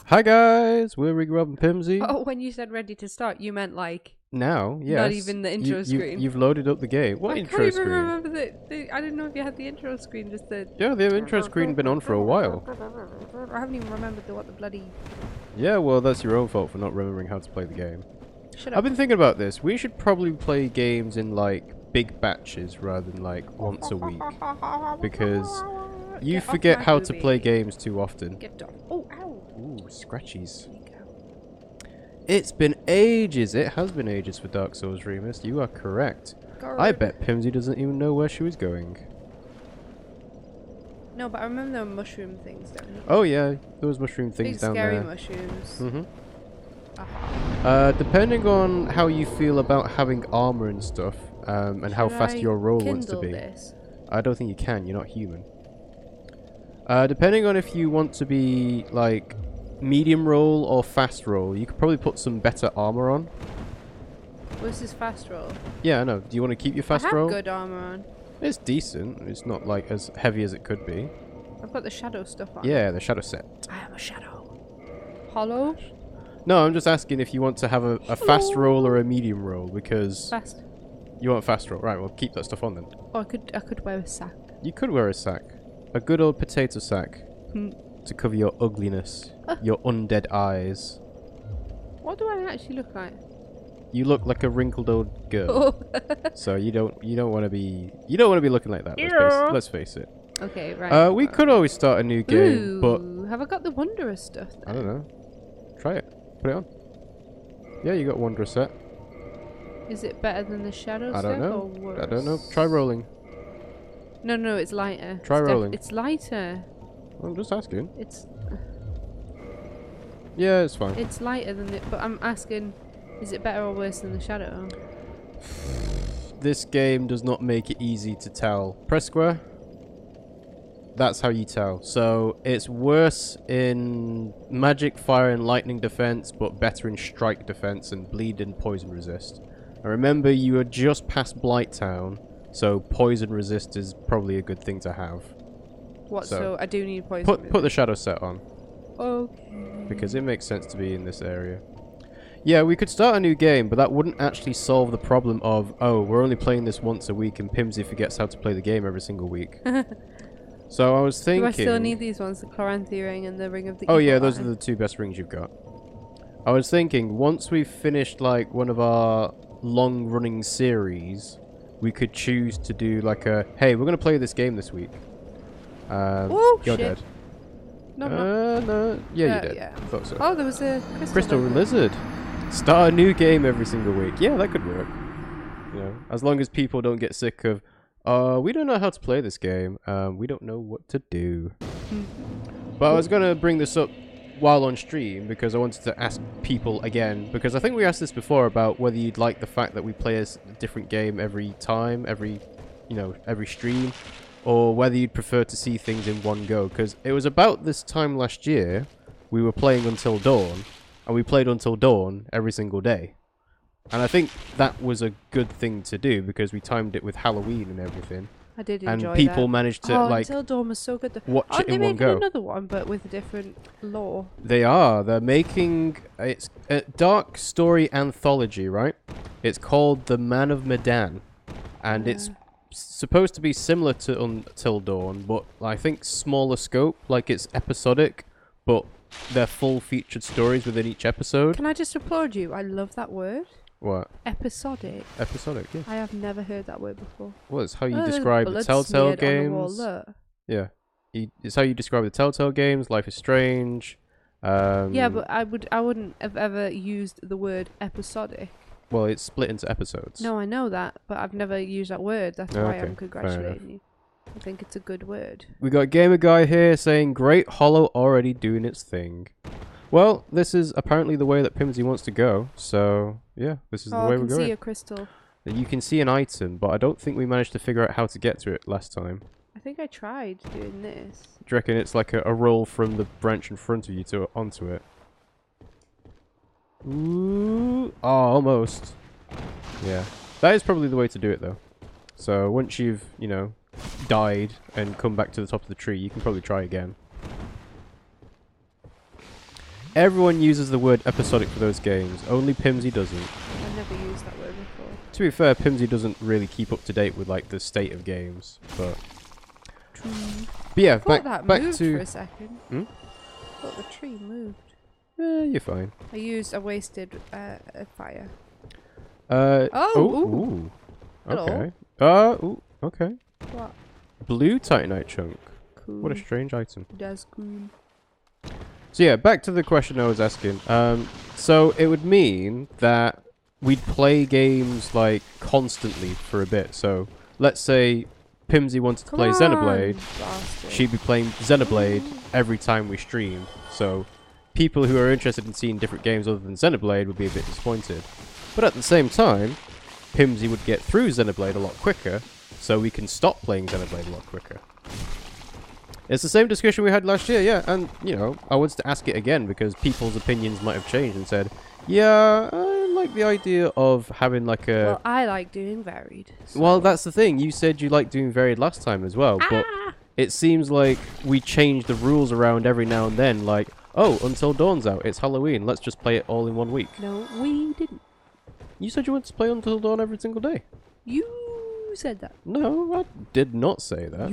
Hi guys, we're RiggyRob and Pimmsy. Oh, when you said ready to start, you meant like Now, yes. not even the intro screen. You've loaded up the game. What intro screen? I can't even remember I didn't know if you had the intro screen, just the... Yeah, the intro screen been on for a while. I haven't even remembered what the bloody... Yeah, well, that's your own fault for not remembering how to play the game. Shut up. I've been thinking about this. We should probably play games in, like, big batches rather than, like, once a week. Because you forget how to play games too often. Get off. Oh, ow. Ooh, scratchies. It's been ages. It has been ages for Dark Souls Remastered. You are correct. I bet Pimmsy doesn't even know where she was going. No, but I remember there were mushroom things down here. Oh yeah, those mushroom things down there. Big scary mushrooms. Depending on how you feel about having armor and stuff, and how fast your roll wants to be. This? I don't think you can. You're not human. Depending on if you want to be like medium roll or fast roll, you could probably put some better armor on. Well, this is fast roll. Yeah, I know. Do you want to keep your fast roll? I have good armor on. It's decent. It's not like as heavy as it could be. I've got the shadow stuff on. Yeah, the shadow set. I am a shadow. Hollow? No, I'm just asking if you want to have a fast roll or a medium roll, because... Fast. You want fast roll. Right, well, keep that stuff on then. Oh, I could wear a sack. You could wear a sack. A good old potato sack. To cover your ugliness. Your undead eyes. What do I actually look like? You look like a wrinkled old girl. So you don't want to be looking like that. Let's face it. Okay, right. We could always start a new game, but have I got the Wanderer stuff then? I don't know. Try it. Put it on. Yeah, you got Wanderer set. Is it better than the shadow I stuff don't know. or worse? I don't know. Try rolling. No, it's lighter. Try rolling. It's lighter. I'm just asking. It's yeah, it's fine. It's lighter than it, but I'm asking, is it better or worse than the shadow? This game does not make it easy to tell. Press square. That's how you tell. So it's worse in magic, fire, and lightning defense, but better in strike defense and bleed and poison resist. And remember, you are just past Blighttown, So poison resist is probably a good thing to have. What? So, So I do need poison. Put the shadow set on. Okay. Because it makes sense to be in this area. Yeah, we could start a new game, but that wouldn't actually solve the problem of, oh, we're only playing this once a week and Pimmsy forgets how to play the game every single week. So I was thinking... Do I still need these ones? The Chloranthy ring and the Ring of the Oh Evil yeah, those Eye? are the 2 best rings you've got. I was thinking, once we've finished like one of our long-running series, we could choose to do like a, hey, we're going to play this game this week. Oh, you're shit. dead. No, I'm not. No. Yeah, you did. Yeah. I thought so. Oh, there was a Crystal Lizard. Start a new game every single week. Yeah, that could work. You know, as long as people don't get sick of, we don't know how to play this game. We don't know what to do. But I was going to bring this up while on stream because I wanted to ask people again, because I think we asked this before about whether you'd like the fact that we play a different game every time, every stream, or whether you'd prefer to see things in one go. Because it was about this time last year we were playing Until Dawn, and we played Until Dawn every single day. And I think that was a good thing to do because we timed it with Halloween and everything. I did enjoy and people that. managed to like Until Dawn was so good. watch it in one go. Another one, but with a different lore. They are. They're making it's a dark story anthology, right? It's called The Man of Medan, and it's supposed to be similar to Until Dawn, but I think smaller scope. Like it's episodic, but they're full featured stories within each episode. Can I just applaud you? I love that word. What? Episodic. Episodic, yeah. I have never heard that word before. Well, it's how you there's describe the blood Telltale smeared on the wall, games. look. Yeah. It's how you describe the Telltale games, Life is Strange. Yeah, but I wouldn't have ever used the word episodic. Well, it's split into episodes. No, I know that, but I've never used that word. That's Oh, why okay, I'm congratulating you. I think it's a good word. We got Gamer Guy here saying, Great Hollow already doing its thing. Well, this is apparently the way that Pimmsy wants to go, so yeah, this is the way we're I can going. see a crystal. You can see an item, but I don't think we managed to figure out how to get to it last time. I think I tried doing this. Do you reckon it's like a roll from the branch in front of you to onto it? Ooh, oh, almost. Yeah, that is probably the way to do it though. So once you've, died and come back to the top of the tree, you can probably try again. Everyone uses the word episodic for those games. Only Pimmsy doesn't. I've never used that word before. To be fair, Pimmsy doesn't really keep up to date with like the state of games, but yeah, I thought that back moved to for a second. Hmm? I thought the tree moved. You're fine. I wasted a fire. Ooh. Hello. Okay. Okay. What? Blue Titanite chunk. Cool. What a strange item. That's cool. So yeah, back to the question I was asking. So it would mean that we'd play games like constantly for a bit. So let's say Pimmsy wanted to play Xenoblade. Bastard. She'd be playing Xenoblade every time we streamed. So people who are interested in seeing different games other than Xenoblade would be a bit disappointed. But at the same time, Pimmsy would get through Xenoblade a lot quicker, so we can stop playing Xenoblade a lot quicker. It's the same discussion we had last year, yeah, and, I wanted to ask it again because people's opinions might have changed and said, yeah, I like the idea of having like a... Well, I like doing varied. So. Well, that's the thing. You said you liked doing varied last time as well, but it seems like we change the rules around every now and then, like, oh, Until Dawn's out, it's Halloween, let's just play it all in 1 week. No, we didn't. You said you wanted to play Until Dawn every single day. You said that. No, I did not say that.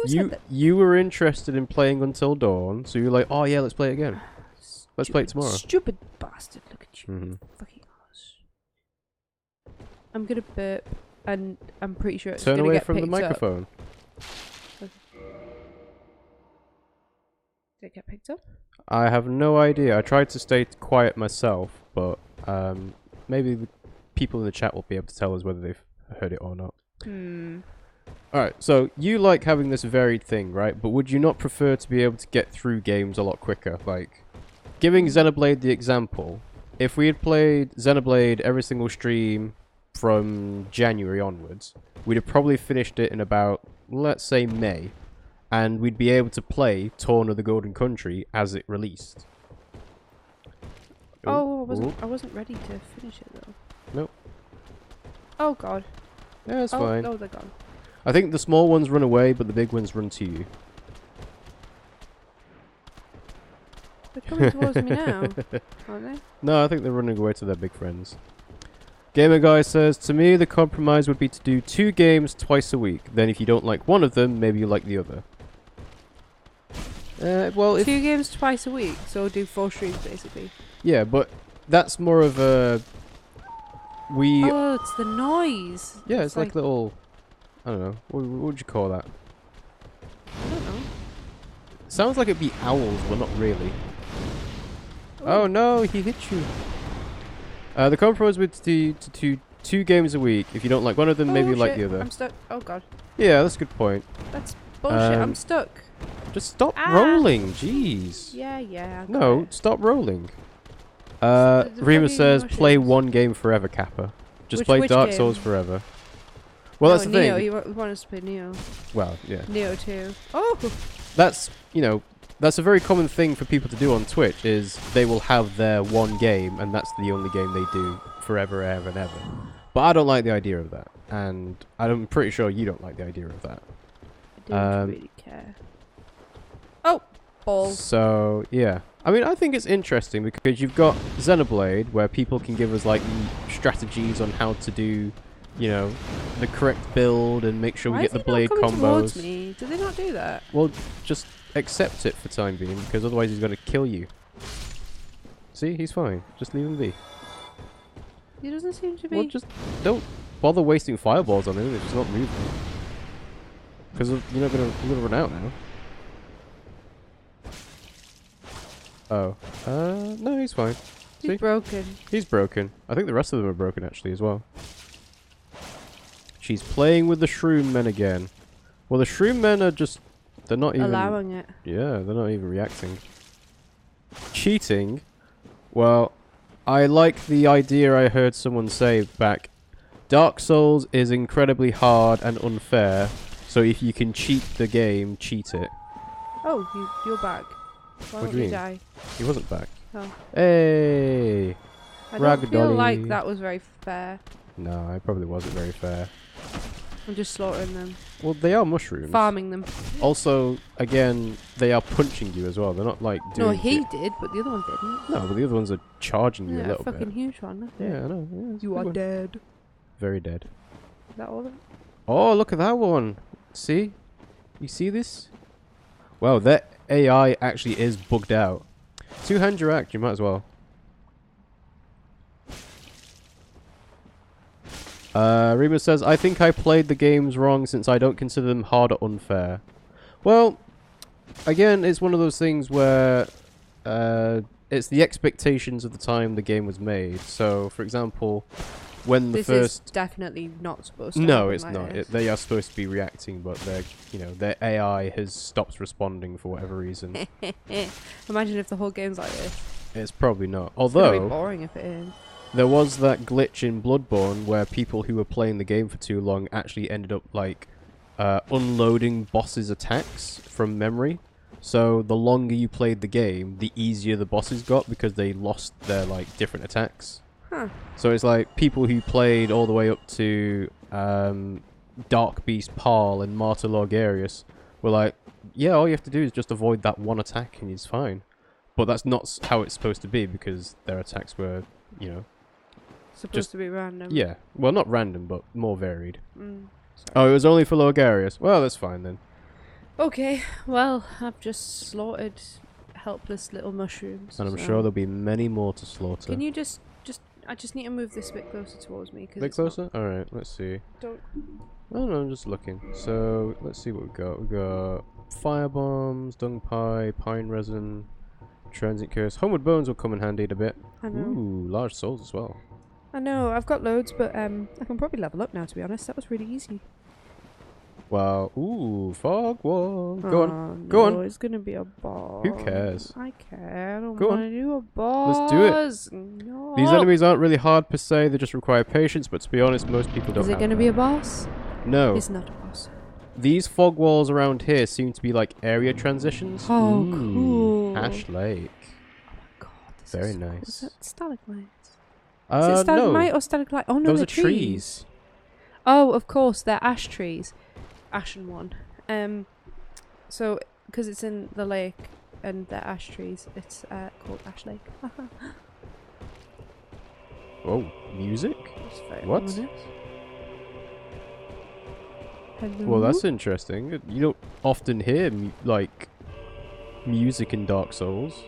said that. You were interested in playing Until Dawn, so you were like, oh yeah, let's play it again. Let's play it tomorrow. Stupid bastard, look at you. Mm-hmm. Fucking ass. I'm gonna burp, and I'm pretty sure it's Turn gonna away get from the picked microphone. Up. Did it get picked up? I have no idea. I tried to stay quiet myself, but maybe the people in the chat will be able to tell us whether they've heard it or not. Alright, so you like having this varied thing, right? But would you not prefer to be able to get through games a lot quicker? Like, giving Xenoblade the example, if we had played Xenoblade every single stream from January onwards, we'd have probably finished it in about, let's say, May. And we'd be able to play Torn of the Golden Country as it released. Oh, I wasn't ready to finish it though. Nope. Oh god. Yeah, it's fine. Oh, they're gone. I think the small ones run away, but the big ones run to you. They're coming towards me now, aren't they? No, I think they're running away to their big friends. Gamer Guy says, to me, the compromise would be to do 2 games twice a week. Then if you don't like one of them, maybe you like the other. Well, 2 games twice a week, so do 4 streams, basically. Yeah, but that's more of a... Oh, it's the noise. Yeah, it's like little... I don't know. What would you call that? I don't know. Sounds like it'd be owls, but not really. Ooh. Oh no, he hit you. The compromise would be to do 2 games a week. If you don't like one of them, maybe you like the other. I'm stuck. Oh god. Yeah, that's a good point. That's bullshit. I'm stuck. Just stop rolling, jeez. Yeah. No, stop rolling. Rima says, play one game forever, Kappa. Just play Dark Souls forever. Well, that's the Neo, thing. You want us to play Neo. Well, yeah. Neo 2. Oh! That's, that's a very common thing for people to do on Twitch, is they will have their one game, and that's the only game they do forever, ever, and ever. But I don't like the idea of that. And I'm pretty sure you don't like the idea of that. I don't really care. Oh! Balls. So, yeah. I mean, I think it's interesting because you've got Xenoblade, where people can give us, like, strategies on how to do, the correct build and make sure we get the blade combos. Towards me? Do they not do that? Well, just accept it for time being, because otherwise he's going to kill you. See? He's fine. Just leave him be. He doesn't seem to be. Well, just don't bother wasting fireballs on him if he's not moving. Because you're going to run out now. Oh. No, he's fine. He's See? broken. He's broken. I think the rest of them are broken, actually, as well. She's playing with the shroom men again. Well, the shroom men are just... They're not even... allowing it. Yeah, they're not even reacting. Cheating? Well, I like the idea I heard someone say back. Dark Souls is incredibly hard and unfair, so if you can cheat the game, cheat it. Oh, you're back. Why What don't do you you mean? die? He wasn't back. Oh. Hey! I don't feel Ragdolly. like that was very fair. No, it probably wasn't very fair. I'm just slaughtering them. Well, they are mushrooms. Farming them. Also, again, they are punching you as well. They're not like doing... No, he did, but the other one didn't. No, but the other ones are charging you a Yeah, little fucking bit. huge one. Yeah, I know. Yeah, You are dead. Very dead. Is that all of it? Oh, look at that one. See? You see this? Wow, that AI actually is bugged out. Two-hand your act, you might as well. Reba says, I think I played the games wrong since I don't consider them hard or unfair. Well, again, it's one of those things where it's the expectations of the time the game was made. So, for example, when the this first... is definitely not supposed to No, happen it's like not. this. They are supposed to be reacting, but their AI has stopped responding for whatever reason. Imagine if the whole game's like this. It's probably not. It's gonna be Although, boring if it is. there was that glitch in Bloodborne where people who were playing the game for too long actually ended up, like, unloading bosses' attacks from memory. So the longer you played the game, the easier the bosses got because they lost their, like, different attacks. Huh. So it's like people who played all the way up to Dark Beast Parl and Martyr Lorgarius were like, yeah, all you have to do is just avoid that one attack and it's fine. But that's not how it's supposed to be because their attacks were, Supposed to be random. yeah. Well, not random, but more varied. Sorry. Oh, it was only for Lorgarius. Well, that's fine then. Okay, well, I've just slaughtered helpless little mushrooms. And I'm so- sure there'll be many more to slaughter. Can you just... I just need to move this a bit closer towards me. A bit closer? Alright, let's see. Don't... Oh no, I'm just looking. So, let's see what we've got. We've got fire bombs, dung pie, pine resin, transient curse. Homeward bones will come in handy in a bit. I know. Ooh, large souls as well. I know, I've got loads, but I can probably level up now, to be honest. That was really easy. Wow. Ooh, fog wall. Go on. No, Go on. It's gonna be a boss. Who cares? I care. I don't Go want on. to do a boss. Let's do it. No. These enemies aren't really hard per se, they just require patience, but to be honest, most people don't Is it have gonna that. be a boss? No. It's not a boss. These fog walls around here seem to be like area transitions. Oh, Ooh, cool. Ash Lake. Oh my god, this Very is so cool. nice. Is that stalagmites? Is it No. stalagmite or stalagmite? Oh no, Those they're are trees. Oh, of course, they're ash trees. Ashen one. So, because it's in the lake and they're ash trees, it's called Ash Lake. Oh, music? That's very What? ominous. Hello? Well, that's interesting. You don't often hear like music in Dark Souls.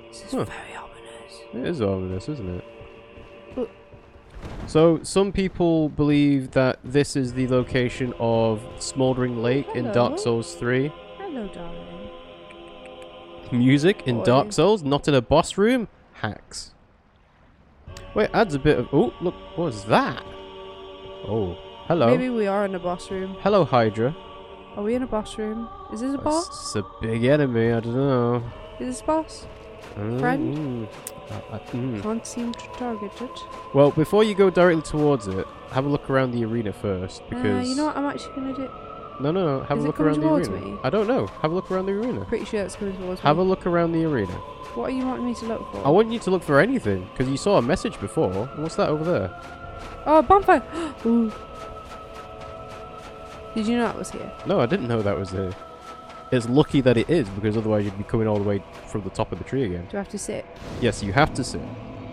This is Huh. very ominous. It is ominous, isn't it? But So, some people believe that this is the location of Smoldering Lake in Dark hello. Souls 3. hello, darling. Music in Boy. Dark Souls, not in a boss room? Hacks. Wait, adds a bit of... Oh, look, what was that? Oh, hello. Maybe we are in a boss room. Hello, Hydra. Are we in a boss room? Is this a boss? It's a big enemy, I don't know. Is this a boss? Friend? Mm. Can't seem to target it. Well, before you go directly towards it, have a look around the arena first, because... You know what I'm actually going to do? No, have Is a it look coming around the towards arena. me? I don't know. Have a look around the arena. Pretty sure it's coming towards Have me. a look around the arena. What are you wanting me to look for? I want you to look for anything, because you saw a message before. What's that over there? Oh, bonfire! Ooh. Did you know that was here? No, I didn't know that was there. It's lucky that it is, because otherwise you'd be coming all the way from the top of the tree again. Do I have to sit? Yes, you have to sit.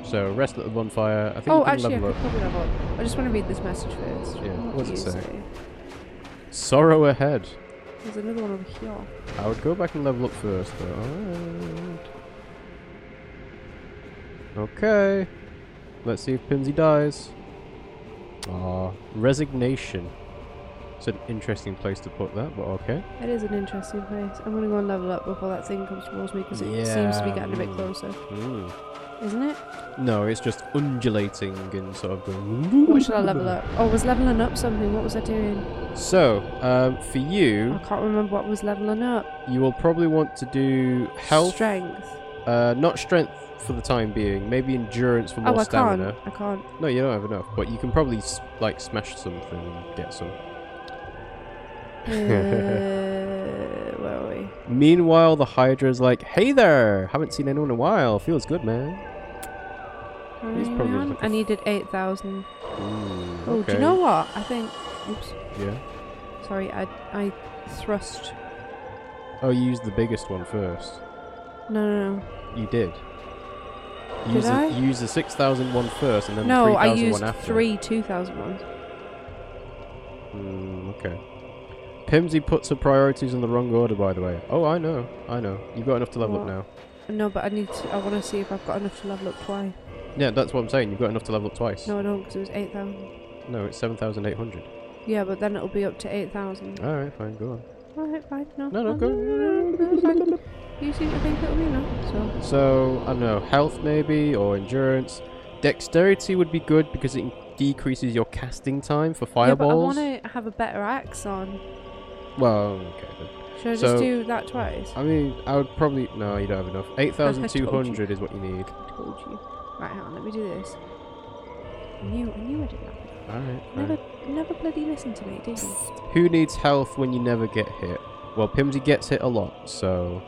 So, rest at the bonfire. I think Oh, you can actually, I level could up. probably level up. I just want to read this message first. Yeah, what does it do you say? Sorrow ahead. There's another one over here. I would go back and level up first, though. Alright. Okay. Let's see if Pimmsy dies. Ah, resignation. It's an interesting place to put that, but okay. It is an interesting place. I'm going to go and level up before that thing comes towards me because it seems to be getting a bit closer. Mm. Isn't it? No, it's just undulating and sort of going... What should I level up? Oh, was leveling up something? What was I doing? So, for you, I can't remember what was leveling up. you will probably want to do health. Strength. Not strength for the time being. Maybe endurance for more stamina. I can't. No, you don't have enough, but you can probably like smash something and get some. Where are we? Meanwhile, the Hydra's like, "Hey there, haven't seen anyone in a while. Feels good, man." He's probably like I needed 8,000. Oh, Oh, do you know what? I think. Oops. Yeah. Sorry, I thrust. Oh, you used the biggest one first. No. You did. Did I? You used the 6,000 one first, and then No, the I 3,000 used one after. 3 2,000 ones. Okay. Pimmsy puts her priorities in the wrong order, by the way. Oh, I know. You've got enough to level up now. No, but I want to see if I've got enough to level up twice. Yeah, that's what I'm saying. You've got enough to level up twice. No, I don't, because it was 8,000. No, it's 7,800. Yeah, but then it'll be up to 8,000. Alright, fine, go on. Alright, fine. No, Go. fine. You seem to think it'll be enough, So, I don't know, health maybe, or endurance. Dexterity would be good because it decreases your casting time for fireballs. Yeah, but I want to have a better axe on. Well, okay then. Should I So- just do that twice? I mean, I would probably... No, you don't have enough. 8,200 is what you need. Told you. Right, hang on, let me do this. I knew I didn't have it. Alright. Never bloody listen to me, did you? Who needs health when you never get hit? Well, Pimmsy gets hit a lot, so...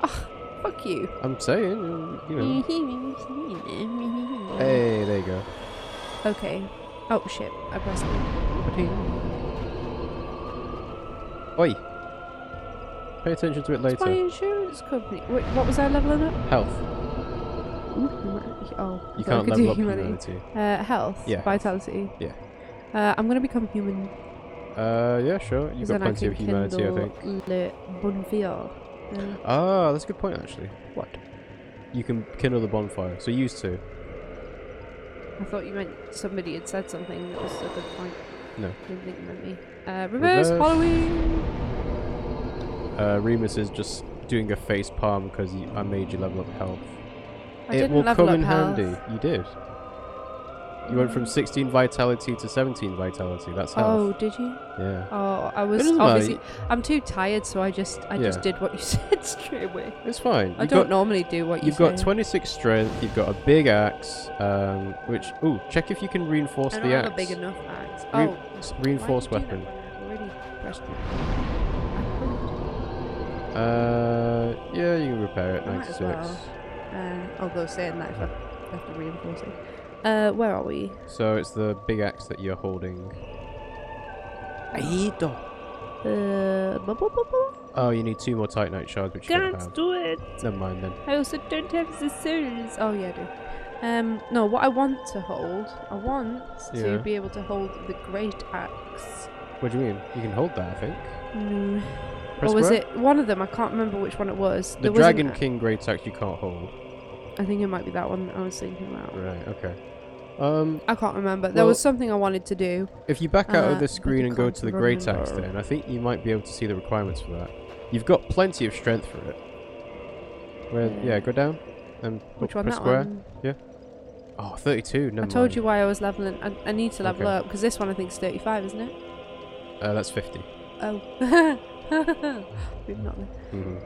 Fuck you. I'm saying, you know. Hey, there you go. Okay. Oh shit, I pressed it. Oi! Pay attention to it It's my later. insurance company. Wait, what was I leveling up? Health. Oh, You I thought I can't could level do up humanity. Health. Yeah. Vitality. Yeah. I'm gonna become human. Yeah, sure. You've got plenty of humanity, I think. Le BONFIRE. Ah, that's a good point, actually. What? You can kindle the bonfire. So you used to. I thought you meant somebody had said something that was a good point. No. I didn't think you meant me. Reverse Halloween! Remus is just doing a face palm because I made you level up health. I It didn't will level come up in health. handy. You did. You went from 16 vitality to 17 vitality. That's health. Oh, did you? Yeah. Oh, I It was doesn't obviously. matter. I'm too tired, so I just Yeah. did what you said straight away. It's fine. I don't normally do what you You've say. got 26 strength. You've got a big axe. Which check if you can reinforce I the don't have axe. a big enough axe. Reinforce why did you weapon. do that when I've already pressed it? Yeah, you can repair it. I might as 96. well. Although saying that, if I have to reinforce it. Where are we? So it's the big axe that you're holding. Aido. Oh, you need 2 more Titanite shards, which you don't have. Can't do it. Never mind then. I also don't have the souls. Oh yeah, I do. No, what I want to hold, I want to be able to hold the great axe. What do you mean? You can hold that, I think. No. Press Or was square? it one of them? I can't remember which one it was. The Dragon King Great Axe you can't hold. I think it might be that one I was thinking about. Right, okay. I can't remember. There was something I wanted to do. If you back out of the but screen I and go can't to the Great Axe remember. then, I think you might be able to see the requirements for that. You've got plenty of strength for it. Where, yeah, go down. And Which one? press That square. one? Yeah. Oh, 32. Never I told mind. you why I was leveling. I need to level Okay. up because this one I think is 35, isn't it? That's 50. Oh. We've not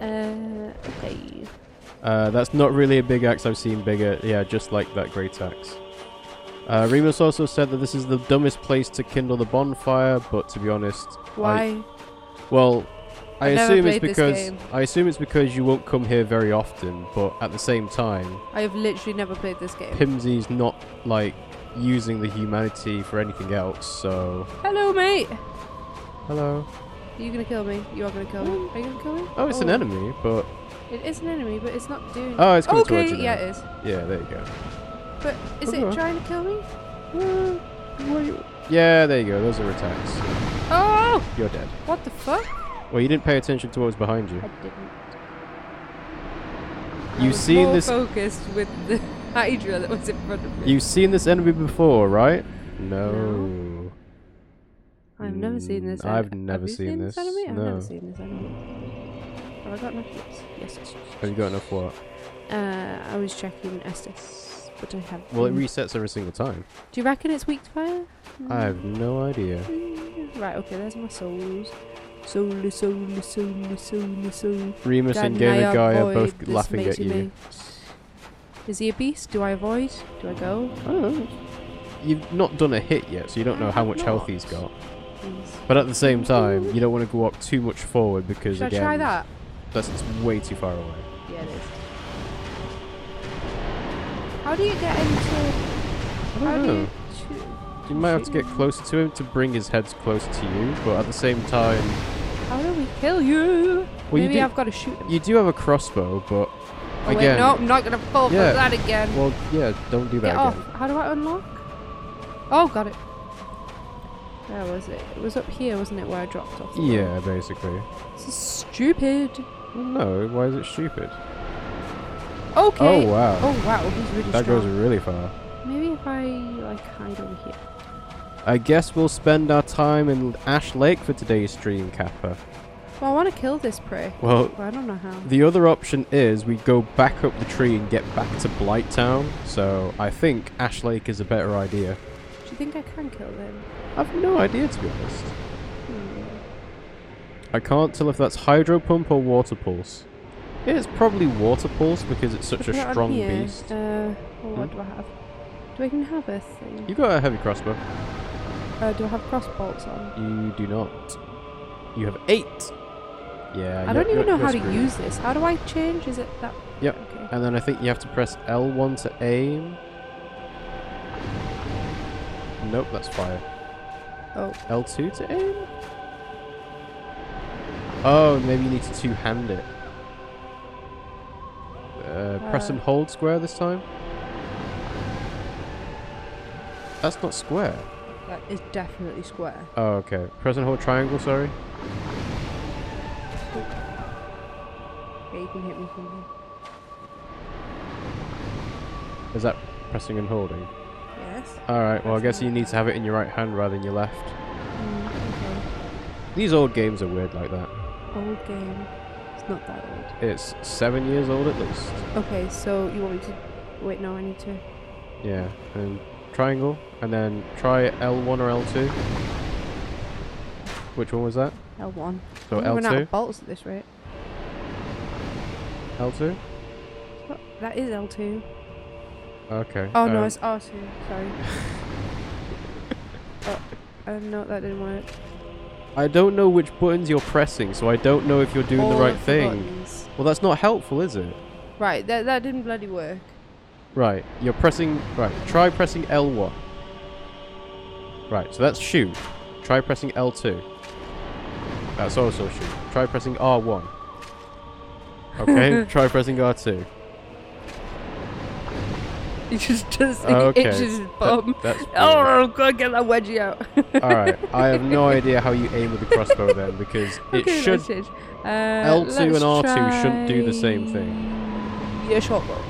then. Okay. That's not really a big axe. I've seen bigger. Yeah, just like that Great Axe. Remus also said that this is the dumbest place to kindle the bonfire, but to be honest, Why? well, I I've never assume it's played this because game. you won't come here very often. But at the same time, I have literally never played this game. Pimmsy's not like using the humanity for anything else. So Hello, mate. hello. Are you gonna kill me? You are gonna kill me. Are you gonna kill me? Oh, it's an enemy, but It is an enemy, but it's not doing. oh, it's coming okay. towards you now. Yeah, it is. Yeah, there you go. But is Oh, it trying to kill me? Yeah, there you go. Those are attacks. Oh! You're dead. What the fuck? Well, you didn't pay attention to what was behind you. I didn't. You've seen more this. focused with the Hydra that was in front of me. You've seen this enemy before, right? No. I've never seen this. I've never Have you seen this. enemy? I've No. never seen this enemy. Have I got enough hits? Yes. Have you got enough what? I was checking Estes, but I have. Well, it resets every single time. Do you reckon it's weak to fire? I have no idea. Right. Okay. There's my souls. Soul. Remus Can and Gamer I Guy are avoid both this laughing at matey you. mate? Is he a beast? Do I avoid? Do I go? I don't know. You've not done a hit yet, so you don't know how much health he's got. But at the same time, you don't want to go up too much forward because Should again, I try that? it's way too far away. Yeah, it is. How do you get into? I don't know. You might have to get closer to him to bring his head closer to you, but at the same time, How do we kill you? Well, Maybe you do- I've got to shoot him. you do have a crossbow, but Oh wait, again, no, I'm not gonna fall for Yeah. that again. well, yeah, don't do that Get again. off. How do I unlock? Oh, got it. Where was it? It was up here, wasn't it, where I dropped off? Yeah, basically. This is stupid. Well, no, why is it stupid? Okay. Oh wow, Oh wow, he's really that strong. goes really far. Maybe if I like hide over here. I guess we'll spend our time in Ash Lake for today's stream, Kappa. Well, I want to kill this prey. Well, But I don't know how. the other option is we go back up the tree and get back to Blight Town. So I think Ash Lake is a better idea. Do you think I can kill them? I've no idea, to be honest. Hmm. I can't tell if that's Hydro Pump or Water Pulse. It's probably Water Pulse because it's such Put it a on strong here. beast. Well, what do I have? Do I even have a thing? You got a heavy crossbow. Do I have cross bolts on? You do not. You have 8. Yeah. I don't even know you're how to screwed. use this. How do I change? Is it that? Yep. Okay. And then I think you have to press L1 to aim. Nope, that's fire. Oh. L2 to aim? Oh, maybe you need to two-hand it. Press and hold square this time. That's not square. That is definitely square. Oh, okay. Press and hold triangle, sorry. Yeah, you can hit me from there. Is that pressing and holding? Yes. Alright, well I Press guess and you need to have it in your right hand rather than your left. Okay. These old games are weird like that. Old game. It's not that old. It's 7 years old at least. Okay, so you want me to... Wait, no, I need to... Yeah, and triangle, and then try L1 or L2. Which one was that? L1. So I'm running out L2? of bolts at this rate. L2? What? That is L2. Okay. Oh no, it's R2. Sorry. No, that didn't work. I don't know which buttons you're pressing, so I don't know if you're doing All the right of the thing. buttons. Well, that's not helpful, is it? Right, that didn't bloody work. Right, you're pressing... Right, try pressing L1. Right, so that's shoot. Try pressing L2. That's also shoot. Try pressing R1. Okay, try pressing R2. He just does. Okay. He itches his bum. That's weird. Oh, gotta get that wedgie out. Alright, I have no idea how you aim with the crossbow then, because it should... L2 and R2 shouldn't do the same thing. Yeah, short bow.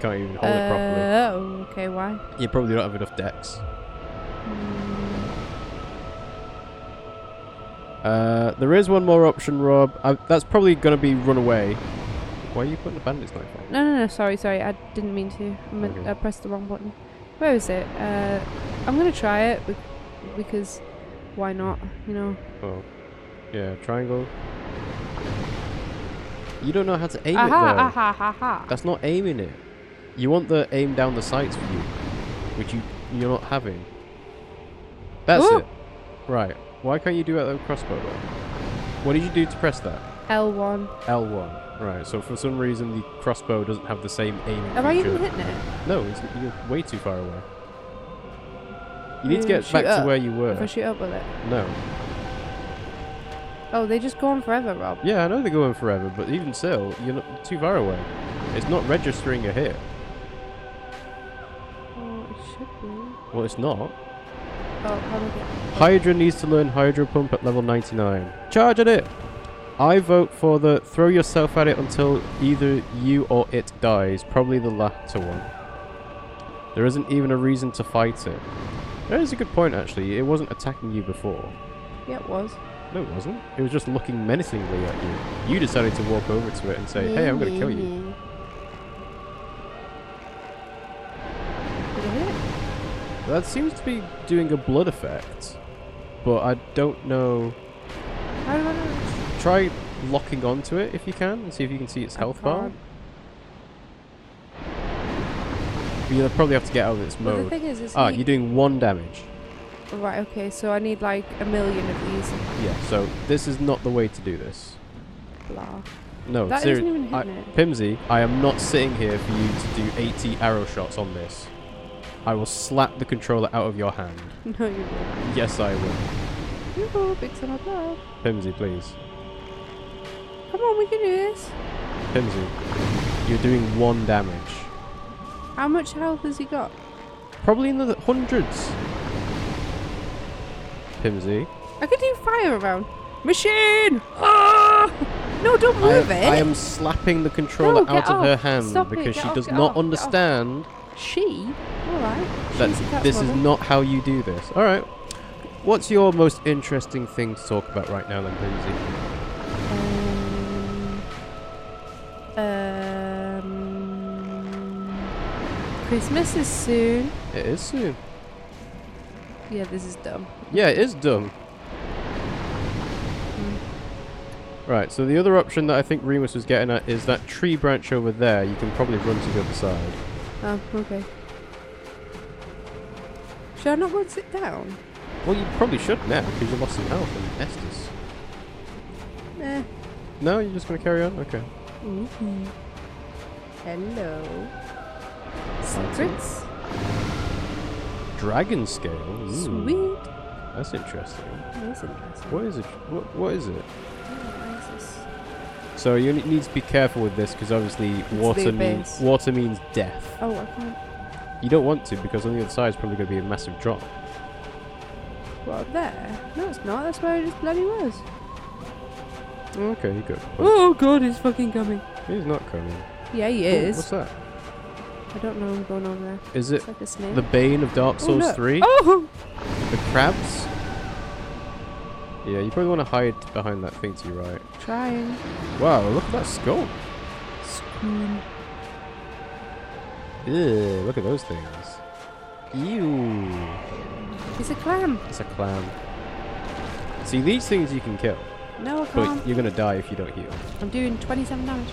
Can't even hold it properly. Oh, okay, why? You probably don't have enough decks. There is one more option, Rob. That's probably going to be run away. Why are you putting the bandit's knife on? No, sorry. I didn't mean to. I pressed the wrong button. Where is it? I'm going to try it because why not, you know? Oh. Yeah, triangle. You don't know how to aim it, though. Ha. That's not aiming it. You want the aim down the sights view, which you're not having. That's it. Right. Why can't you do it with a crossbow, though? What did you do to press that? L1. L1. Right, so for some reason the crossbow doesn't have the same aiming Am I feature. even hitting it? No, you're way too far away. You need to get back to where you were. If I shoot up with it? No. Oh, they just go on forever, Rob. Yeah, I know they go on forever, but even still, you're not too far away. It's not registering a hit. Oh, it should be. Well, it's not. Oh, how do I get... Hydra needs to learn Hydro Pump at level 99. Charge at it! I vote for the throw yourself at it until either you or it dies. Probably the latter one. There isn't even a reason to fight it. That is a good point, actually. It wasn't attacking you before. Yeah, it was. No, it wasn't. It was just looking menacingly at you. You decided to walk over to it and say, hey, I'm going to kill you. Did I hit it? That seems to be doing a blood effect. But I don't know. How do I know? Try locking onto it if you can and see if you can see its health bar. But you'll probably have to get out of its mode. The thing is you're doing 1 damage. Right, okay, so I need like 1 million of these. Yeah, so this is not the way to do this. Blah. No, that isn't even hitting it. Pimmsy, I am not sitting here for you to do 80 arrow shots on this. I will slap the controller out of your hand. No, you won't. Yes, I will. Yoo-hoo, big sum of love. Pimmsy, please. Come on, we can do this. Pimmsy, you're doing 1 damage. How much health has he got? Probably in the hundreds. Pimmsy. I could do fire around. Machine! Ah! No, don't move it. I am slapping the controller out of her hand Stop because it. she Get does off, not get understand She? Alright. that this is not how you do this. Alright. What's your most interesting thing to talk about right now then, Pimmsy? Christmas is soon. It is soon. Yeah, this is dumb. Yeah, it is dumb. Right, so the other option that I think Remus was getting at is that tree branch over there. You can probably run to the other side. Oh, okay. Should I not go and sit down? Well, you probably should now because you lost some health in Estes. Nah. No, you're just going to carry on? Okay. Mm-hmm. Hello. Secrets? Dragon scale? Ooh. Sweet. That's interesting. That's interesting. What is it? What is it? What is this? So you need to be careful with this because obviously water means death. Oh, I can't. You don't want to because on the other side is probably going to be a massive drop. What, up there? No, it's not. That's where it just bloody was. Okay, you good. Oh god, he's fucking coming. He's not coming. Yeah, he Oh, is. what's that? I don't know what's going on there. Is it It's like a snake. the Bane of Dark Souls 3? Oh! The crabs? Yeah, you probably want to hide behind that thing to your right. Trying. Wow, look at that skull. Scream. Ew, look at those things. Ew. It's a clam. It's a clam. See, these things you can kill. No, I can't. But you're going to die if you don't heal. I'm doing 27 damage.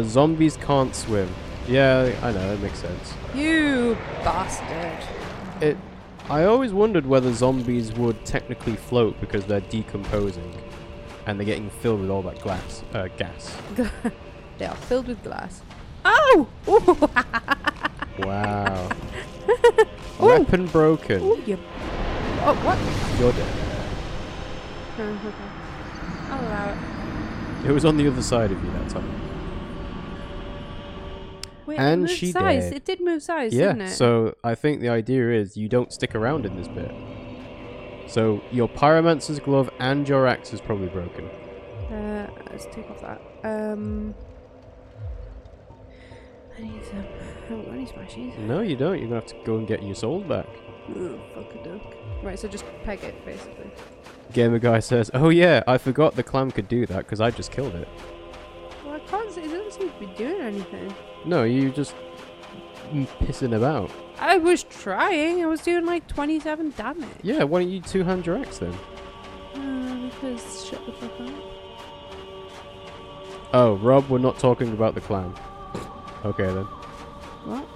Zombies can't swim. Yeah, I know, that makes sense. You bastard. I always wondered whether zombies would technically float because they're decomposing and they're getting filled with all that gas. They are filled with glass. Oh! Wow. Weapon broken. Ooh, you Oh, what? You're dead. Okay. I'll allow it. It was on the other side of you that time. Wait, And it moved she size. did. It did move size, Yeah, didn't it? so I think the idea is you don't stick around in this bit. So your pyromancer's glove and your axe is probably broken. Let's take off that. I need some. I haven't got any smashies. No, you don't. You're gonna have to go and get your souls back. Oh, fuck a duck. Right, so just peg it, basically. Gamer guy says, "Oh yeah, I forgot the clam could do that because I just killed it." Well, I can't see. It doesn't seem to be doing anything. No, you just pissing about. I was trying. I was doing like 27 damage. Yeah, why don't you two-hand your axe then? Because shut the fuck up. Oh, Rob, we're not talking about the clam. Okay then. What?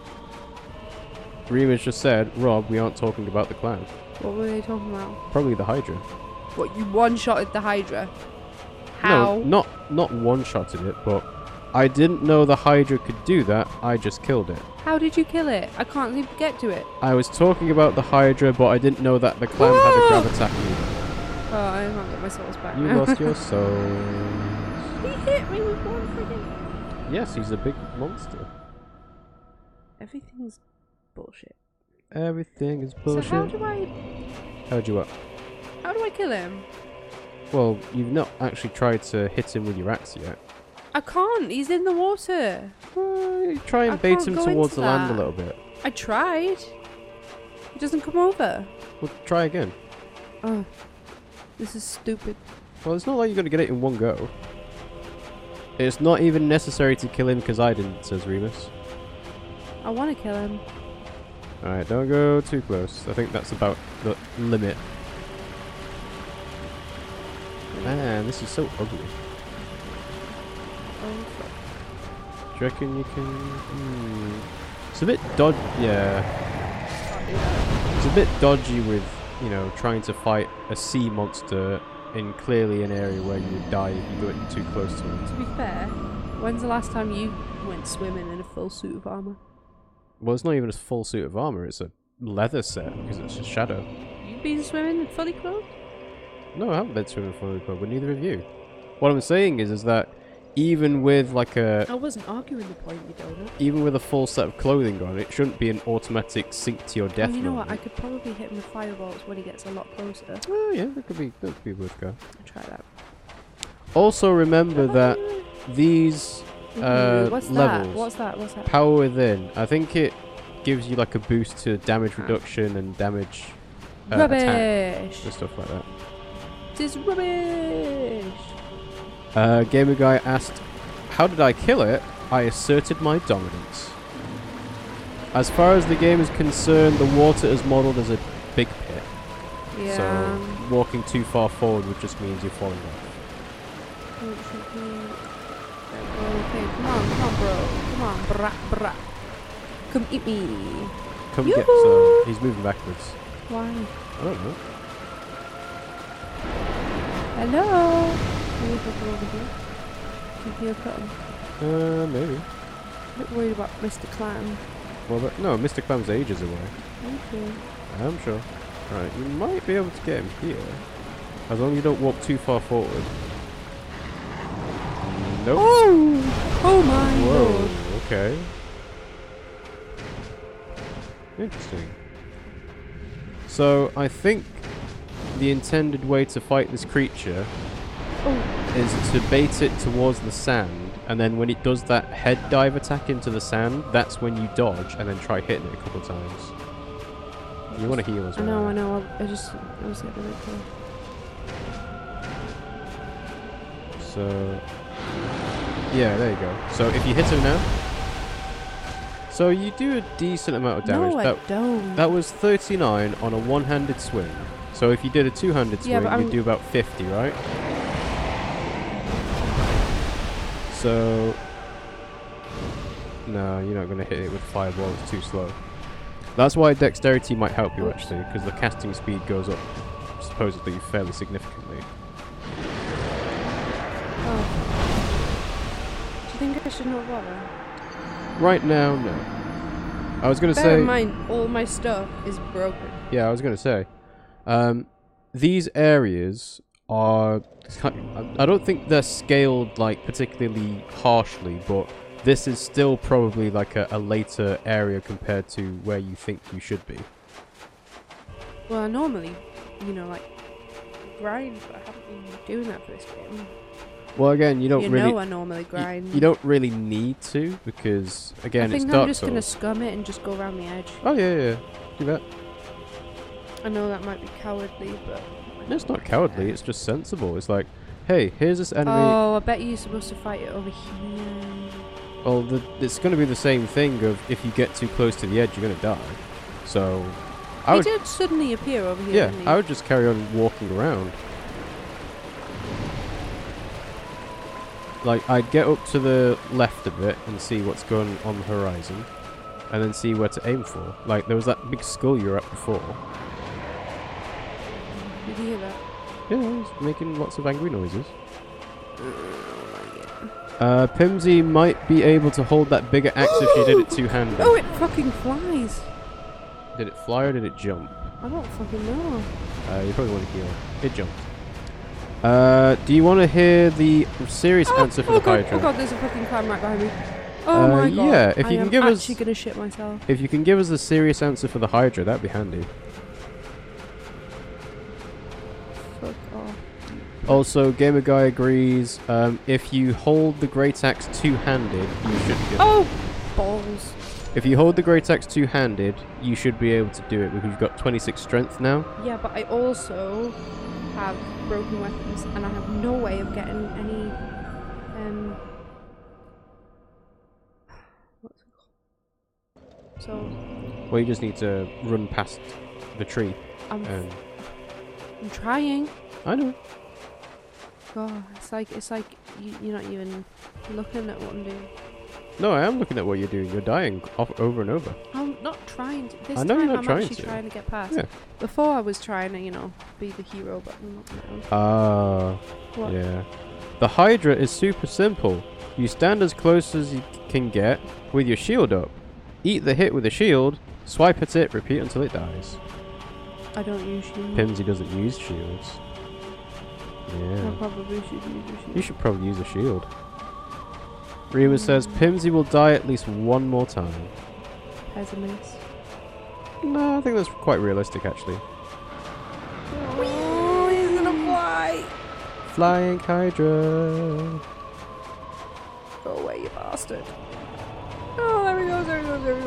Remus just said, Rob, we aren't talking about the clam. What were they talking about? Probably the Hydra. What, you one-shotted the Hydra? How? No, not one-shotted it, but I didn't know the Hydra could do that. I just killed it. How did you kill it? I can't seem to get to it. I was talking about the Hydra, but I didn't know that the clam had a grab attack move. Oh, I can't get my souls back You now. lost your souls. He hit me with one friggin'... Yes, he's a big monster. Everything's bullshit. Everything is bullshit. So how do I kill him? Well, you've not actually tried to hit him with your axe yet. I can't. He's in the water. Try I and bait can't him go towards into the land a that. little bit. I tried. He doesn't come over. Well, try again. Oh, this is stupid. Well, it's not like you're going to get it in one go. It's not even necessary to kill him because I didn't, says Remus. I want to kill him. Alright, don't go too close. I think that's about the limit. Man, this is so ugly. Oh, fuck. Do you reckon you can... It's a bit dodgy. Yeah. Can't do that. It's a bit dodgy with, you know, trying to fight a sea monster in clearly an area where you would die if you got too close to him. To be fair, when's the last time you went swimming in a full suit of armour? Well, it's not even a full suit of armor. It's a leather set because it's a shadow. You've been swimming fully clothed? No, I haven't been swimming fully clothed, but neither of you. What I'm saying is that even with like a... I wasn't arguing the point, you donut. Even with a full set of clothing on, it shouldn't be an automatic sink to your death. Well, you know what? I moment. could probably hit him with fireballs when he gets a lot closer. Oh yeah, that could be worth go. I'll try that. Also remember that these What's levels, that? What's that? What's that? Power Within, I think it gives you like a boost to damage reduction and damage attack Rubbish! and stuff like that. This is rubbish! Gamer Guy asked, how did I kill it? I asserted my dominance. As far as the game is concerned, the water is modelled as a big pit. Yeah. So walking too far forward would just means you're falling off. Okay, come on, bro. Come on, brah. Come eat me. Come get Yoo-hoo! some. He's moving backwards. Why? I don't know. Hello? Can we put over here? Can you hear cutting? Maybe. A bit worried about Mr. Clam. Well, but no, Mr. Clam's ages away. Okay. I'm sure. Right, you might be able to get him here. As long as you don't walk too far forward. Nope. Oh my lord. Whoa, okay. Interesting. So, I think the intended way to fight this creature is to bait it towards the sand, and then when it does that head dive attack into the sand, that's when you dodge and then try hitting it a couple times. You want to heal as well. I know. I was getting really cool. So, yeah, there you go. So if you hit him now, so you do a decent amount of damage. No, I don't. That was 39 on a one-handed swing. So if you did a two-handed swing, you'd do about 50, right? So, no, you're not going to hit it with fireball. It's too slow. That's why dexterity might help you actually, because the casting speed goes up supposedly fairly significantly. Oh. Do you think I should not bother? Right now, no. I was going to Bear say... in mind, all my stuff is broken. Yeah, I was going to say. These areas are... I don't think they're scaled, like, particularly harshly, but this is still probably, like, a later area compared to where you think you should be. Well, I normally, you know, like, grind, but I haven't been doing that for this game. Well, again, you don't really... You know I normally grind. You don't really need to, because, again, it's Dark Souls. I think I'm just going to scum it and just go around the edge. Oh, yeah. Do that. I know that might be cowardly, but... It's not cowardly, it's just sensible. It's like, hey, here's this enemy... Oh, I bet you're supposed to fight it over here. Well, it's going to be the same thing of if you get too close to the edge, you're going to die. So... He did suddenly appear over here, yeah, didn't he? I would just carry on walking around. Like, I'd get up to the left a bit and see what's going on the horizon. And then see where to aim for. Like, there was that big skull you were at before. Did you hear that? Yeah, he's making lots of angry noises. Pimmsy might be able to hold that bigger axe if she did it two-handed. Oh, it fucking flies! Did it fly or did it jump? I don't fucking know. You probably want to heal. It jumped. Do you want to hear the serious answer for the Hydra? Oh god, there's a fucking clam right behind me. Oh my god. Yeah, if you can give us... I'm actually gonna shit myself. If you can give us the serious answer for the Hydra, that'd be handy. Fuck off. Also, Gamer Guy agrees, if you hold the Great Axe two-handed, you should be... Oh! Balls. If you hold the Great Axe two-handed, you should be able to do it, because you've got 26 strength now. Yeah, but I also have broken weapons, and I have no way of getting any, what's it called? So... Well, you just need to run past the tree. I'm trying. I know. God, it's like you're not even looking at what I'm doing. No, I am looking at what you're doing. You're dying over and over. I'm not trying to. This I know time you're not I'm trying actually to. trying to get past. Yeah. Before I was trying to, you know, be the hero, but I'm not now. Ah, yeah. The Hydra is super simple. You stand as close as you can get with your shield up. Eat the hit with a shield, swipe at it, repeat until it dies. I don't use shields. Pimmsy doesn't use shields. Yeah. I probably should use a shield. You should probably use a shield. Rima says Pimmsy will die at least one more time. Pessimist. No, I think that's quite realistic actually. Oh, he's gonna fly! Flying Hydra. Go away, you bastard. Oh, there he goes, there he goes, there he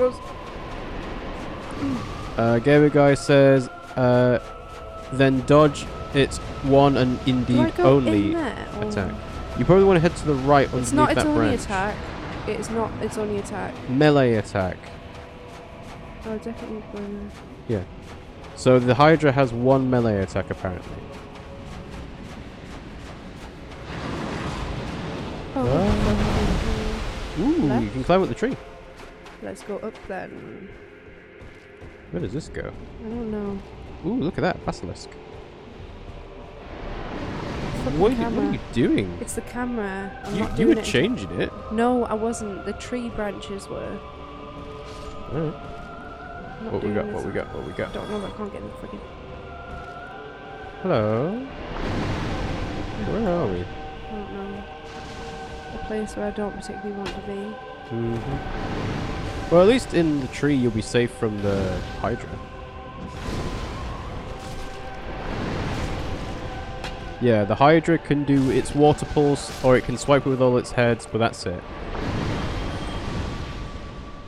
goes. Gamer Guy says, then dodge its one and indeed only attack. You probably want to head to the right underneath that branch. It's only attack. It's not, it's only attack. Melee attack. Oh, definitely going Yeah. So the Hydra has one melee attack apparently. Ooh, left? you can climb up the tree. Let's go up then. Where does this go? I don't know. Ooh, look at that basilisk. What are you doing? It's the camera. You were changing it. No, I wasn't. The tree branches were. Alright. What we got? What we got? What we got? I don't know, but I can't get in the freaking. Hello. Where are we? I don't know. A place where I don't particularly want to be. Well, at least in the tree you'll be safe from the Hydra. Yeah, the Hydra can do its water pulse, or it can swipe it with all its heads, but that's it.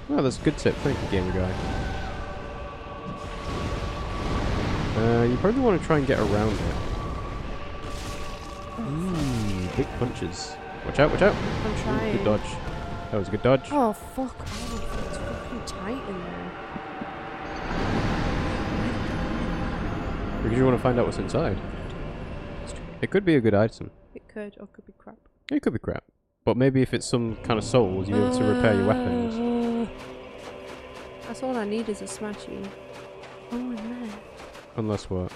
Oh, that's a good tip. Thank you, Gamer Guy. You probably want to try and get around it. Ooh, big punches. Watch out, watch out. I'm trying. Good dodge. That was a good dodge. Oh, fuck off. It's fucking tight in there. Because you want to find out what's inside. It could be a good item. It could, or it could be crap. It could be crap. But maybe if it's some kind of souls, you'll be able to repair your weapons. That's all I need is a smashy. Oh, in there. Unless what?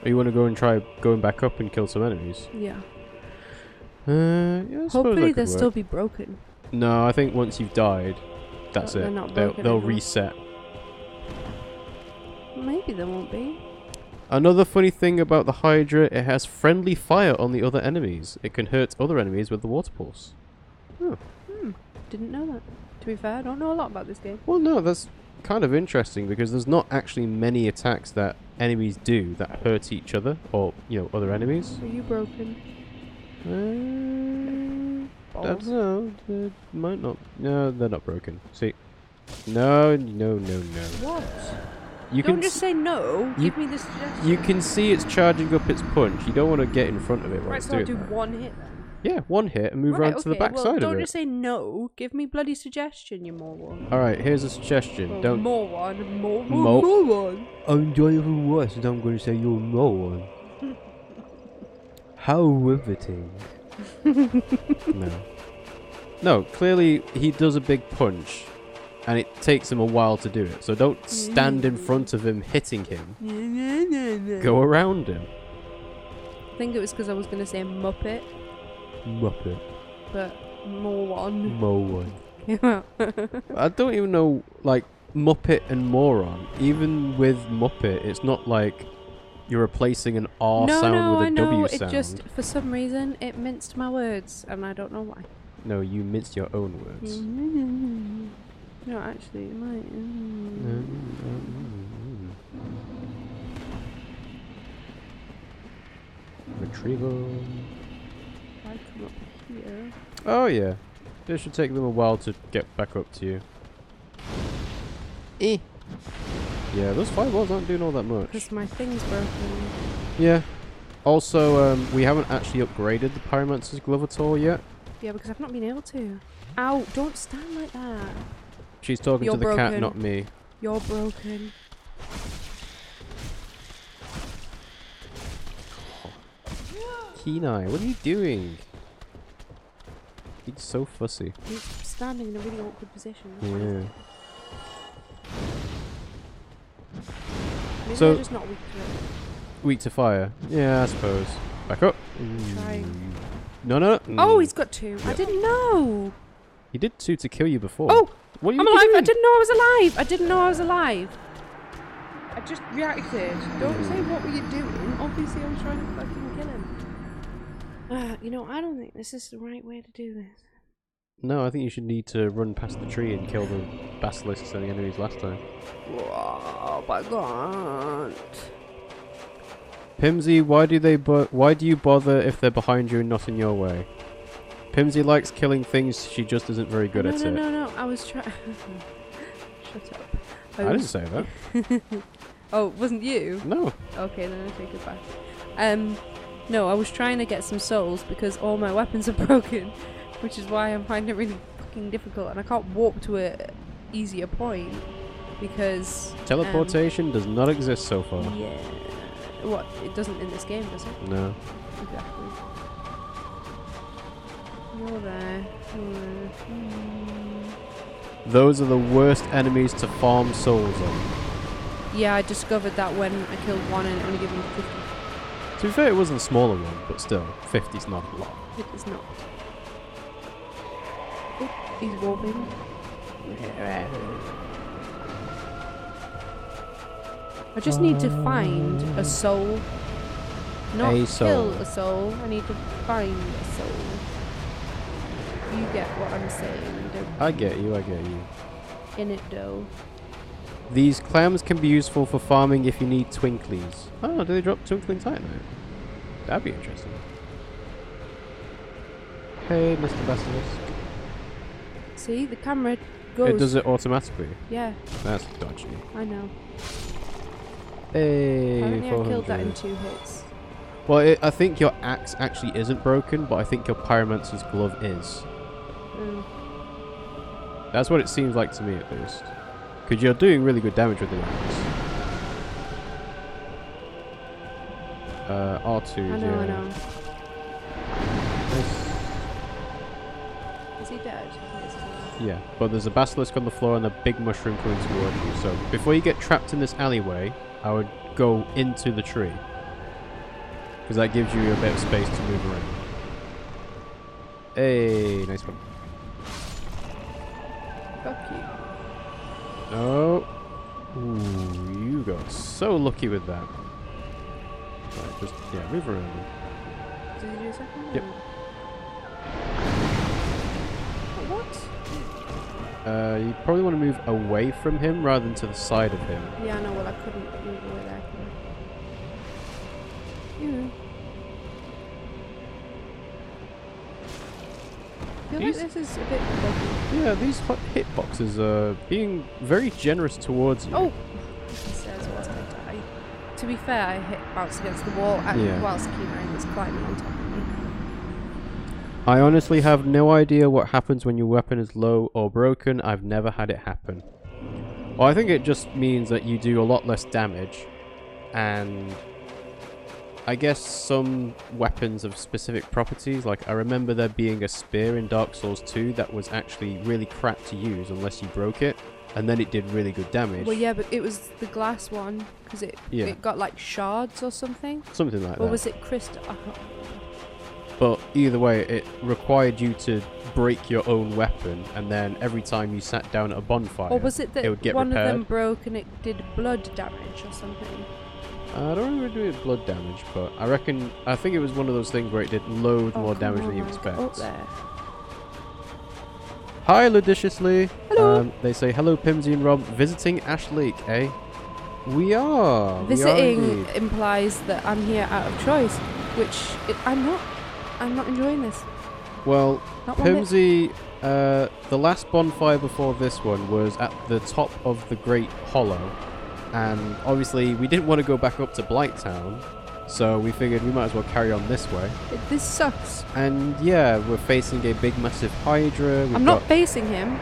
Or you want to go and try going back up and kill some enemies? Yeah. Yeah, I suppose hopefully that could they'll work. still be broken. No, I think once you've died, That's They're it. not They'll broken anymore. reset. Maybe there won't be. Another funny thing about the Hydra, it has friendly fire on the other enemies. It can hurt other enemies with the water pulse. Oh. Didn't know that. To be fair, I don't know a lot about this game. Well, no, that's kind of interesting because there's not actually many attacks that enemies do that hurt each other or, you know, other enemies. Are you broken? I don't know. They might not. No, they're not broken. See? No. What? You Don't can just say no. you- Give me the suggestion. You can see it's charging up its punch. You don't want to get in front of it while Right, it's so I'll doing do that. one hit then. Yeah, one hit and move Right, around to the okay, back well, side don't of it. just say no. Give me bloody suggestion, you moron. Alright, here's a suggestion. Well, Don't. moron. Moron. I'm driving west and I'm going to say you're a moron. How riveting. No. No, clearly he does a big punch and it takes him a while to do it. So don't stand in front of him hitting him. Go around him. I think it was because I was going to say Muppet, Muppet. but moron. Moron. came out. I don't even know, like, Muppet and moron. Even with Muppet, it's not like you're replacing an R sound with a W sound. It just, for some reason, it minced my words, and I don't know why. No, you minced your own words. No, actually, it might. Retrieval. If I come up here. Oh yeah. It should take them a while to get back up to you. Yeah, those fireballs aren't doing all that much. Because my thing's broken. Yeah. Also, we haven't actually upgraded the Pyromancer's glove at all yet. Yeah, because I've not been able to. Ow, don't stand like that. She's talking You're to the cat, broken. not me. You're broken. Kenai, what are you doing? He's so fussy. He's standing in a really awkward position. Yeah. Maybe So- they're just not weak to it. Weak to fire. Yeah, I suppose. Back up. Trying. No. Oh, he's got two. I Yep. didn't know. He did two to kill you before. Oh, what are you I'm alive. doing? I didn't know I was alive. I didn't know I was alive. I just reacted. Don't say what were you doing. Obviously, I was trying to fucking kill him. You know, I don't think this is the right way to do this. No, I think you should need to run past the tree and kill the basilisks and the enemies last time. Oh my god. Pimmsy, why do you bother if they're behind you and not in your way? Pimmsy likes killing things, she just isn't very good at it. No. I was trying. Shut up. I didn't say that. Oh, wasn't you? No. Okay, then I take it back. No, I was trying to get some souls because all my weapons are broken, which is why I'm finding it really fucking difficult, and I can't warp to a easier point because Teleportation does not exist so far. yeah. What? It doesn't in this game, does it? No. Exactly. You're there. Those are the worst enemies to farm souls on. Yeah, I discovered that when I killed one and only gave him 50. To be fair, it wasn't a smaller one, but still, 50's not a lot. It is not. Oh, he's warping. I just need to find a soul. Not A soul. kill a soul. I need to find a soul. You get what I'm saying, don't I get you. in it though. These clams can be useful for farming if you need twinklies. Oh, do they drop twinkling titanite? That'd be interesting. Hey, Mr. Basilisk. See, the camera goes. It does it automatically. Yeah, That's dodgy. I know. Hey, Apparently I killed that in 400. 2 hits. Well, I think your axe actually isn't broken, but I think your pyromancer's glove is. Mm. That's what it seems like to me, at least. Because you're doing really good damage with the axe. R2. I know. Is he dead? Yes, he is. Yeah, but there's a basilisk on the floor and a big mushroom coming towards you. So before you get trapped in this alleyway, I would go into the tree. Because that gives you a bit of space to move around. Hey, nice one. Fuck you. No. Ooh, you got so lucky with that. Right, just, yeah, move around. Did you do a second? Yep. What? You probably want to move away from him rather than to the side of him. Yeah, no, well, I couldn't move away there. Yeah. I feel like this is a bit buggy. Yeah, these hitboxes are being very generous towards you. Oh! He says I was going to die. To be fair, I hit bounced against the wall and whilst Keyline was climbing on top of me. I honestly have no idea what happens when your weapon is low or broken. I've never had it happen. Well, I think it just means that you do a lot less damage, and I guess some weapons have specific properties. Like, I remember there being a spear in Dark Souls 2 that was actually really crap to use unless you broke it, and then it did really good damage. Well, yeah, but it was the glass one, because it got like shards or something. Something like that. Or was it crystal? But either way, it required you to break your own weapon, and then every time you sat down at a bonfire, or was it that it would get one repaired. of them broke and it did blood damage or something? I don't remember doing blood damage, but I think it was one of those things where it did loads more damage than you expect. Up there. Hi, Ludiciously. Hello. They say, hello, Pimmsy and Rob. Visiting Ash Lake, eh? We are. Visiting implies that I'm here out of choice, which I'm not. I'm not enjoying this. Well, Not one bit. Pimmsy, the last bonfire before this one was at the top of the Great Hollow. And obviously, we didn't want to go back up to Blighttown, so we figured we might as well carry on this way. This sucks. And yeah, we're facing a big, massive Hydra. I'm not facing him.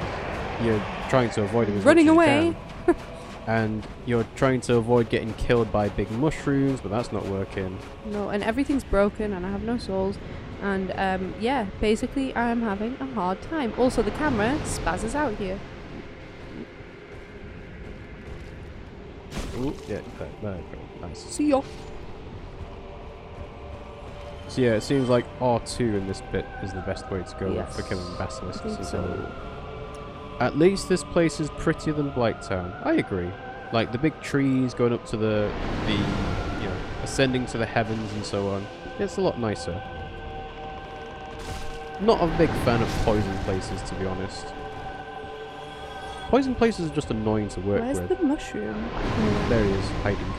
You're trying to avoid him as Running much as away. you can. And you're trying to avoid getting killed by big mushrooms, but that's not working. No, and everything's broken, and I have no souls. And yeah, basically, I am having a hard time. Also, the camera spazzes out here. Ooh, yeah, there we go. Nice. See ya. So yeah, it seems like R2 in this bit is the best way to go Yes. for killing basilisks. I think so. At least this place is prettier than Blighttown. I agree. Like the big trees going up to the ascending to the heavens and so on. It's a lot nicer. Not a big fan of poison places, to be honest. Poison places are just annoying to work Where's with. the mushroom? There he is, hiding.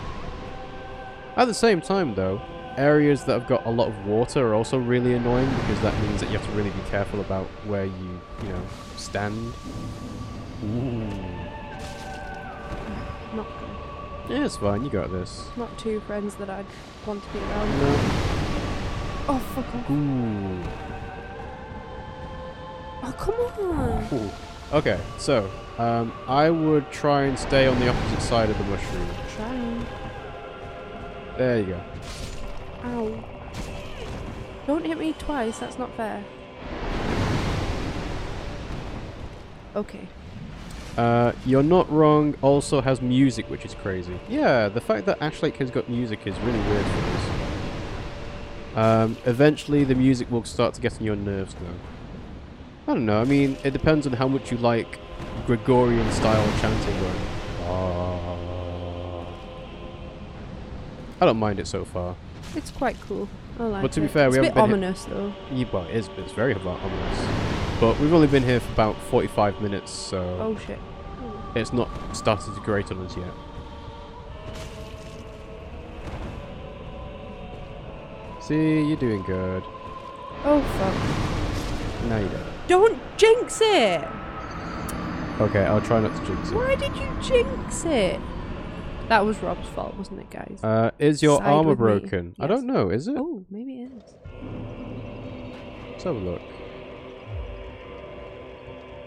At the same time, though, areas that have got a lot of water are also really annoying because that means that you have to really be careful about where you stand. Ooh. Not good. Yeah, it's fine. You got this. Not two friends that I'd want to be around. No. Oh, fuck off. Ooh. Oh, come on. Ooh. Okay, so I would try and stay on the opposite side of the mushroom. Trying. There you go. Ow. Don't hit me twice, that's not fair. Okay. You're not wrong. Also has music, which is crazy. Yeah, the fact that Ash Lake has got music is really weird for this. Eventually the music will start to get on your nerves, though. I don't know. I mean, it depends on how much you like Gregorian style chanting going. I don't mind it so far. It's quite cool. I like it. But to be fair, it's we a haven't bit been ominous though. Yeah, well, it's very ominous. But we've only been here for about 45 minutes, so Oh shit. it's not started to grate on us yet. See, you're doing good. Oh fuck. No, you don't. Don't jinx it! Okay, I'll try not to jinx it. Why did you jinx it? That was Rob's fault, wasn't it, guys? Is your Side armor with me. broken? I Yes. don't know, is it? Oh, maybe it is. Let's have a look.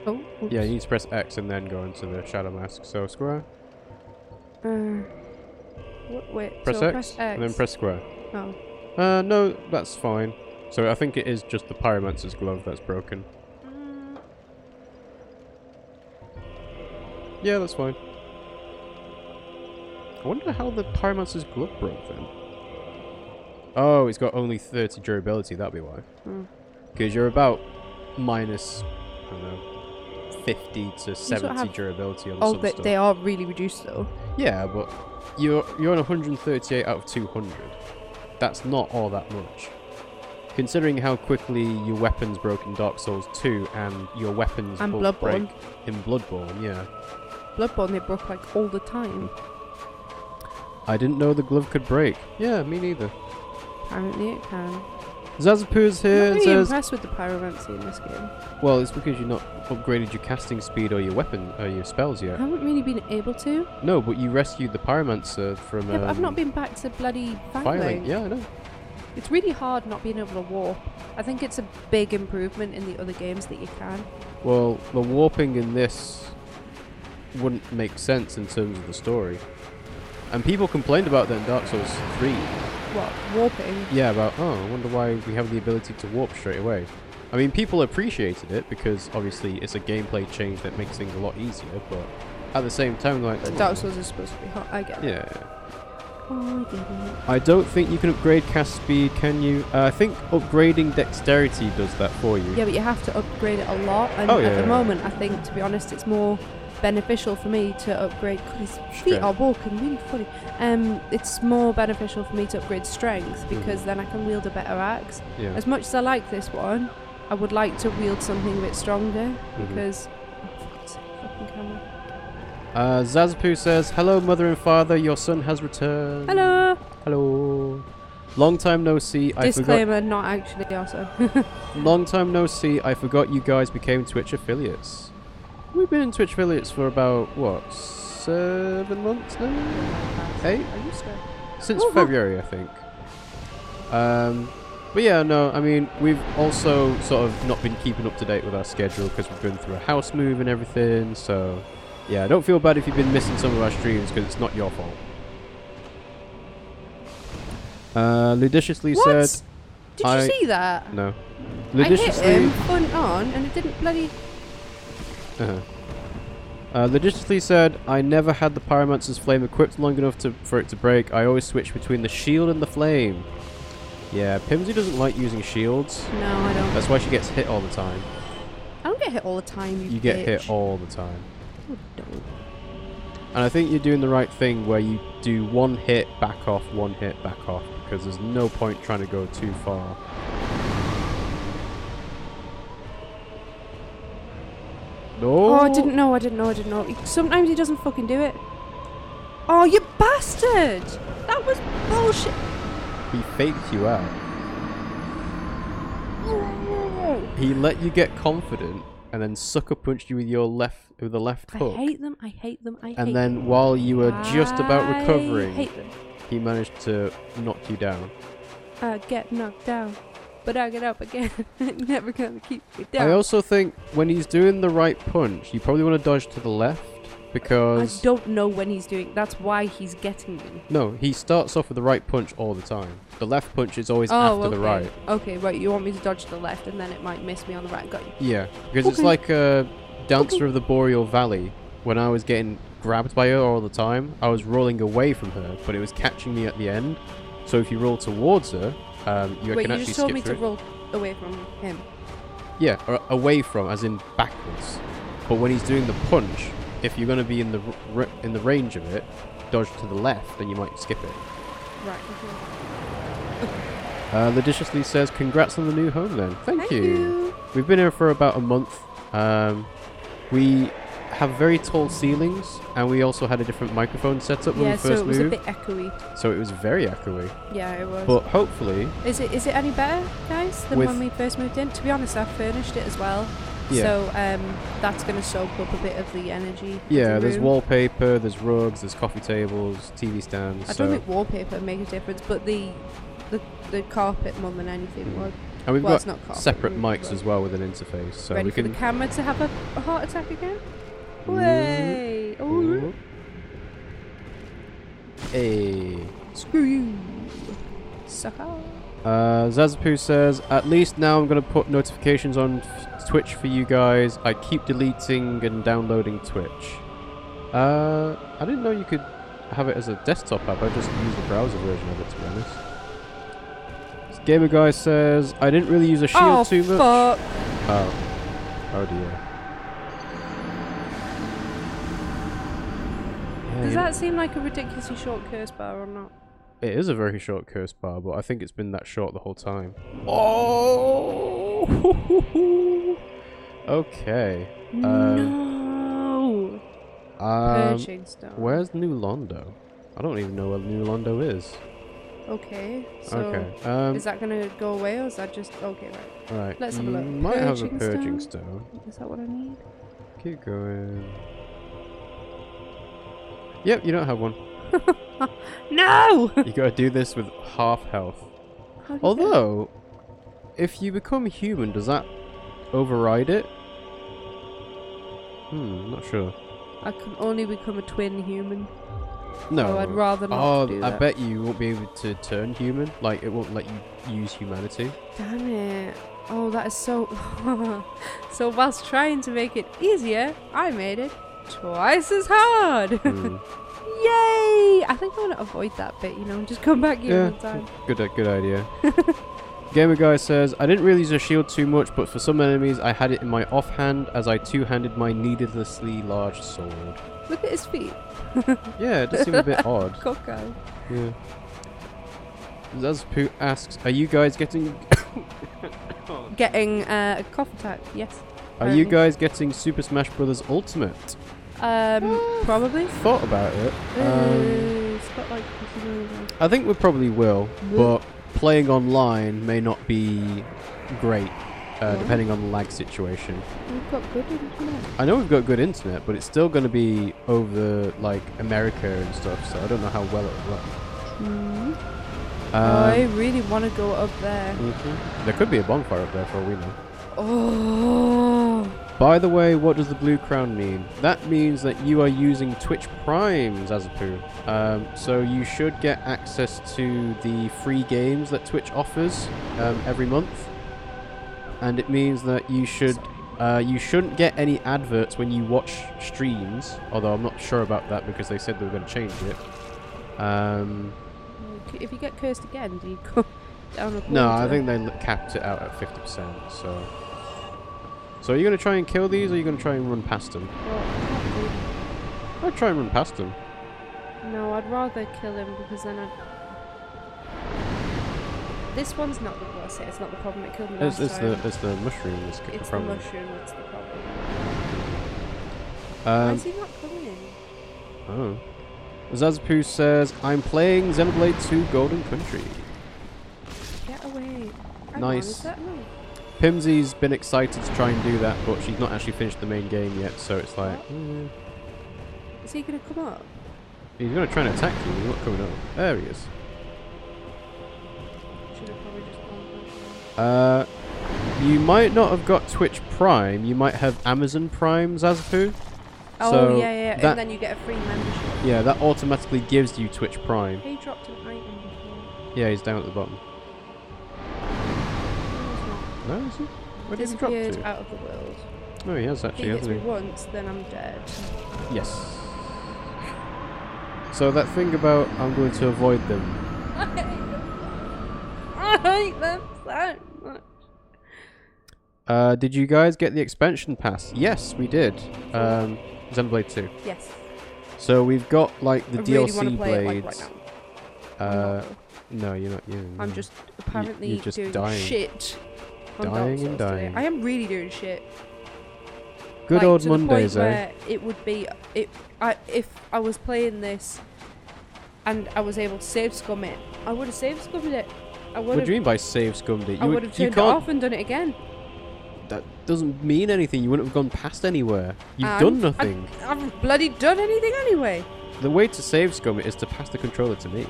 Oh, oops. Yeah, you need to press X and then go into the shadow mask. So square. Wait, Press so X, press X. and then press square. Oh. No, that's fine. So I think it is just the pyromancer's glove that's broken. Yeah, that's fine. I wonder how the pyromancer's glove broke then. Oh, it's got only 30 durability, that'd be why. Because you're about minus, I don't know, 50 to 70 durability on some stuff. They are really reduced though. Yeah, but you're on 138 out of 200. That's not all that much. Considering how quickly your weapons broke in Dark Souls 2 and your weapons And will break Bloodborne. in Bloodborne, yeah. Bloodborne, they broke like all the time. I didn't know the glove could break. Yeah, me neither. Apparently it can. Zazapoo's I'm here not and really says, impressed with the pyromancy in this game. well, it's because you've not upgraded your casting speed or your weapon or your spells I yet. haven't really been able to. No, but you rescued the pyromancer from Yeah, but I've not been back to bloody Firelink. Yeah, I know. It's really hard not being able to warp. I think it's a big improvement in the other games that you can. Well, the warping in this wouldn't make sense in terms of the story. And people complained about that in Dark Souls 3. What? Warping? Yeah, about, oh, I wonder why we have the ability to warp straight away. I mean, people appreciated it because obviously it's a gameplay change that makes things a lot easier, but at the same time, like... Dark Souls is supposed to be hot. I get it. Yeah. Oh, I get it. I don't think you can upgrade cast speed, can you? I think upgrading dexterity does that for you. Yeah, but you have to upgrade it a lot. And at the moment, I think, to be honest, it's more beneficial for me to upgrade... God, his feet are walking really funny. It's more beneficial for me to upgrade strength because then I can wield a better axe. Yeah. As much as I like this one, I would like to wield something a bit stronger because... Oh, for God's sake, fucking camera. Zazapoo says, hello, mother and father, your son has returned. Hello! Hello. Long time no see, Disclaimer, not actually also. Long time no see, I forgot you guys became Twitch affiliates. We've been in Twitch affiliates for about, what, 7 months now? 8? Are you sure? Since February, I think. But yeah, no, I mean, we've also sort of not been keeping up to date with our schedule because we've been through a house move and everything, so... Yeah, don't feel bad if you've been missing some of our streams because it's not your fault. Ludiciously said... Did you see that? No. I hit him, front on, and it didn't bloody... Ludiciously said, I never had the Pyromancer's flame equipped long enough for it to break. I always switch between the shield and the flame. Yeah, Pimmsy doesn't like using shields. No, I don't. That's why she gets hit all the time. I don't get hit all the time, you get hit all the time. Oh, don't. And I think you're doing the right thing where you do one hit, back off, one hit, back off, because there's no point trying to go too far. No. Oh, I didn't know. Sometimes he doesn't fucking do it. Oh, you bastard! That was bullshit. He faked you out. He let you get confident and then sucker punched you with the left hook. I hate them. And then while you were just about recovering, hate them. he managed to knock you down. I get knocked down, but I get up again. Never gonna keep me down. I also think when he's doing the right punch, you probably want to dodge to the left because... I don't know when he's doing... That's why he's getting me. No, he starts off with the right punch all the time. The left punch is always after the right. Okay, right. You want me to dodge to the left and then it might miss me on the right. Got you. Yeah, because it's like a Dancer of the Boreal Valley. When I was getting grabbed by her all the time, I was rolling away from her, but it was catching me at the end. So if you roll towards her, you can actually skip through. Wait, you just told me to roll away from him. Yeah, or away from, as in backwards. But when he's doing the punch, if you're going to be in the range of it, dodge to the left, then you might skip it. Right. Ludiciously says, congrats on the new home then. Thank you. We've been here for about a month. We have very tall ceilings, and we also had a different microphone setup when we first moved. Yeah, so it was a bit echoey. So it was very echoey. Yeah, it was. But hopefully... Is it any better, guys, than when we first moved in? To be honest, I've furnished it as well. Yeah. So that's going to soak up a bit of the energy. Yeah, there's wallpaper, there's rugs, there's coffee tables, TV stands. I don't think wallpaper makes a difference, but the carpet more than anything would. And we've got separate mics as well with an interface. So ready we can for the camera to have a heart attack again? Way! Oh. Hey. Screw you. Sucker. Zazapoo says, at least now I'm going to put notifications on Twitch for you guys. I keep deleting and downloading Twitch. I didn't know you could have it as a desktop app. I just use the browser version of it, to be honest. Gamer Guy says, I didn't really use a shield too much. Fuck. Oh dear. Does that seem like a ridiculously short curse bar or not? It is a very short curse bar, but I think it's been that short the whole time. Oh! Okay. No! Purging stone. Where's New Londo? I don't even know where New Londo is. Okay, so Okay. is that gonna go away or is that just okay? Right. Right. Let's have a look. Might have a purging stone. Is that what I need? Keep going. Yep, you don't have one. No! You gotta do this with half health. Although, if you become human, does that override it? Not sure. I can only become a twin human. No. So I'd rather not do that. I bet you won't be able to turn human. Like, it won't let you use humanity. Damn it. Oh, that is so... So whilst trying to make it easier, I made it twice as hard. Yay! I think I want to avoid that bit, you know, and just come back here one time. Good idea. Gamer Guy says, I didn't really use a shield too much, but for some enemies I had it in my offhand as I two-handed my needlessly large sword. Look at his feet. Yeah, it does seem a bit odd. Cockeye. Yeah. Zazpoo asks, are you guys getting... Getting a cough attack, yes. Are you guys getting Super Smash Bros. Ultimate? Probably. Thought about it. It's got like... I think we probably will, but playing online may not be great, depending on the lag situation. We've got good internet. I know we've got good internet, but it's still going to be over, like, America and stuff, so I don't know how well it'll run. I really want to go up there. There could be a bonfire up there for all we know. Oh. By the way, what does the blue crown mean? That means that you are using Twitch Prime, Zazapoo. So you should get access to the free games that Twitch offers every month. And it means that you shouldn't get any adverts when you watch streams, although I'm not sure about that because they said they were going to change it. If you get cursed again, do you go down a quarter? No, I think they capped it out at 50%, so... So are you going to try and kill these, or are you going to try and run past them? Well, I'd try and run past them. no, I'd rather kill him because then I'd... This one's not the boss, it's not the problem, it killed me last time. It's the mushroom that's the problem. It's the mushroom that's the problem. Why is he not coming in? Oh. Zazpoo says, I'm playing Xenoblade 2 Golden Country. Get away. Nice. Is that no? Pimmsy's been excited to try and do that, but she's not actually finished the main game yet, so it's like... Is he going to come up? He's going to try and attack you, he's not coming up. There he is. Should have probably just gone. You might not have got Twitch Prime, you might have Amazon Prime, Zazpoo. Oh, so yeah, and then you get a free membership. Yeah, that automatically gives you Twitch Prime. He dropped an item before. Yeah, he's down at the bottom. No, is he? Where did he drop to? Out of the world. Oh, he has actually, If he hasn't hits he? me once, then I'm dead. Yes. So that thing about I'm going to avoid them. I hate them so much. Did you guys get the expansion pass? Yes, we did. Xenoblade 2. Yes. So we've got like the I DLC really want to play blades. it, like, right now. No, you're not. I'm just apparently you're just doing dying. shit. On Dying Dark and Souls dying. Today. I am really doing shit. Good like, old to the Mondays, point eh? where it would be if I was playing this and I was able to save scum it, I would have save scummed it. What do you mean by save scummed it? I would have turned it off and done it again. That doesn't mean anything. You wouldn't have gone past anywhere. You've done nothing. I've bloody done anything anyway. The way to save scum it is to pass the controller to me.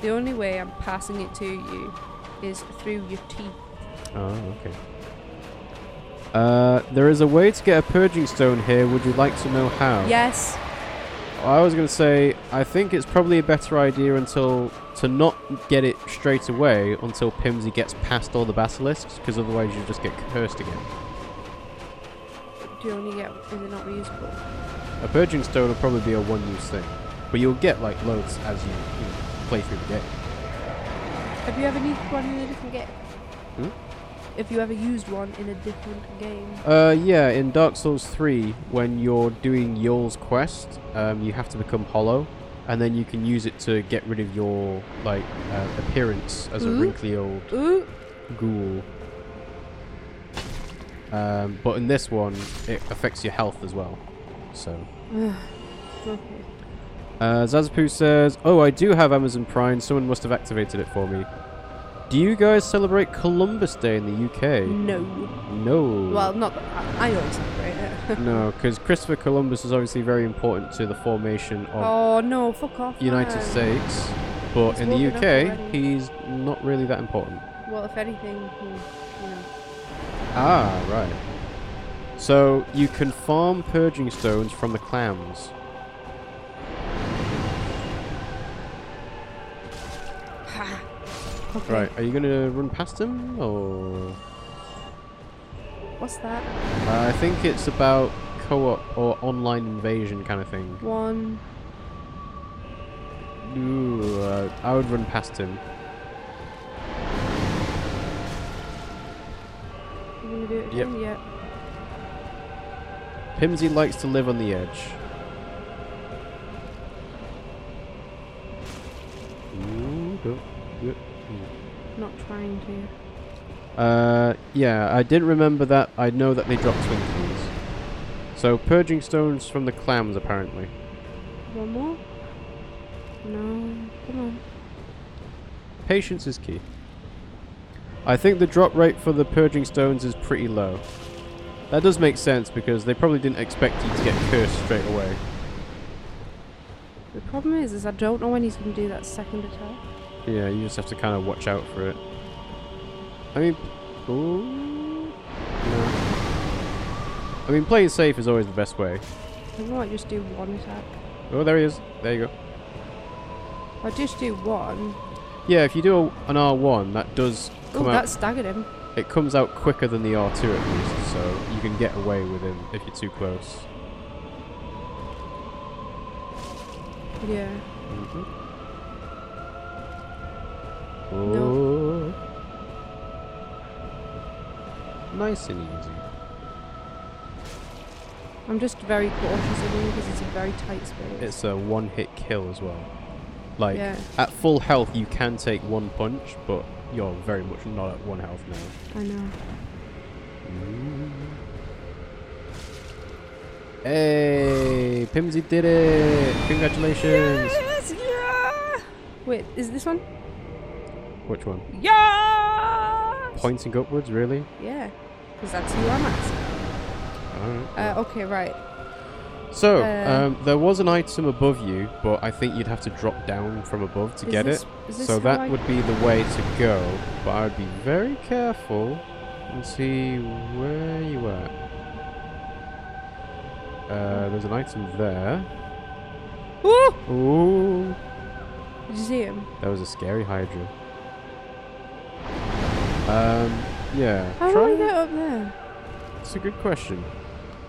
The only way I'm passing it to you is through your teeth. Oh, okay. There is a way to get a purging stone here. Would you like to know how? Yes. I was going to say, I think it's probably a better idea to not get it straight away until Pimmsy gets past all the basilisks, because otherwise you just get cursed again. Do you only get... Is it not reusable? A purging stone will probably be a one-use thing, but you'll get like loads as you play through the game. Have you ever needed one in a different game? Have you ever used one in a different game? Yeah, in Dark Souls 3, when you're doing Yul's quest, you have to become hollow, and then you can use it to get rid of your, like, appearance as a wrinkly old ghoul. But in this one, it affects your health as well. So. Okay. Zazapoo says, "Oh, I do have Amazon Prime. Someone must have activated it for me. Do you guys celebrate Columbus Day in the UK?" No. No. Well, not that I don't celebrate it. No, because Christopher Columbus is obviously very important to the formation of Oh no, fuck off. United man. States. But He's in the woken up UK, already. he's not really that important. Well, if anything, you know. Ah, right. So, you can farm purging stones from the clams. Ha. Okay. Right, are you going to run past him, or...? What's that? I think it's about co-op or online invasion kind of thing. One. Ooh, I would run past him. You gonna do it Yep. again? Yeah. Pimmsy likes to live on the edge. Ooh, go. Not trying to. Yeah, I didn't remember that. I know that they drop Twinkies. So, purging stones from the clams, apparently. One more? No. Come on. Patience is key. I think the drop rate for the purging stones is pretty low. That does make sense, because they probably didn't expect you to get cursed straight away. The problem is I don't know when he's going to do that second attack. Yeah, you just have to kind of watch out for it. I mean... Ooh... No. I mean, playing safe is always the best way. I might just do one attack. Oh, there he is. There you go. I just do one. Yeah, if you do an R1, that does come Oh, out... that staggered him. It comes out quicker than the R2 at least, so you can get away with him if you're too close. Yeah. Mm-hmm. No. Oh. Nice and easy. I'm just very cautious of him because it's a very tight space. It's a one-hit kill as well. Like, Yeah. at full health you can take one punch, but you're very much not at one health now. I know. Hey, Pimmsy did it! Congratulations! Yes! Yeah! Wait, is this one? Which one? Yeah! Pointing upwards, really? Yeah, because that's who I'm at. Alright. Okay, right. So, there was an item above you, but I think you'd have to drop down from above to get it. So that would be the way to go, but I would be very careful and see where you are. There's an item there. Ooh! Ooh, Did you see him? that was a scary Hydra. Yeah. How do I get up there? It's a good question.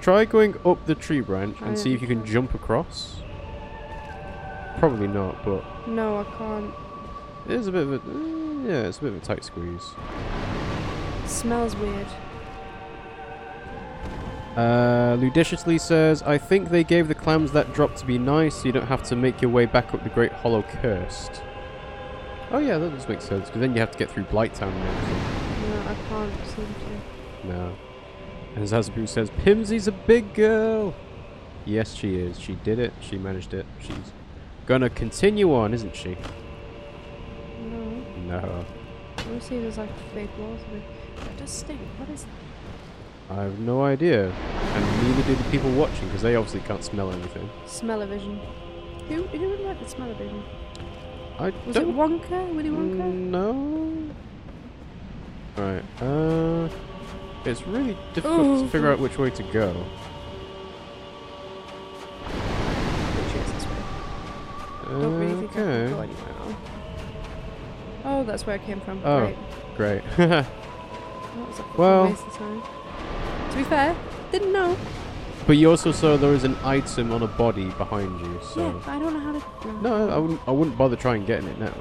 Try going up the tree branch I and see if you can jump across. Probably not, but No, I can't. it is a bit of a... yeah, it's a bit of a tight squeeze. It smells weird. Ludiciously says, I think they gave the clams that drop to be nice, so you don't have to make your way back up the Great Hollow cursed. Oh yeah, that does make sense, because then you have to get through Blighttown and everything. No, I can't seem to. No. And Zazabu says, Pimmsy's a big girl! Yes, she is. She did it. She managed it. She's gonna continue on, isn't she? No. No. Let me see if there's like fake walls. That does stink. What is that? I have no idea. And neither do the people watching, because they obviously can't smell anything. Smell-o-vision. Who invented smell-o-vision? Was it don't... Wonka? Willy Wonka? No. Right. It's really difficult to figure out which way to go. Pretty sure it's this way. Don't really think I can go anywhere else. Oh, that's where I came from. Oh, Great. great. That was a fucking waste of time. To be fair, didn't know. But you also saw there was an item on a body behind you, so... Yeah, but I don't know how to... No, I wouldn't bother trying getting it now.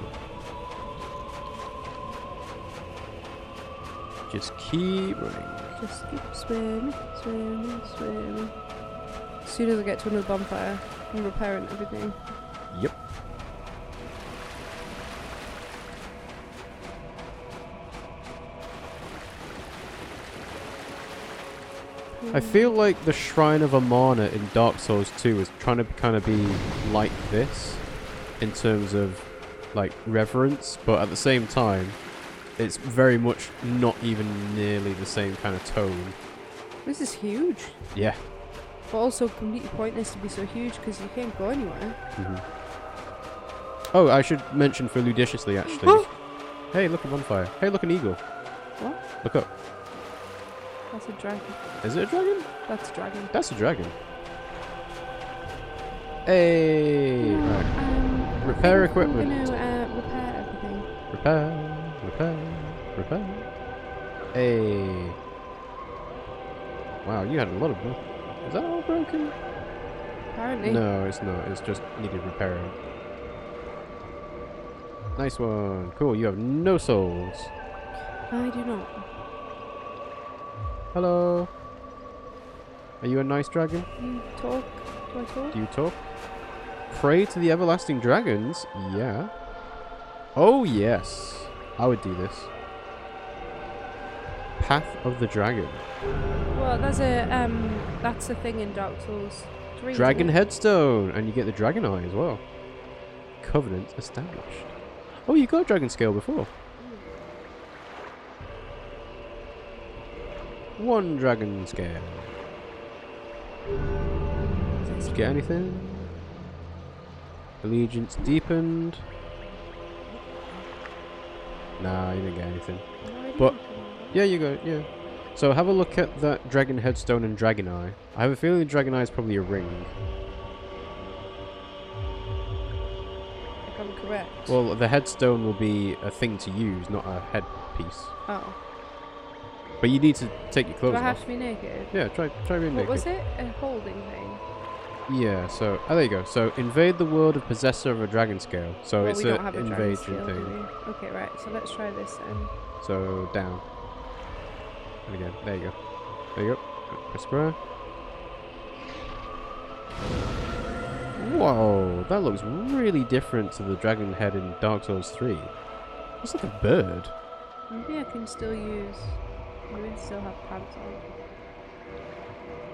Just keep running. Just keep swimming, swimming, swimming. As soon as I get to another bonfire, I'm repairing everything. Yep. I feel like the Shrine of Amana in Dark Souls 2 is trying to kind of be like this in terms of like reverence, but at the same time it's very much not even nearly the same kind of tone. This is huge. Yeah. But also completely pointless to be so huge because you can't go anywhere. Oh, I should mention for Ludiciously actually. Hey, look, a bonfire. Hey, look, an eagle. What? Look up. That's a dragon. Is it a dragon? That's a dragon. That's a dragon. Hey! Right. Repair equipment. I'm gonna repair everything. Repair. Hey. Wow, you had a lot of them. Is that all broken? Apparently. No, it's not. It's just needed repairing. Nice one. Cool, you have no souls. I do not. Hello. Are you a nice dragon? You talk? Do I talk? Do you talk? Pray to the everlasting dragons? Yeah. Oh, yes. I would do this. Path of the Dragon. Well, that's a thing in Dark Souls 3. Dragon Headstone. And you get the Dragon Eye as well. Covenant established. Oh, you got Dragon Scale before. One Dragon Scale. Did you get anything? Allegiance deepened. Nah, you didn't get anything. But yeah, you got yeah. So have a look at that Dragon Headstone and Dragon Eye. I have a feeling the Dragon Eye is probably a ring. If I'm correct. Well, the headstone will be a thing to use, not a headpiece. Oh. But you need to take your clothes Do I off. have to be naked? Yeah, try being naked. What was it? A holding thing? Yeah, so there you go. So invade the world of possessor of a dragon scale. So Well, it's we an don't have a dragon invasion scale, thing. do we? Okay, right. So let's try this then. So down. And again. There you go. There you go. Press square. Whoa, that looks really different to the dragon head in Dark Souls 3. It's like a bird. Maybe I can still use. Maybe I still have pants on.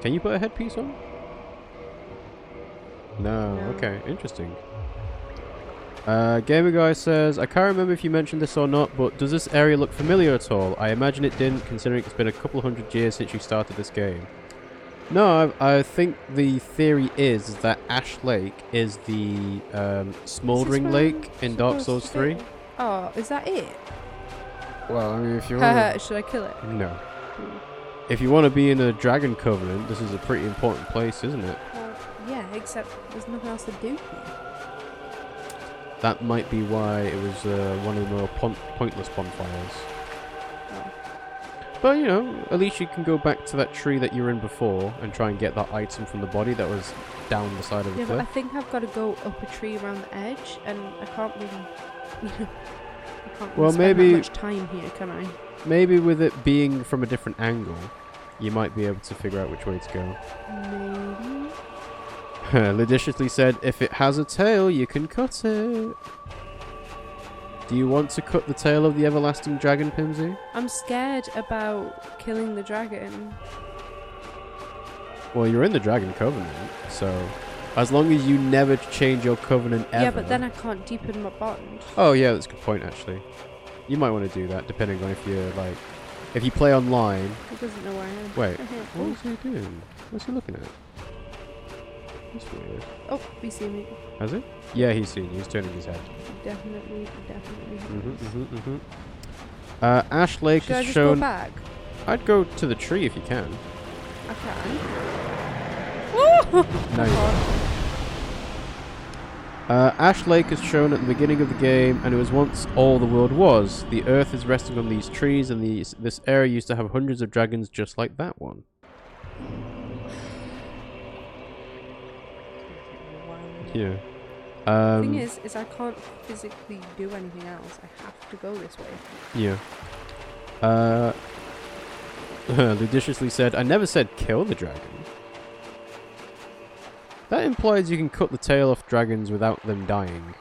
Can you put a headpiece on? No. No. Okay, interesting. Gamer Guy says, I can't remember if you mentioned this or not, but does this area look familiar at all? I imagine it didn't, considering it's been a couple hundred years since you started this game. No, I think the theory is that Ash Lake is the Smouldering Lake in Dark Souls 3. Oh, is that it? Well, I mean, if you Haha, should I kill it? No. If you want to be in a Dragon Covenant, this is a pretty important place, isn't it? Well, yeah, except there's nothing else to do here. That might be why it was one of the more pointless bonfires. Oh. But, you know, at least you can go back to that tree that you were in before and try and get that item from the body that was down the side of the Yeah, but I cliff. think I've got to go up a tree around the edge, and I can't really, I can't really spend that much time here, can I? Maybe with it being from a different angle, you might be able to figure out which way to go. Maybe. Ludiciously said, if it has a tail, you can cut it. Do you want to cut the tail of the everlasting dragon, Pimmsy? I'm scared about killing the dragon. Well, you're in the Dragon Covenant, so as long as you never change your covenant ever. Yeah, but then I can't deepen my bond. Oh yeah, that's a good point actually. You might want to do that depending on if you're like, if you play online. He doesn't know where I am. Wait, what is he doing? What's he looking at? That's weird. Oh, we see me. Has he? Yeah, he's seen you. He's turning his head. Definitely. Ash Lake Should I is just shown. go back? I'd go to the tree if you can. I can. No, you don't. Ash Lake is shown at the beginning of the game, and it was once all the world was. The earth is resting on these trees, and this area used to have hundreds of dragons just like that one. Yeah. The thing is I can't physically do anything else. I have to go this way. Yeah. Ludiciously said, I never said kill the dragon. That implies you can cut the tail off dragons without them dying.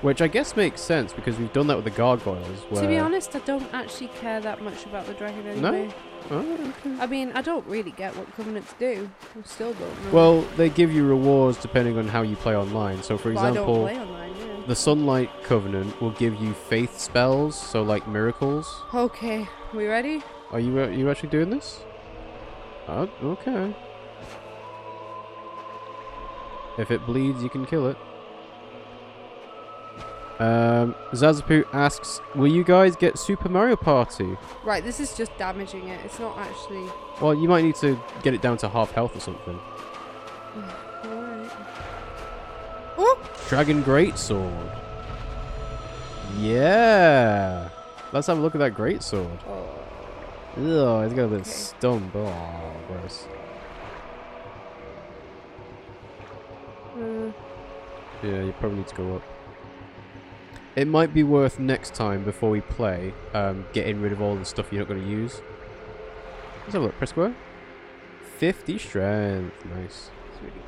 Which I guess makes sense, because we've done that with the gargoyles. Where... To be honest, I don't actually care that much about the dragon anyway. No? Oh, okay. I mean, I don't really get what Covenants do. I still don't know. Well, they give you rewards depending on how you play online. So, for Well, example, I don't play online, yeah. the Sunlight Covenant will give you faith spells, so like miracles. Okay, we ready? Are you actually doing this? Oh, okay. If it bleeds, you can kill it. Zazapoo asks, will you guys get Super Mario Party? Right, this is just damaging it. It's not actually... Well, you might need to get it down to half health or something. Alright. Oh! Dragon Greatsword. Yeah! Let's have a look at that Greatsword. Oh. Ugh, it's got a bit stump. Oh, gross. Yeah, you probably need to go up. It might be worth next time before we play, getting rid of all the stuff you're not going to use. Let's have a look. Press square. 50 strength. Nice. It's really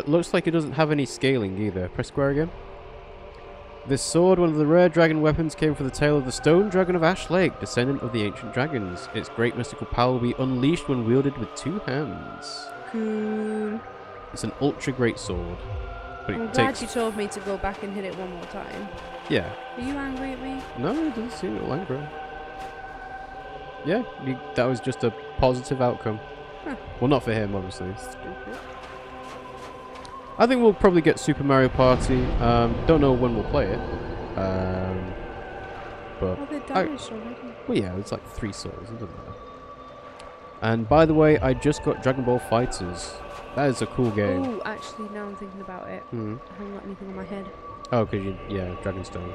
cool. Looks like it doesn't have any scaling either. Press square again. This sword, one of the rare dragon weapons, came from the tail of the stone dragon of Ash Lake, descendant of the ancient dragons. Its great mystical power will be unleashed when wielded with 2 hands. Cool. It's an ultra great sword. But I'm glad you told me to go back and hit it one more time. Yeah. Are you angry at me? No, it doesn't seem a little angry. Yeah, that was just a positive outcome. Huh. Well, not for him, obviously. Stupid. I think we'll probably get Super Mario Party. Don't know when we'll play it. But Oh, they're damaged already. well, yeah, it's like 3 souls. It doesn't matter. And by the way, I just got Dragon Ball FighterZ. That is a cool game. Oh, actually, now I'm thinking about it. I haven't got anything on my head. Oh, because yeah, Dragonstone.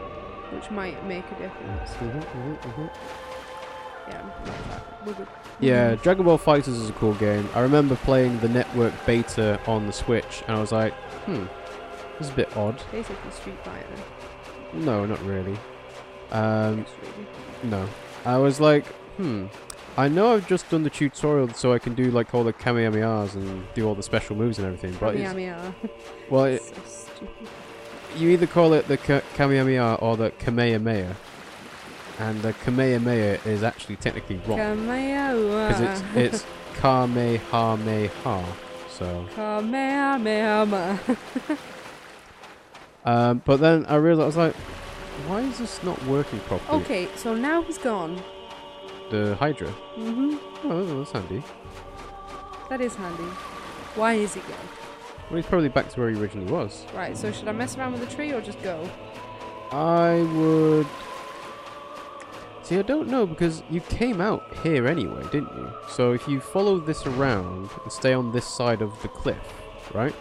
Which might make a difference. Yeah, we're good. Yeah, Dragon Ball FighterZ is a cool game. I remember playing the network beta on the Switch, and I was like, this is a bit odd. Basically Street Fighter. No, not really. Really. No. I was like, I know I've just done the tutorial so I can do like all the Kamehamehas and do all the special moves and everything, but Kamehameha. well, So stupid. you either call it the Kamehameha or the Kamehameha, and the Kamehameha is actually technically wrong because it's Kamehameha. So Kamehameha. but then I realized, I was like, why is this not working properly? Okay, so now he's gone. The Hydra. Oh, that's handy. That is handy. Why is he gone? Well, he's probably back to where he originally was. Right, so should I mess around with the tree or just go? I would... See, I don't know, because you came out here anyway, didn't you? So if you follow this around and stay on this side of the cliff, right?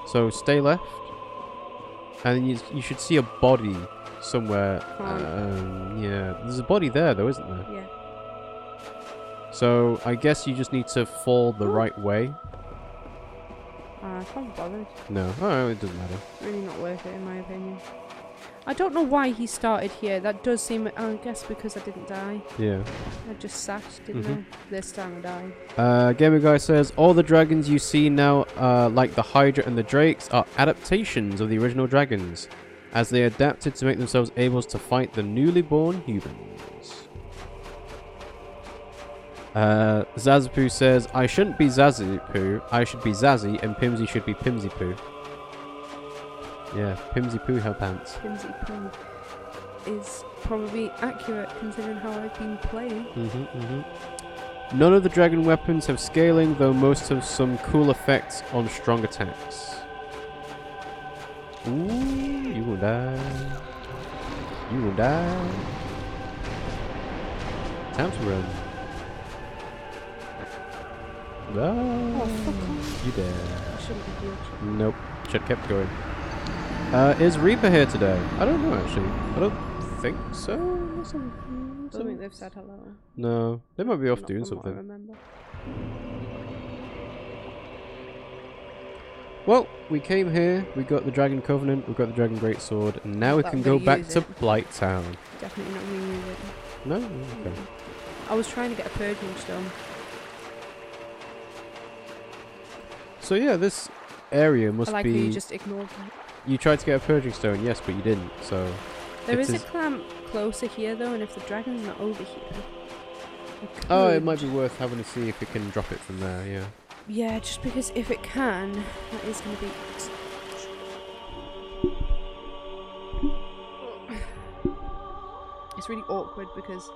So stay left, and you should see a body somewhere. Yeah, there's a body there though, isn't there? Yeah. So I guess you just need to fall the right way. I can't be bothered. No, oh, it doesn't matter. Really not worth it in my opinion. I don't know why he started here. That does seem... I guess because I didn't die. Yeah. I just sat, didn't I? This time I died. Gamer Guy says, all the dragons you see now, like the Hydra and the Drakes, are adaptations of the original dragons, as they adapted to make themselves able to fight the newly born humans. Zazapoo says, I shouldn't be Zazapoo, I should be Zazzy, and Pimmsy should be Pimmsy Poo. Yeah, Pimmsy Poo her pants. Pimmsy Poo is probably accurate considering how I've been playing. None of the dragon weapons have scaling, though most have some cool effects on strong attacks. Ooh, you will die. You will die. Time to run. Oh, fuck off. You dead. I shouldn't be good. Nope. Should have kept going. Is Reaper here today? I don't know actually. I don't think so. I don't think they've said hello. No. They might be off doing from what I something. remember. Well, we came here, we got the Dragon Covenant, we got the Dragon Greatsword, and now we But can I'm go gonna back use to it. Blight Town. Definitely not going to use it. No? Okay. I was trying to get a purging stone. So yeah, this area must I like be... how you just ignored that. You tried to get a purging stone, yes, but you didn't, so... There is a clamp closer here though, and if the dragon's not over here... Oh, it might be worth having to see if it can drop it from there, yeah. Yeah, just because if it can, that is going to be... It's really awkward because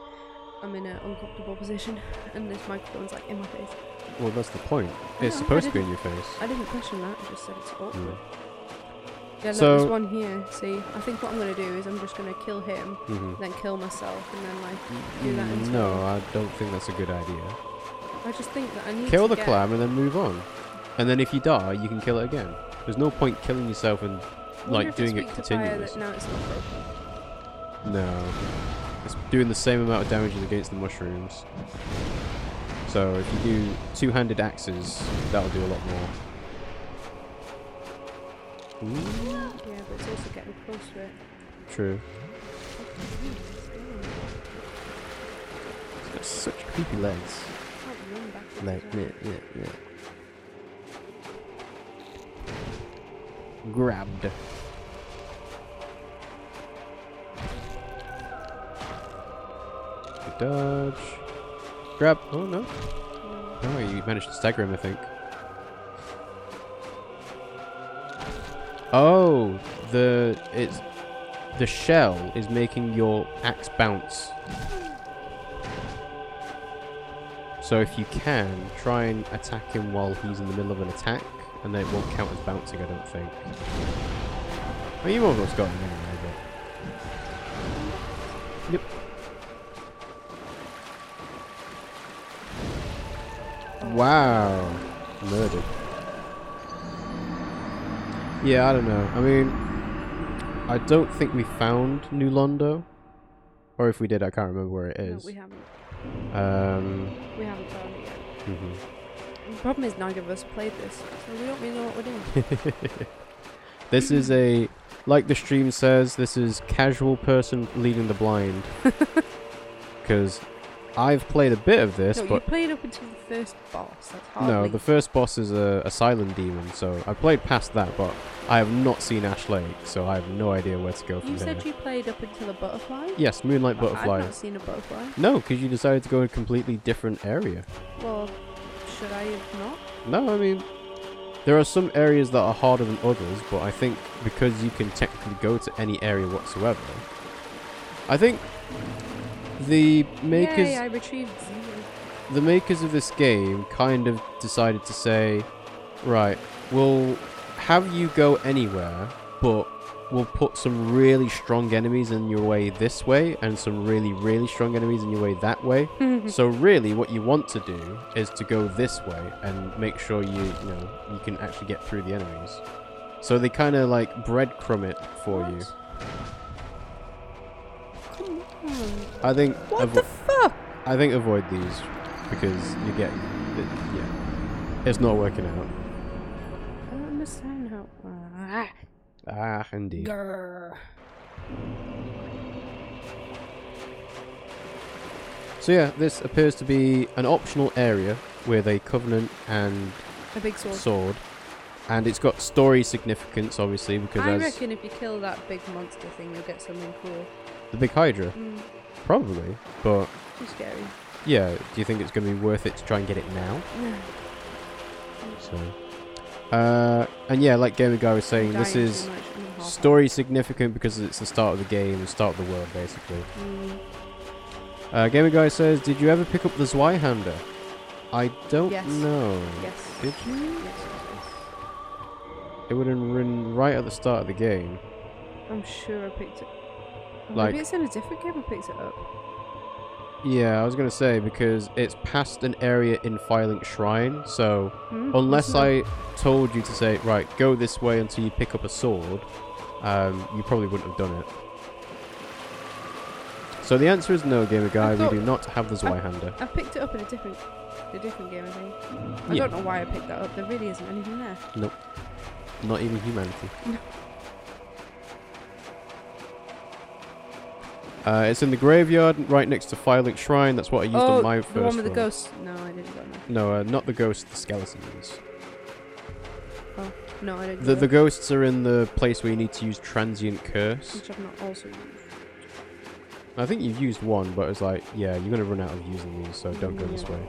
I'm in an uncomfortable position and this microphone's like in my face. Well, that's the point. It's supposed to be in your face. I didn't question that, I just said it's awkward. Yeah, look, So- there's one here. See, I think what I'm going to do is I'm just going to kill him, then kill myself, and then like do that until... No, I don't think that's a good idea. I just think that I need Kill to the clam and then move on. And then if you die, you can kill it again. There's no point killing yourself and like doing it continuously. No, it's not broken. No. It's doing the same amount of damage as against the mushrooms. So if you do two-handed axes, that'll do a lot more. Ooh. Yeah, but it's also getting close to it. True. It's got such creepy legs. Can't run backwards Like, as well. yeah. Grabbed. Good dodge. Grab. Oh no. Oh, you managed to stagger him, I think. Oh, the shell is making your axe bounce. So if you can, try and attack him while he's in the middle of an attack, and then it won't count as bouncing, I don't think. Well, you've almost got him anyway, but... Yep. Wow. Murdered. Yeah, I don't know. I mean, I don't think we found New Londo. Or if we did, I can't remember where it is. No, we haven't. We haven't found it yet. Mhm. The problem is neither of us played this, so we don't really know what we're doing. This is a, like the stream says, this is casual person leading the blind. Because I've played a bit of this, No, you but played up until the first boss. That's hardly... no, the first boss is a silent demon, so I played past that, but I have not seen Ash Lake, so I have no idea where to go from You there. said you played up until a butterfly? Yes, Moonlight Well, Butterfly. I've not seen a butterfly. No, because you decided to go in a completely different area. Well, should I have not? No, I mean, there are some areas that are harder than others, but I think because you can technically go to any area whatsoever, I think the makers... Yay, I retrieved 0. The makers of this game kind of decided to say, right, we'll have you go anywhere, but we'll put some really strong enemies in your way this way, and some really, really strong enemies in your way that way. So really, what you want to do is to go this way and make sure you can actually get through the enemies. So they kind of like breadcrumb it for you. Come on. I think. What the fuck? I think avoid these because you're getting, it's not working out. I don't understand how. Ah, indeed. Grr. So yeah, this appears to be an optional area with a covenant and A big sword. And it's got story significance, obviously, because I as reckon if you kill that big monster thing, you'll get something cool. the big Hydra, probably. But Too scary. yeah, do you think it's going to be worth it to try and get it now? No. So, and yeah, like Gamer Guy was saying, this is story significant because it's the start of the game, the start of the world, basically. Gamer Guy says, did you ever pick up the Zweihander? I don't know. Yes. Did you? Yes. It would have been right at the start of the game. I'm sure I picked it. Oh, Like- maybe it's in a different game I picked it up. Yeah, I was going to say, because it's past an area in Firelink Shrine, so unless I told you to say, right, go this way until you pick up a sword, you probably wouldn't have done it. So the answer is no, Gamer Guy, we do not have the Zweihander. I picked it up in a different game, I think. I don't know why I picked that up. There really isn't anything there. Nope. Not even humanity. No. It's in the graveyard, right next to Firelink Shrine. That's what I used on my first the one with the run. ghosts. No, I didn't go there. No, not the ghosts, the skeletons. Oh, no, I didn't go The there. ghosts are in the place where you need to use Transient Curse. Which I've not also used. I think you've used one, but it's like, yeah, you're going to run out of using these, so don't go this way.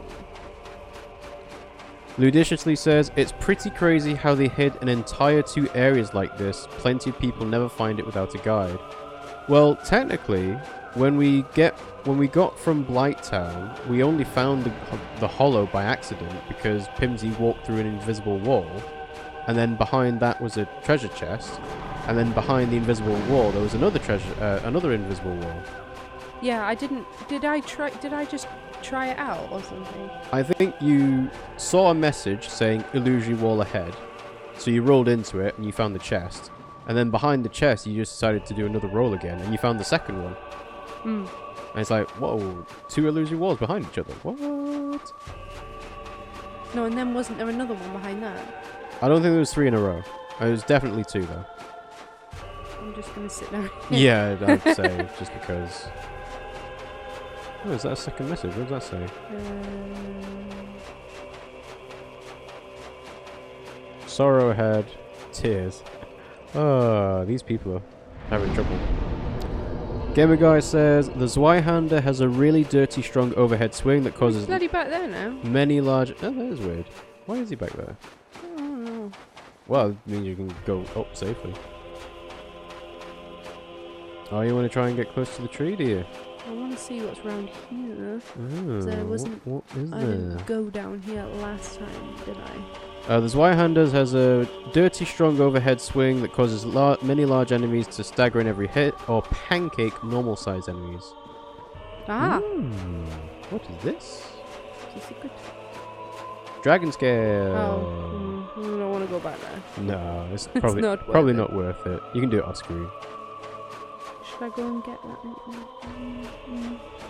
Ludiciously says, it's pretty crazy how they hid an entire 2 areas like this. Plenty of people never find it without a guide. Well, technically, when we got from Blighttown, we only found the hollow by accident because Pimmsy walked through an invisible wall, and then behind that was a treasure chest, and then behind the invisible wall there was another invisible wall. Yeah, I didn't. Did I just try it out or something? I think you saw a message saying illusory wall ahead, so you rolled into it and you found the chest, and then behind the chest you just decided to do another roll again and you found the second one. And it's like, whoa, 2 illusory walls behind each other. What? No, and then wasn't there another one behind that? I don't think there was 3 in a row. It was definitely 2 though. I'm just gonna sit down. Yeah, I'd say just because. Oh, is that a second message? What does that say? Sorrow ahead, tears. Oh, these people are having trouble. Gamer Guy says, the Zweihander has a really dirty, strong overhead swing that causes... He's bloody back there now. Many large... Oh, that is weird. Why is he back there? I don't know. Well, it means you can go up safely. Oh, you want to try and get close to the tree, do you? I want to see what's around here. Oh, There wasn't... what is I there? didn't go down here last time, did I? The Zweihander has a dirty, strong overhead swing that causes many large enemies to stagger in every hit, or pancake normal-sized enemies. Ah! What is this? It's a secret. Dragon Scale! Oh, I don't want to go back there. No, it's probably not worth probably it. not worth it. You can do it off screen. Should I go and get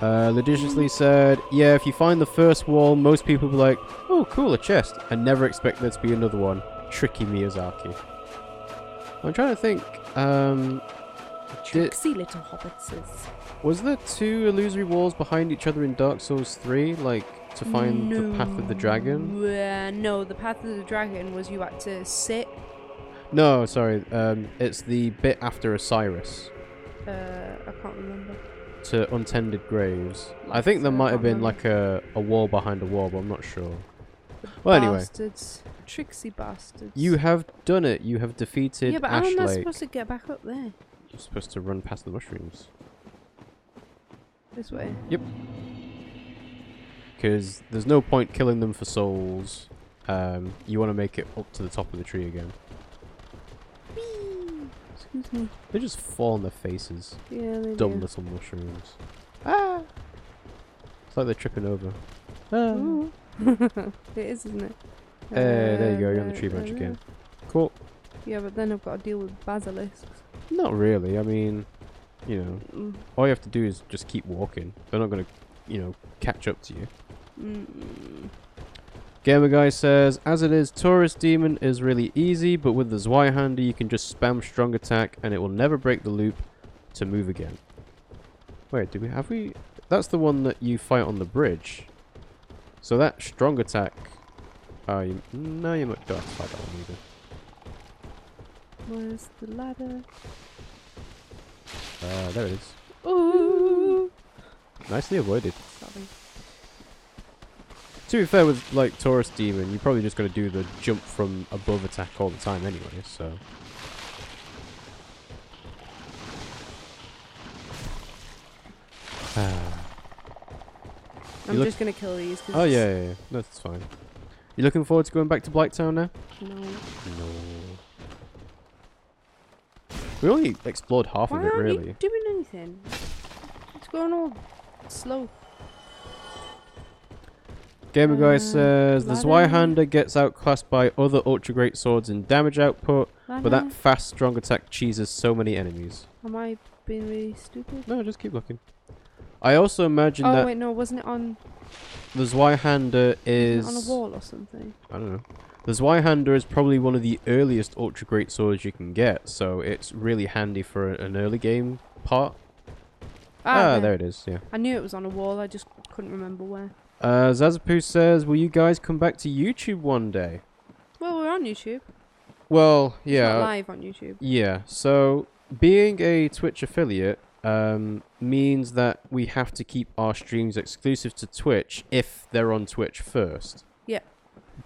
that? Ludiciously said, yeah, if you find the first wall, most people will be like, oh, cool, a chest, and never expect there to be another one. Tricky Miyazaki. I'm trying to think, Tricksy little hobbitses. was there 2 illusory walls behind each other in Dark Souls 3, like, to find the Path of the Dragon? No, the Path of the Dragon was you had to sit. No, sorry, it's the bit after Osiris. I can't remember. To Untended Graves. Like I think there I might have can't been remember. like a wall behind a wall, but I'm not sure. Well, anyway. Bastards. Tricksy bastards. You have done it. You have defeated Yeah, but Ash how am I Lake. supposed to get back up there? You're supposed to run past the mushrooms. This way? Yep. Because there's no point killing them for souls. You want to make it up to the top of the tree again. Excuse me. They just fall on their faces. Yeah, they Dumb do. little mushrooms. Ah! It's like they're tripping over. Ah. Ooh. It is, isn't it? There you go. You're on the tree branch again. Cool. Yeah, but then I've got to deal with basilisks. Not really. I mean, you know, all you have to do is just keep walking. They're not going to, you know, catch up to you. Gamer Guy says, as it is, Taurus Demon is really easy, but with the Zweihander you can just spam strong attack and it will never break the loop to move again. Wait, have we? That's the one that you fight on the bridge. So that strong attack... Oh, no, you might don't have to fight that one either. Where's the ladder? There it is. Ooh! Nicely avoided. Sorry. To be fair, with like Taurus Demon, you're probably just going to do the jump from above attack all the time anyway, so... I'm just going to kill these. Oh, yeah. That's fine. You looking forward to going back to Blighttown now? No. No. We only explored half of it, Why really. aren't you doing anything? It's going all slow. Gamer Guy says, the ladder. Zweihander gets outclassed by other ultra great swords in damage output, but that fast, strong attack cheeses so many enemies. Am I being really stupid? No, just keep looking. I also imagine that... Oh, wait, no, wasn't it on... The Zweihander is... on a wall or something? I don't know. The Zweihander is probably one of the earliest ultra great swords you can get, so it's really handy for an early game part. There it is, yeah. I knew it was on a wall, I just couldn't remember where. Zazapoo says, will you guys come back to YouTube one day? Well, we're on YouTube. Well, It's yeah. not live on YouTube. Yeah, so being a Twitch affiliate means that we have to keep our streams exclusive to Twitch if they're on Twitch first. Yeah.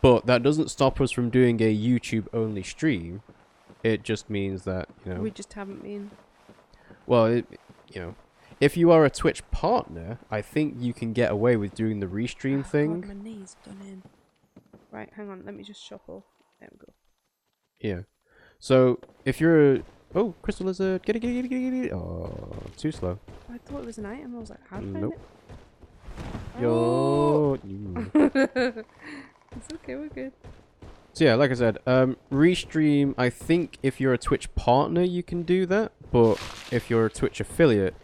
But that doesn't stop us from doing a YouTube-only stream. It just means that, you know... We just haven't been. Well, you know, if you are a Twitch partner, I think you can get away with doing the restream thing. God, my knee's done in. Right, hang on, let me just shuffle. There we go. Yeah. So, if you're a... Oh, crystal lizard. Get it. Oh, too slow. I thought it was an item. I was like, how did I Nope. find it? Yo. It's okay, we're good. So yeah, like I said, restream, I think if you're a Twitch partner, you can do that. But if you're a Twitch affiliate...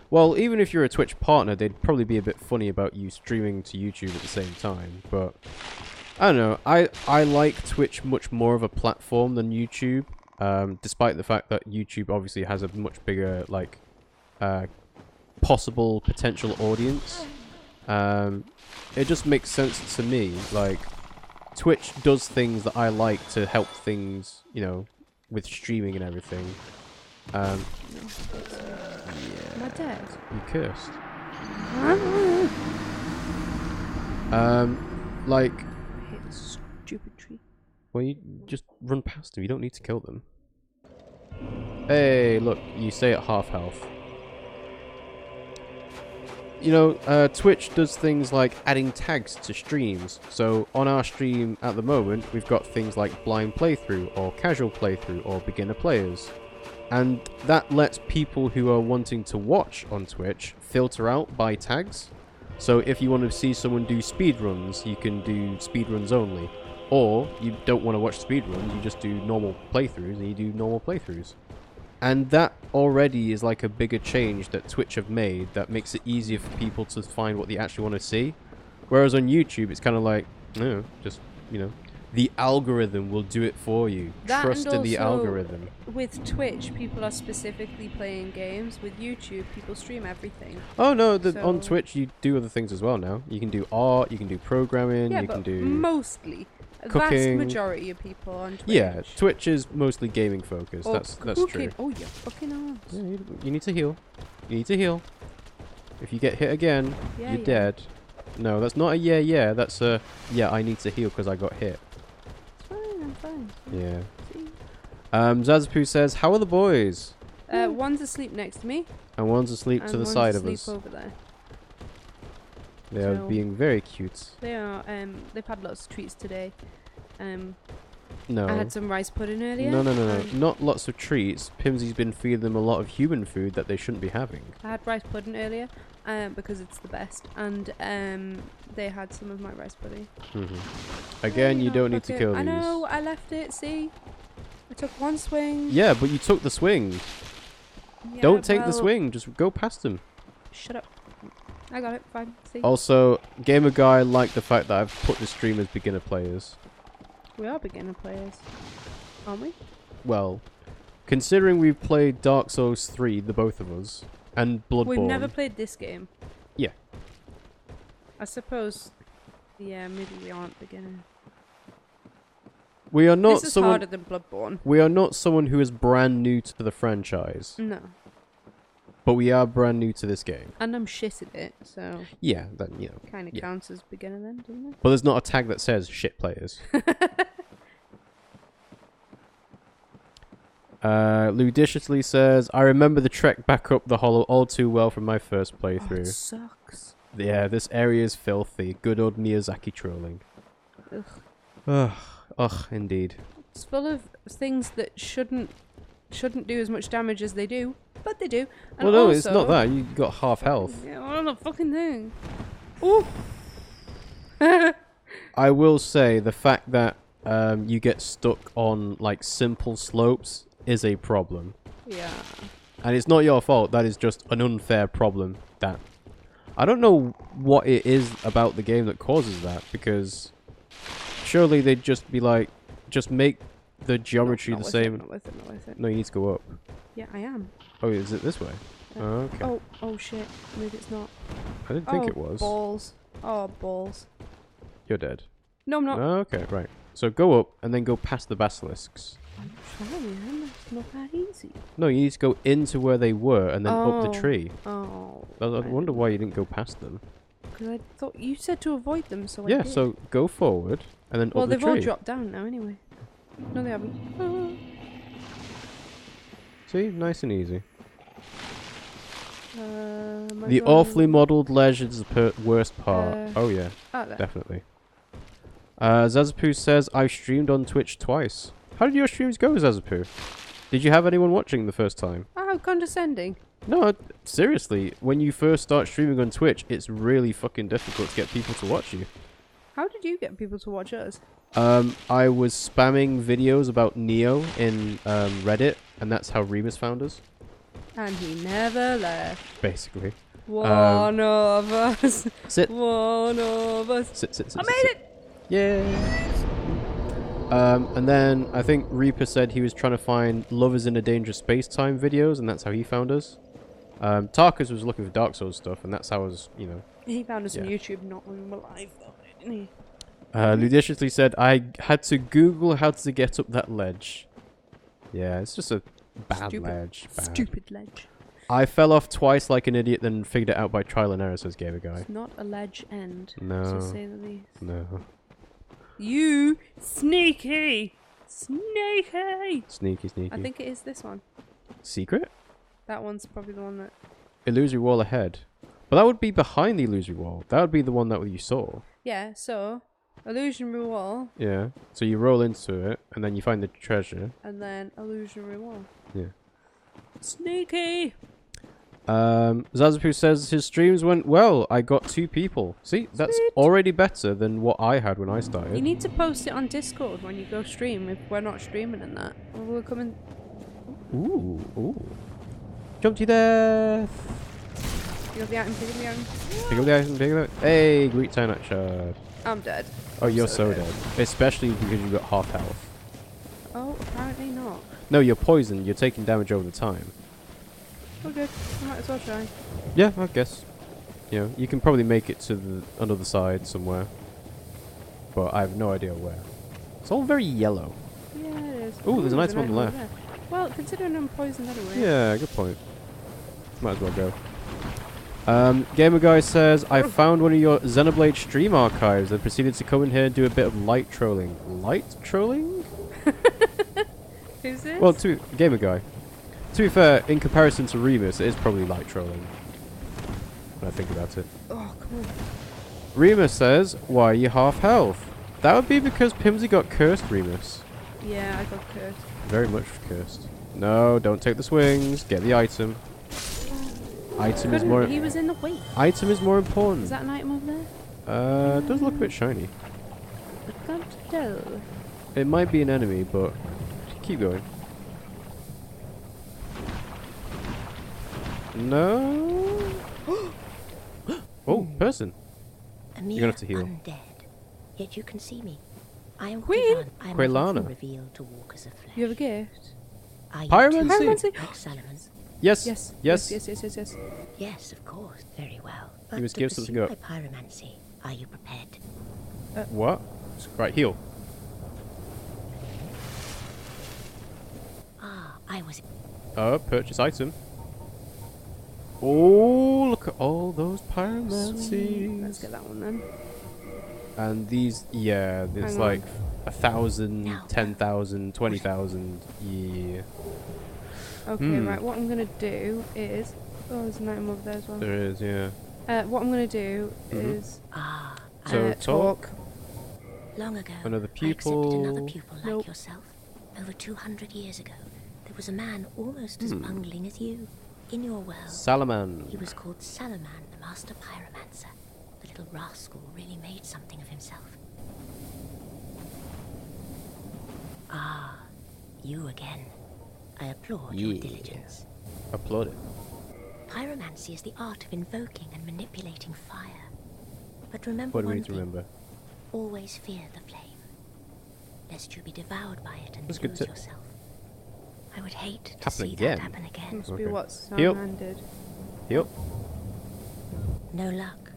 Well, even if you're a Twitch partner, they'd probably be a bit funny about you streaming to YouTube at the same time. But, I don't know. I like Twitch much more of a platform than YouTube. Despite the fact that YouTube obviously has a much bigger, like, possible potential audience. It just makes sense to me. Like, Twitch does things that I like to help things, you know, with streaming and everything. Yeah. Am I dead? You cursed. Like... I hate this stupid tree. Well, you just run past them. You don't need to kill them. Hey, look. You stay at half health. You know, Twitch does things like adding tags to streams. So, on our stream at the moment, we've got things like blind playthrough, or casual playthrough, or beginner players. And that lets people who are wanting to watch on Twitch filter out by tags. So if you want to see someone do speedruns, you can do speedruns only. Or you don't want to watch speedruns, you just do normal playthroughs, and you do normal playthroughs. And that already is like a bigger change that Twitch have made that makes it easier for people to find what they actually want to see. Whereas on YouTube, it's kind of like, no, just, you know, the algorithm will do it for you. Trust in the algorithm. With Twitch, people are specifically playing games. With YouTube, people stream everything. Oh no, on Twitch you do other things as well now. You can do art, you can do programming, yeah, you can do mostly. A cooking. vast majority of people on Twitch. Yeah, Twitch is mostly gaming focused. Or That's cooking. true. Oh, you're fucking ass. Yeah, you need to heal. You need to heal. If you get hit again, Yeah, you're dead. No, that's not a yeah. That's a yeah. I need to heal because I got hit. It's fine. I'm fine. Yeah. Zazapoo says, "How are the boys?" One's asleep next to me. And one's asleep to the side of one's us. asleep over there. They are being very cute. They are. They've had lots of treats today. No. I had some rice pudding earlier. No. Not lots of treats. Pimmsy's been feeding them a lot of human food that they shouldn't be having. I had rice pudding earlier, because it's the best, and they had some of my rice pudding. Again, you don't need to kill these. I know. I left it. See, I took one swing. Yeah, but you took the swing. Yeah, Don't take the swing. Just go past them. Shut up. I got it. Fine. See. Also, Gamer Guy liked the fact that I've put the stream as beginner players. We are beginner players, aren't we? Well, considering we've played Dark Souls 3, the both of us, and Bloodborne. We've never played this game. Yeah. I suppose. Yeah, maybe we aren't beginner. We are not this is someone. harder than Bloodborne. We are not someone who is brand new to the franchise. No. But we are brand new to this game. And I'm shit at it, so. Yeah, then you know. Kind of counts as beginner then, doesn't it? But there's not a tag that says shit players. Ludiciously says, I remember the trek back up the hollow all too well from my first playthrough. Oh, it sucks. Yeah, this area is filthy. Good old Miyazaki trolling. Ugh. Ugh, indeed. It's full of things that shouldn't do as much damage as they do, but they do. And well, no, also, it's not that. You got half health. Yeah, what the fucking thing? Ooh. I will say the fact that you get stuck on like simple slopes is a problem. Yeah. And it's not your fault. That is just an unfair problem. That I don't know what it is about the game that causes that, because surely they'd just be like, just make the geometry not the worth same. Not worth it. No, you need to go up. Yeah, I am. Oh, is it this way? Uh, Oh, okay. Oh shit. Maybe it's not. I didn't think it was. Balls. Oh, balls. You're dead. No, I'm not. Oh, okay, right. So go up and then go past the basilisks. I'm trying. It's not that easy. No, you need to go into where they were and then up the tree. Oh. I wonder why you didn't go past them. Because I thought you said to avoid them, so I Yeah, did. so go forward and then Well, up the they've tree. all dropped down now anyway. No, they haven't. Oh. See? Nice and easy. Am I The going- awfully modelled ledge is the worst part. Oh yeah, Oh, there. definitely. Zazapu says, I've streamed on Twitch twice. How did your streams go, Zazapu? Did you have anyone watching the first time? Oh, how condescending. No, seriously. When you first start streaming on Twitch, it's really fucking difficult to get people to watch you. How did you get people to watch us? I was spamming videos about Neo in Reddit, and that's how Remus found us, And he never left. basically. One of us. Sit. One of us. Sit. I made it! Yay! And then I think Reaper said he was trying to find Lovers in a Dangerous Space-Time videos, and that's how he found us. Tarkus was looking for Dark Souls stuff, and that's how I was, you know. He found us on Yeah. YouTube, not when we were live, though, didn't he? Ludiciously said, I had to Google how to get up that ledge. Yeah, it's just a bad Stupid. ledge. Bad. Stupid ledge. I fell off twice like an idiot, then figured it out by trial and error, says Gamer Guy. It's not a ledge end, No. to say the least. No. You sneaky! Sneaky! Sneaky. I think it is this one. Secret? That one's probably the one that... Illusory wall ahead. But that would be behind the illusory wall. That would be the one that you saw. Yeah, so... Illusionary wall, Yeah. So you roll into it, and then you find the treasure. and then illusionary wall. Yeah. Sneaky! Zazapu says his streams went well. I got 2 people. See, that's Sweet. already better than what I had when I You started. need to post it on Discord when you go stream if we're not streaming and that. Well, we're coming... Ooh. Jump to death. Pick up the item, pick up the item. Pick up the item, pick it up. Hey, great time at shard. I'm dead. Oh, you're so so dead. Especially because you've got half health. Oh, apparently not. No, you're poisoned. You're taking damage over the time. Okay, I might as well try. Yeah, I guess. You know, you can probably make it to the another side somewhere. But I have no idea where. It's all very yellow. Yeah, it is. Ooh, there's an item on the over left. there. Well, considering I'm poisoned anyway. Yeah, good point. Might as well go. Gamer Guy says, I found one of your Xenoblade stream archives and proceeded to come in here and do a bit of light trolling. Light trolling? Who's this? Well, Gamer Guy. To be fair, in comparison to Remus, it is probably light trolling. When I think about it. Oh, come on. Remus says, why are you half health? That would be because Pimmsy got cursed, Remus. Yeah, I got cursed. Very much cursed. No, don't take the swings. Get the item. Item is more. He was in the way. Item is more important. Is that an item over there? It does look a bit shiny. I can't tell. It might be an enemy, but keep going. No. Oh, person. A You're gonna have to heal. Undead. Yet you can see me. I am Queen? I am Quelana. often revealed to walkers of flesh. You have a gift? Are you Pyromancy? too, Pyromancy? like Solomon? Yes. Yes. Yes. Yes. Yes, of course. Very well. But must to give something pursue up. my pyromancy, are you prepared? What? Right, heal. Ah, I was... Purchase item. Oh, look at all those pyromancies. Let's get that one then. And these, yeah, there's Hang on. like 1,000, Now. 10,000, 20,000. Yeah. Okay, right. What I'm gonna do is... Oh, there's an item over there as well. There is, yeah. What I'm gonna do Mhm. is... Ah, So talk. long ago, Another I accepted another pupil. pupil like Nope. yourself. Over 200 years ago, there was a man almost as bungling as you. In your world, Salaman. he was called Salaman, the master pyromancer. The little rascal really made something of himself. Ah, you again. I applaud your Yeah. diligence. Applaud it. Pyromancy is the art of invoking and manipulating fire. But remember What do we one need to thing. remember? Always fear the flame, lest you be devoured by it and That's a good lose tip. yourself. I would hate to Happen see again. that happen again. again. Must be Okay. what Heal. Sam did. Yep. No luck.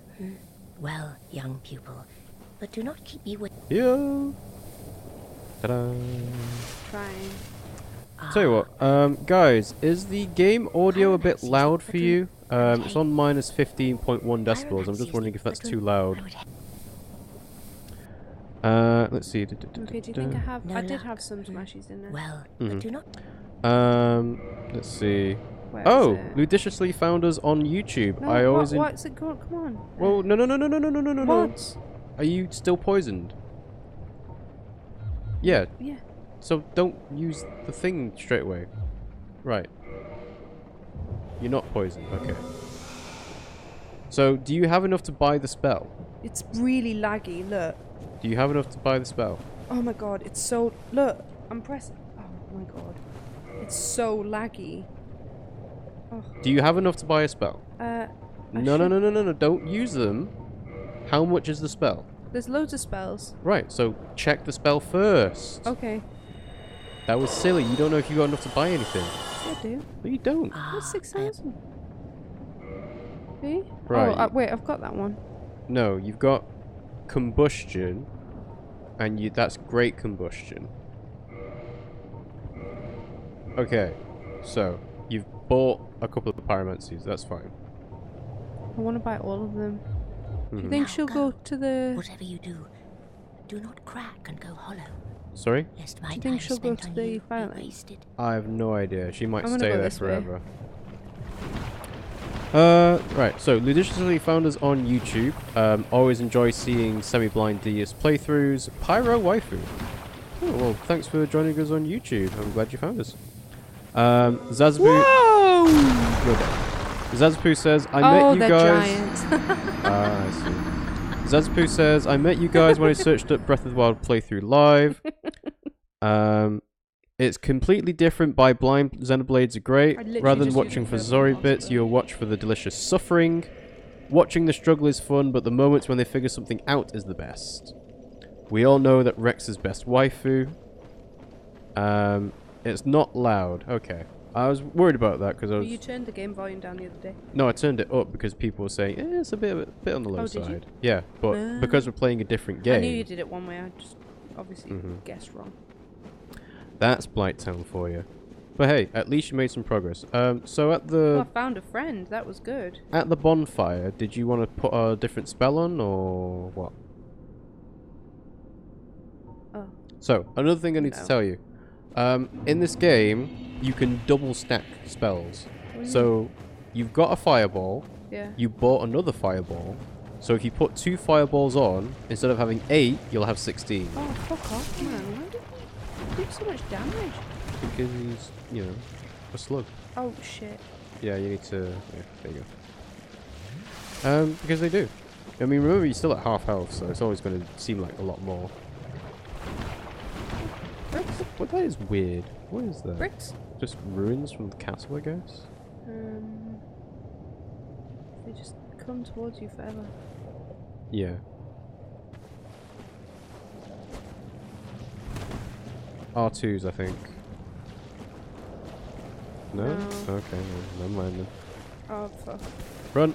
Well, young pupil, but do not keep me waiting. Heal. Ta-da. Trying. Tell you what, guys, is the game audio a bit loud for you? It's on minus 15.1 decibels. I'm just wondering if that's too loud. Let's see. Okay, do you think I have? I did have some smashies in there. Well, but do not. Let's see. Where Oh, is it? Ludiciously found us on YouTube. No, I always. what's it called? Come on. Well, no. What? Are you still poisoned? Yeah. Yeah. So don't use the thing straight away. Right. You're not poisoned. Okay. So, do you have enough to buy the spell? It's really laggy. Look. Do you have enough to buy the spell? Oh my god, it's so. Look, I'm pressing. Oh my god, it's so laggy. Oh. Do you have enough to buy a spell? No. Don't use them. How much is the spell? There's loads of spells. Right. So check the spell first. Okay. That was silly. You don't know if you got enough to buy anything. I do. No, you don't. That's 6,000. See? Right. Oh, wait, I've got that one. No, you've got combustion, and that's great combustion. Okay, so you've bought a couple of the pyromancies. That's fine. I want to buy all of them. Do you Mhm. think Now she'll go to the? Whatever you do not crack and go hollow, Sorry? lest my Do you time think she'll go spent to on the you fire be lane? wasted. I have no idea. She might I'm gonna stay go there this way. forever. Right, so Ludiciously found us on YouTube. Always enjoy seeing semi-blind DS playthroughs. Pyro Waifu. Oh, well, thanks for joining us on YouTube. I'm glad you found us. Zazabu. Whoa! You're dead. Zazapu says, I Oh, met you they're guys. giant. I see. Zazapu says, I met you guys when I searched up Breath of the Wild playthrough live. It's completely different by blind. Xenoblades are great. I literally Rather than just watching used for the Zori purple bits, monster. you'll watch for the delicious suffering. Watching the struggle is fun, but the moments when they figure something out is the best. We all know that Rex is best waifu. It's not loud. Okay. I was worried about that because I was... You turned the game volume down the other day. No, I turned it up because people were saying, it's a bit on the low Oh, did you? side. Yeah, but because we're playing a different game... I knew you did it one way. I just obviously guessed wrong. That's Blighttown for you. But hey, at least you made some progress. So at Well, I the found a friend. That was good. at the bonfire, did you want to put a different spell on or what? Oh. So another thing I need to No. tell you, in this game, you can double stack spells. So you've got a fireball. Yeah. You bought another fireball. So if you put 2 fireballs on, instead of having 8, you'll have 16. Oh, fuck off, man. Why did he do so much damage? Because he's, you know, a slug. Oh, shit. Yeah, you need to... Yeah, there you go. Because they do. I mean, remember, you're still at half health, so it's always going to seem like a lot more. Bricks? What, that is weird. What is that? Bricks? Just ruins from the castle, I guess? They just come towards you forever. Yeah. R2s, I think. No? No. Okay, no, never mind then. Oh, fuck. Run!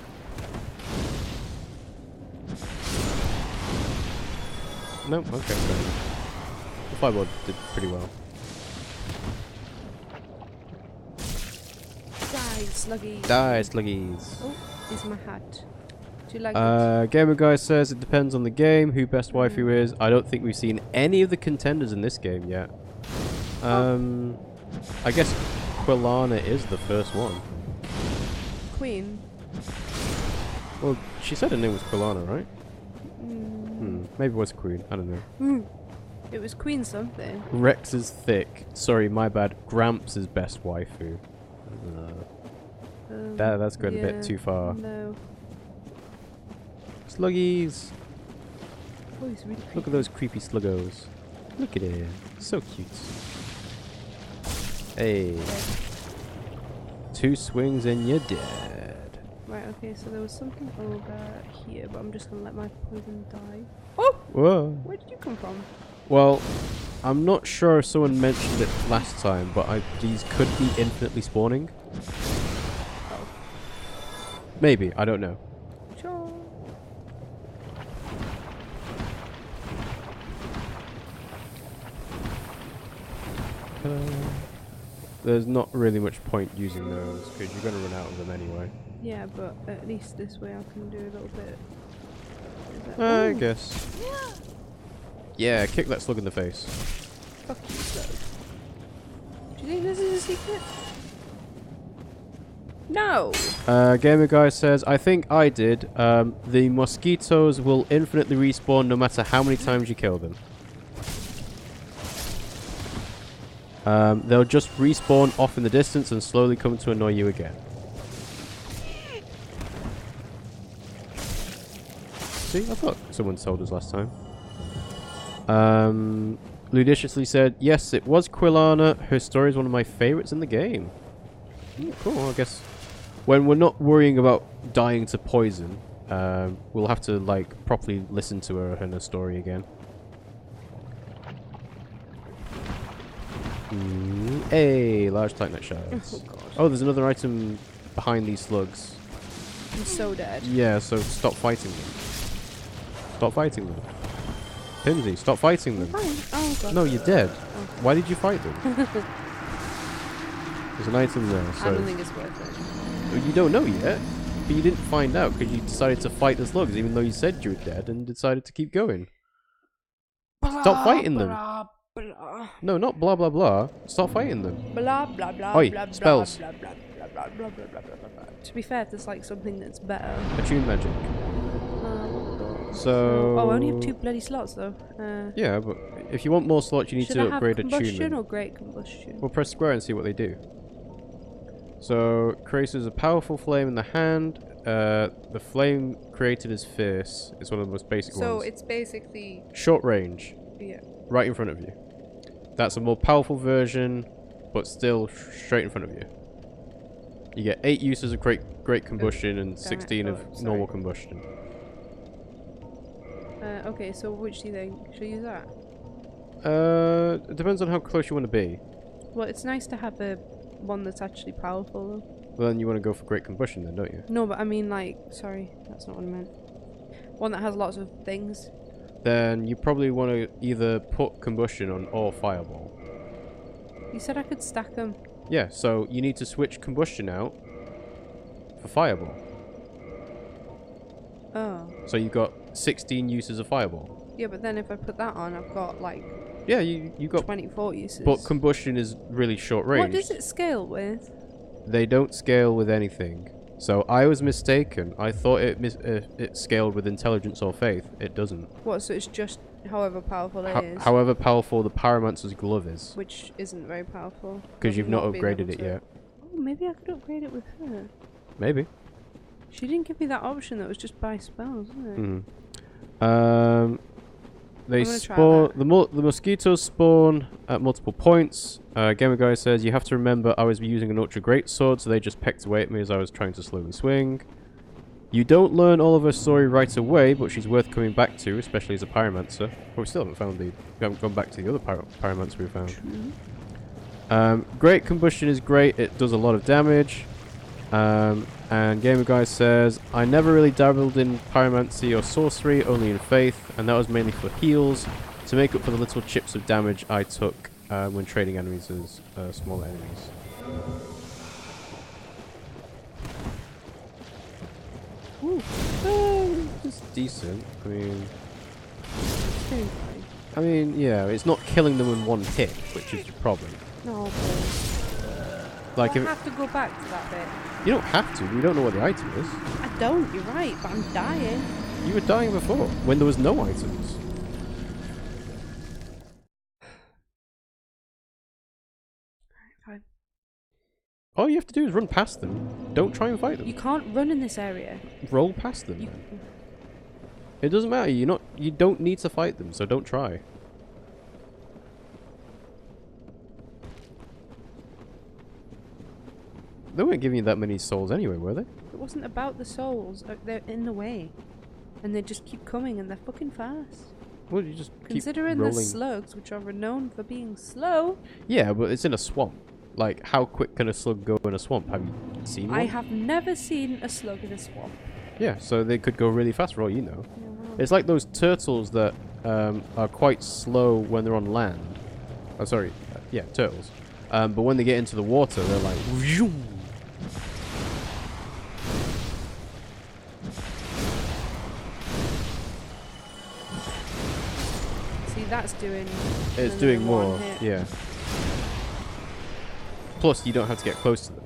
No? Okay, fair enough. The fireball did pretty well. Die, sluggy. Die, sluggies! Oh, is my hat. Do you like it? Gamer Guy says it depends on the game, who best waifu is. I don't think we've seen any of the contenders in this game yet. I guess Quilana is the first one. Queen. Well, she said her name was Quilana, right? Maybe it was Queen. I don't know. It was Queen something. Rex is thick. Sorry, my bad. Gramps is best waifu. That's going a bit too far. No. Sluggies! Oh, he's really creepy. Look at those creepy sluggos. Look at it. So cute. Hey. 2 swings and you're dead. Right, okay, so there was something over here, but I'm just gonna let my poison die. Oh! Whoa. Where did you come from? Well, I'm not sure if someone mentioned it last time, but these could be infinitely spawning. Oh. Maybe, I don't know. Sure. There's not really much point using those, because you're going to run out of them anyway. Yeah, but at least this way I can do a little bit. I guess. Yeah, kick that slug in the face. Fuck you, slug. Do you think this is a secret? No! Gamer Guy says, I think I did. The mosquitoes will infinitely respawn no matter how many times you kill them. They'll just respawn off in the distance and slowly come to annoy you again. See, I thought someone told us last time. Ludiciously said, yes, it was Quilana. Her story is one of my favorites in the game. Cool, I guess. When we're not worrying about dying to poison, we'll have to, like, properly listen to her and her story again. Hey, large titanite shards. Oh, God. Oh, there's another item behind these slugs. I'm so dead. Yeah, so stop fighting them. Stop fighting them. Pimmsy, stop fighting them. Fine. Oh, God. No, you're dead. Oh. Why did you fight them? There's an item there, so... I don't think it's worth it. You don't know yet, but you didn't find out because you decided to fight the slugs even though you said you were dead and decided to keep going. Stop fighting them. Blah, blah. No, not blah blah blah. Stop fighting them. Blah, blah, blah, Oi, blah, spells. Blah, blah, blah, blah, blah, blah, blah, blah, blah. To be fair, there's like something that's better. Attune magic. So... Oh, I only have 2 bloody slots though. Yeah, but if you want more slots, you need should to I have upgrade combustion attunement. or great combustion? We'll press square and see what they do. So, creates a powerful flame in the hand. The flame created is fierce. It's one of the most basic ones. So it's basically... Short range. Yeah. Right in front of you. That's a more powerful version, but still straight in front of you. You get 8 uses of great combustion and 16 of normal combustion. Okay, so which do you think? Should I use that? It depends on how close you want to be. Well, it's nice to have a one that's actually powerful though. Well, then you want to go for great combustion then, don't you? No, but I mean like, sorry, that's not what I meant. One that has lots of things. Then you probably want to either put combustion on or fireball. You said I could stack them. Yeah, so you need to switch combustion out for fireball. Oh. So you've got 16 uses of fireball. Yeah, but then if I put that on, I've got like... Yeah, you got... 24 uses. But combustion is really short range. What does it scale with? They don't scale with anything. So I was mistaken. I thought it scaled with intelligence or faith. It doesn't. What, so it's just however powerful it is? However powerful the Pyromancer's glove is. Which isn't very powerful. Because you've not upgraded it yet. Oh, maybe I could upgrade it with her. Maybe. She didn't give me that option. That was just by spells, wasn't it? They spawn. The mosquitoes spawn at multiple points. Gamer Guy says you have to remember I was using an ultra great sword, so they just pecked away at me as I was trying to slowly swing. You don't learn all of her story right away, but she's worth coming back to, especially as a pyromancer. But we still haven't found we haven't gone back to the other pyromancer we found. Great combustion is great. It does a lot of damage. And Gamer Guy says, I never really dabbled in pyromancy or sorcery, only in faith, and that was mainly for heals, to make up for the little chips of damage I took when trading enemies as smaller enemies. Ooh, it's decent. I mean, yeah, it's not killing them in one hit, which is your problem. No, but... Like I have to go back to that bit. You don't have to. We don't know what the item is. I don't. You're right, but I'm dying. You were dying before, when there was no items. Fine. All you have to do is run past them. Don't try and fight them. You can't run in this area. Roll past them. It doesn't matter. You don't need to fight them, so don't try. They weren't giving you that many souls anyway, were they? It wasn't about the souls. They're in the way. And they just keep coming and they're fucking fast. Well, you just Considering keep rolling. the slugs, which are renowned for being slow. Yeah, but it's in a swamp. Like, how quick can a slug go in a swamp? Have you seen one? I have never seen a slug in a swamp. Yeah, so they could go really fast for all you know. Yeah, well, It's like those turtles that are quite slow when they're on land. Oh, sorry. Yeah, turtles. But when they get into the water, they're like... Vroom. see, that's doing... It's another doing one more, hit. yeah. Plus, you don't have to get close to them.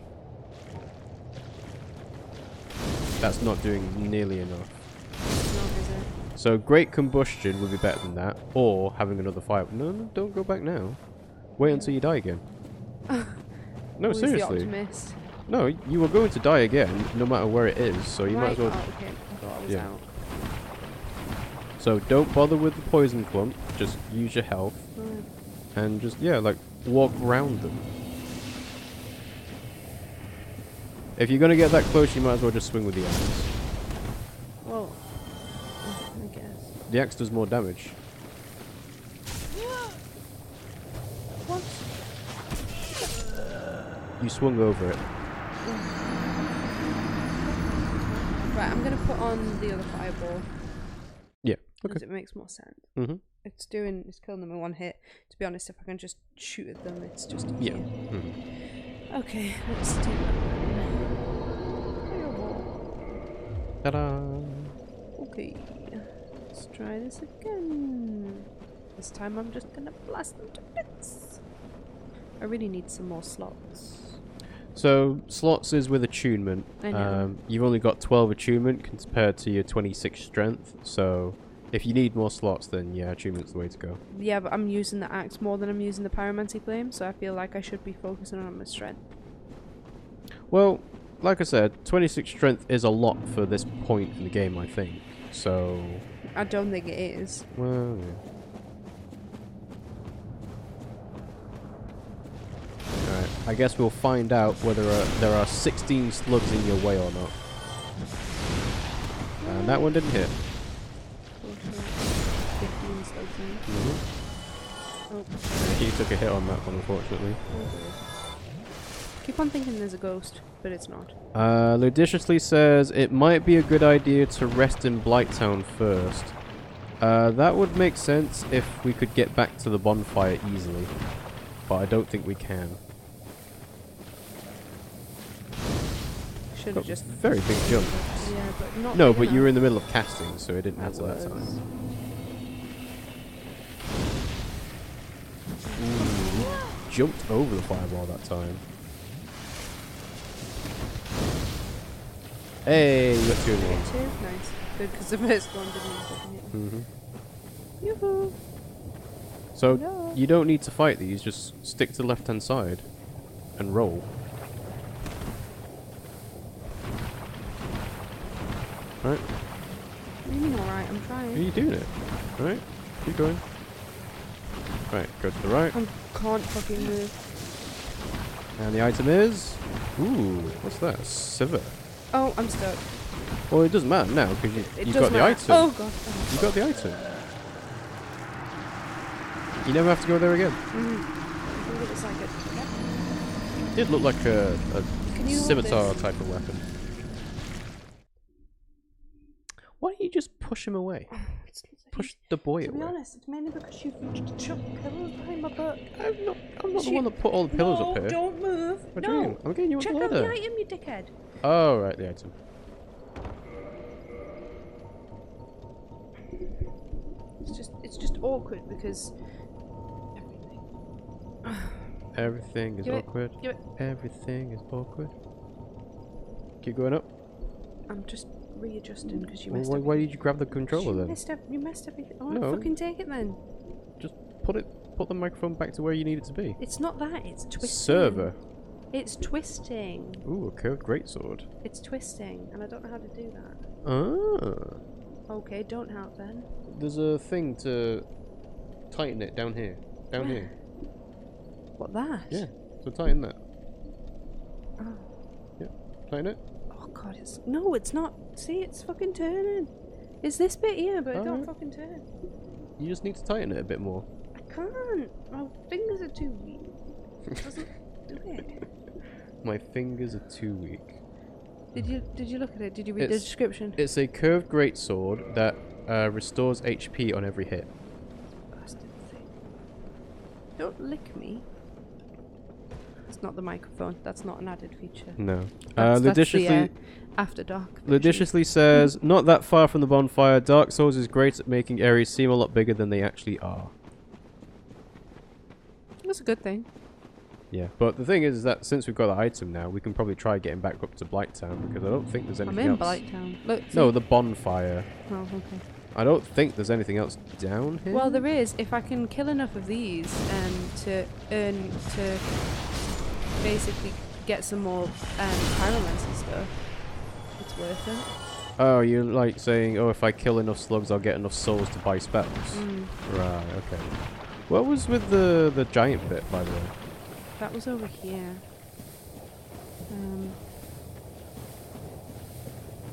That's not doing nearly enough. It's not, is it? So, Great Combustion would be better than that, or having another fire. No, no, don't go back now. Wait until you die again. No, Always the seriously. optimist. No, you are going to die again, no matter where it is, so you might as well... Oh, okay. I thought I was Yeah. out. So, don't bother with the poison clump, just use your health, Right. and just, yeah, like, walk round them. If you're going to get that close, you might as well just swing with the axe. Well, I guess. The axe does more damage. What? You swung over it. Right, I'm gonna put on the other fireball. Yeah, Because okay. it makes more sense. Mm-hmm. It's killing them in one hit. To be honest, if I can just shoot at them, it's just Yeah. easier. Mm-hmm. Okay, let's do that then. Fireball. Ta-da! Okay, let's try this again. This time I'm just gonna blast them to bits. I really need some more slots. So, slots is with attunement. I know. You've only got 12 attunement compared to your 26 strength, so if you need more slots, then yeah, attunement's the way to go. Yeah, but I'm using the axe more than I'm using the pyromancy flame, so I feel like I should be focusing on my strength. Well, like I said, 26 strength is a lot for this point in the game, I think. So, I don't think it is. well, yeah. Alright, I guess we'll find out whether there are 16 slugs in your way or not. And that one didn't hit. 15 slugs in. Mm-hmm. Oh, He took a hit on that one, unfortunately. keep on thinking there's a ghost, but it's not. Ludiciously says it might be a good idea to rest in Blighttown first. That would make sense if we could get back to the bonfire easily, but I don't think we can. Should Got have just. very big jump. Yeah, but not. No, big but you were in enough. the middle of casting, so it didn't I answer that was. time. Ooh, jumped over the fireball that time. Hey, you got 2 in one. Two? Nice. Good, because the first one didn't fucking hit me. Mm-hmm. Yoo-hoo! So, No. you don't need to fight these, just stick to the left-hand side and roll. Right? What do you mean alright? I'm Are trying. you doing it? Right? Keep going. Right, go to the right. I can't fucking move. And the item is... Ooh, what's that? Siver. Oh, I'm stuck. Well, it doesn't matter now, because It you've does got the matter. item. Oh god. You got the item. You never have to go there again. I think it was like a. It did look like a Can you hold scimitar this? type of weapon. Why don't you just push him away? It's not so Push easy. the boy To be away. honest, it's mainly because you've chucked pillows behind my butt. I'm not the one that put all the pillows no, up here. don't move. What do you no. mean? I'm getting you on Check the out the ladder. item, you dickhead. Oh, right, the item. It's just awkward because Everything is Give it, awkward. give it. Everything is awkward. Keep going up. I'm just readjusting because you Well, messed why, up. why did you grab the controller then? You messed everything. Oh, No. fucking take it then. Just put the microphone back to where you need it to be. It's not that. It's twisting. Server. It's twisting. Ooh, a curved greatsword. It's twisting, and I don't know how to do that. Ah. Okay, don't help then. There's a thing to tighten it down here. Down Where? here. What, that? Yeah. So tighten that. Oh. Yeah. Tighten it. Oh god, it's no, it's not. See, it's fucking turning. It's this bit here, but it don't Alright. fucking turn. You just need to tighten it a bit more. I can't. My fingers are too weak. It doesn't do it. My fingers are too weak. Did you look at it? Did you read the description? It's a curved greatsword that restores HP on every hit. Bastard thing. Don't lick me. It's not the microphone. That's not an added feature. No. That's Ludiciously, the, After Dark version. Ludiciously says, not that far from the bonfire, Dark Souls is great at making areas seem a lot bigger than they actually are. That's a good thing. Yeah, but the thing is that since we've got the item now, we can probably try getting back up to Blighttown because I don't think there's anything I'm in else. Blighttown. Look, No, the bonfire. Oh, okay. I don't think there's anything else down here. Well, there is. If I can kill enough of these to basically get some more pyromancy stuff, it's worth it. Oh, you're like saying, oh, if I kill enough slugs, I'll get enough souls to buy spells. Right, okay. What was with the giant bit, by the way? That was over here.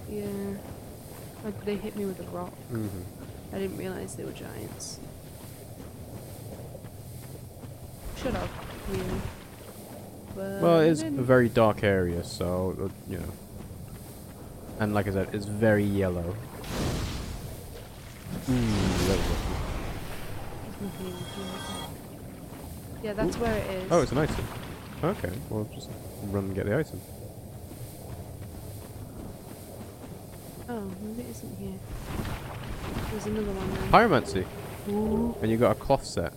Yeah. They hit me with a rock. I didn't realise they were giants. Should have, really. But Well, it is I a didn't. very dark area, so, you know. And like I said, it's very yellow. That was lucky. Yeah, that's where it is. Oh, it's an item. Okay, well, just run and get the item. Oh, maybe it isn't here. There's another one there. Pyromancy. Ooh, And you got a cloth set.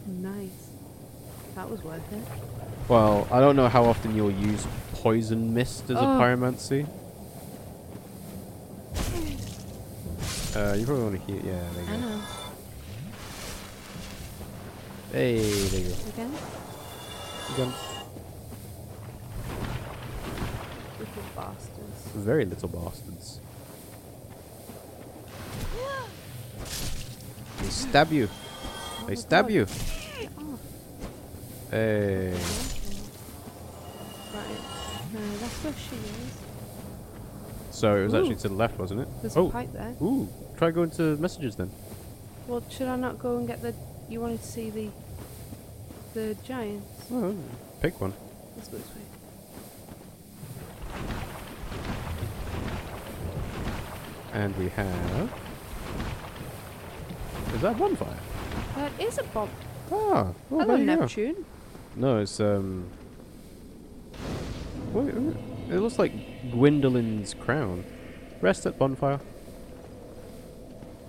nice. That was worth it. Well, I don't know how often you'll use poison mist as a pyromancy. You probably want to hear. Yeah, there you I go. know. Hey, there you go. Again? Again. Little bastards. Very little bastards. They stab you. Oh They my stab God. you. Get off. Hey. Right. No, that's where she is. So it was actually Ooh. to the left, wasn't it? There's Oh. a pipe there. Ooh. Try going to messages then. Well, should I not go and get the... You wanted to see the giants? Oh, pick one. Let's go this way. And we have. Is that a bonfire? That is a bomb. Ah. Oh, Hello, there you go. Neptune. No, it's Wait, it looks like Gwendolyn's crown. Rest at bonfire.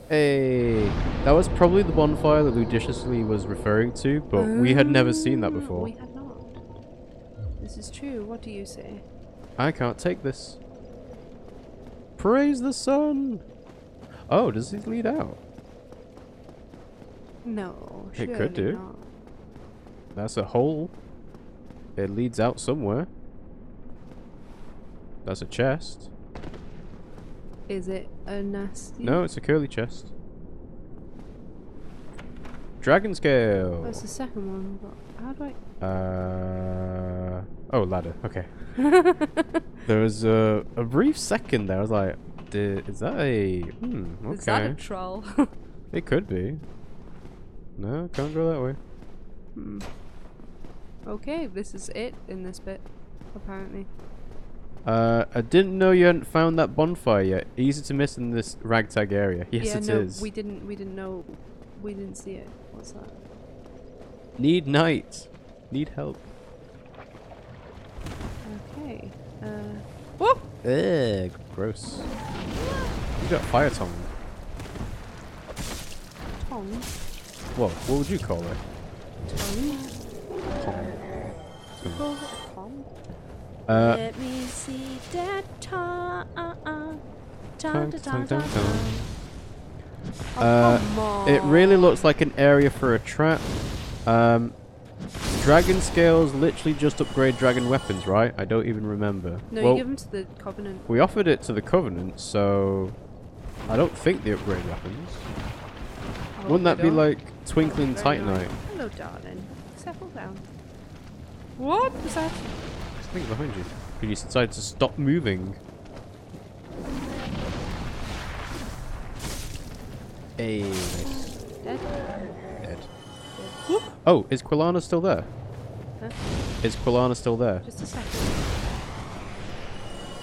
Hey, that was probably the bonfire that Ludiciously was referring to, but we had never seen that before. We had not. This is true. What do you say? I can't take this. Praise the sun. Oh, does it lead out? No. It could surely do. not. That's a hole. It leads out somewhere. That's a chest. Is it a nasty? No, it's a curly chest. Dragon scale. That's the second one. But how do I? Oh, ladder. Okay. There was a brief second there. I was like, is that a? Okay. Is that a troll? It could be. No, can't go that way. Okay, this is it in this bit, apparently. I didn't know you hadn't found that bonfire yet. Easy to miss in this ragtag area. Yes, yeah, it no, is. we didn't know. We didn't see it. What's that? Need night. Need help. Okay. Whoop! Ugh, gross. You got fire tongue. Tongue. Whoa, what would you call it? Tongue. Tongue. You call it a tongue? Uh, Let me see that tongue. tongue, tongue, tongue, tongue. Oh, come on. It really looks like an area for a trap. Dragon scales literally just upgrade dragon weapons, right? I don't even remember. No, well, you give them to the Covenant. we offered it to the Covenant, so I don't think they upgrade weapons. Oh, Wouldn't that they be don't? like Twinkling Very Titanite? nice. Hello, darling. Settle down. What was that? There's something behind you. You just decided to stop moving. Hey, nice. Dead? Dead. Oh, is Quilana still there? Huh? Is Quilana still there? Just a second.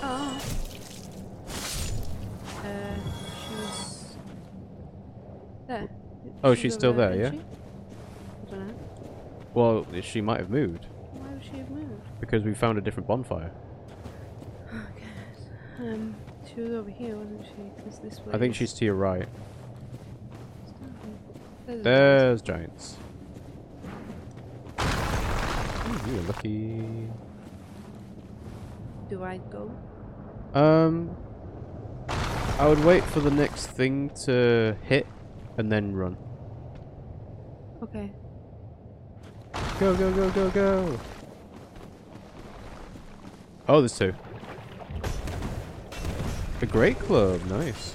Oh. She was there. Oh, She she's was still over there, didn't yeah? she? I don't know. Well, she might have moved Why would she have moved? because we found a different bonfire. Okay. She was over here, wasn't she? 'Cause this way. I think she's to your right. There's There's giants. Ooh, you're lucky. Do I go? I would wait for the next thing to hit and then run. Okay. Go, go, go, go, go. Oh, there's two. A great club, nice.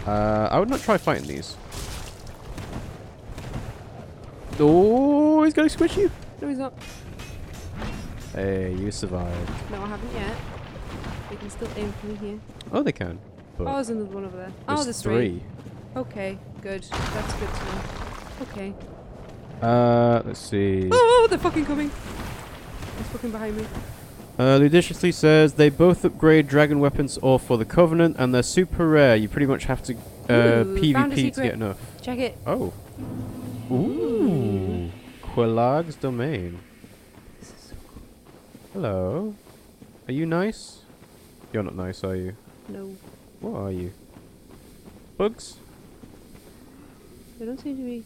I would not try fighting these. Oh, he's gonna squish you. No, he's not. Hey, you survived. No, I haven't yet. They can still aim for me here. Oh, they can. But Oh, there's another one over there. Oh, there's there's three. Okay, good. That's good to know. Okay. Let's see. Oh, they're fucking coming. He's fucking behind me. Ludiciously says they both upgrade dragon weapons or for the Covenant, and they're super rare. You pretty much have to Ooh, found a PvP to secret. get enough. Check it. Oh. Ooh. Quilag's domain. This is so cool. Hello. Are you nice? You're not nice, are you? No. What are you? Bugs? They don't seem to be.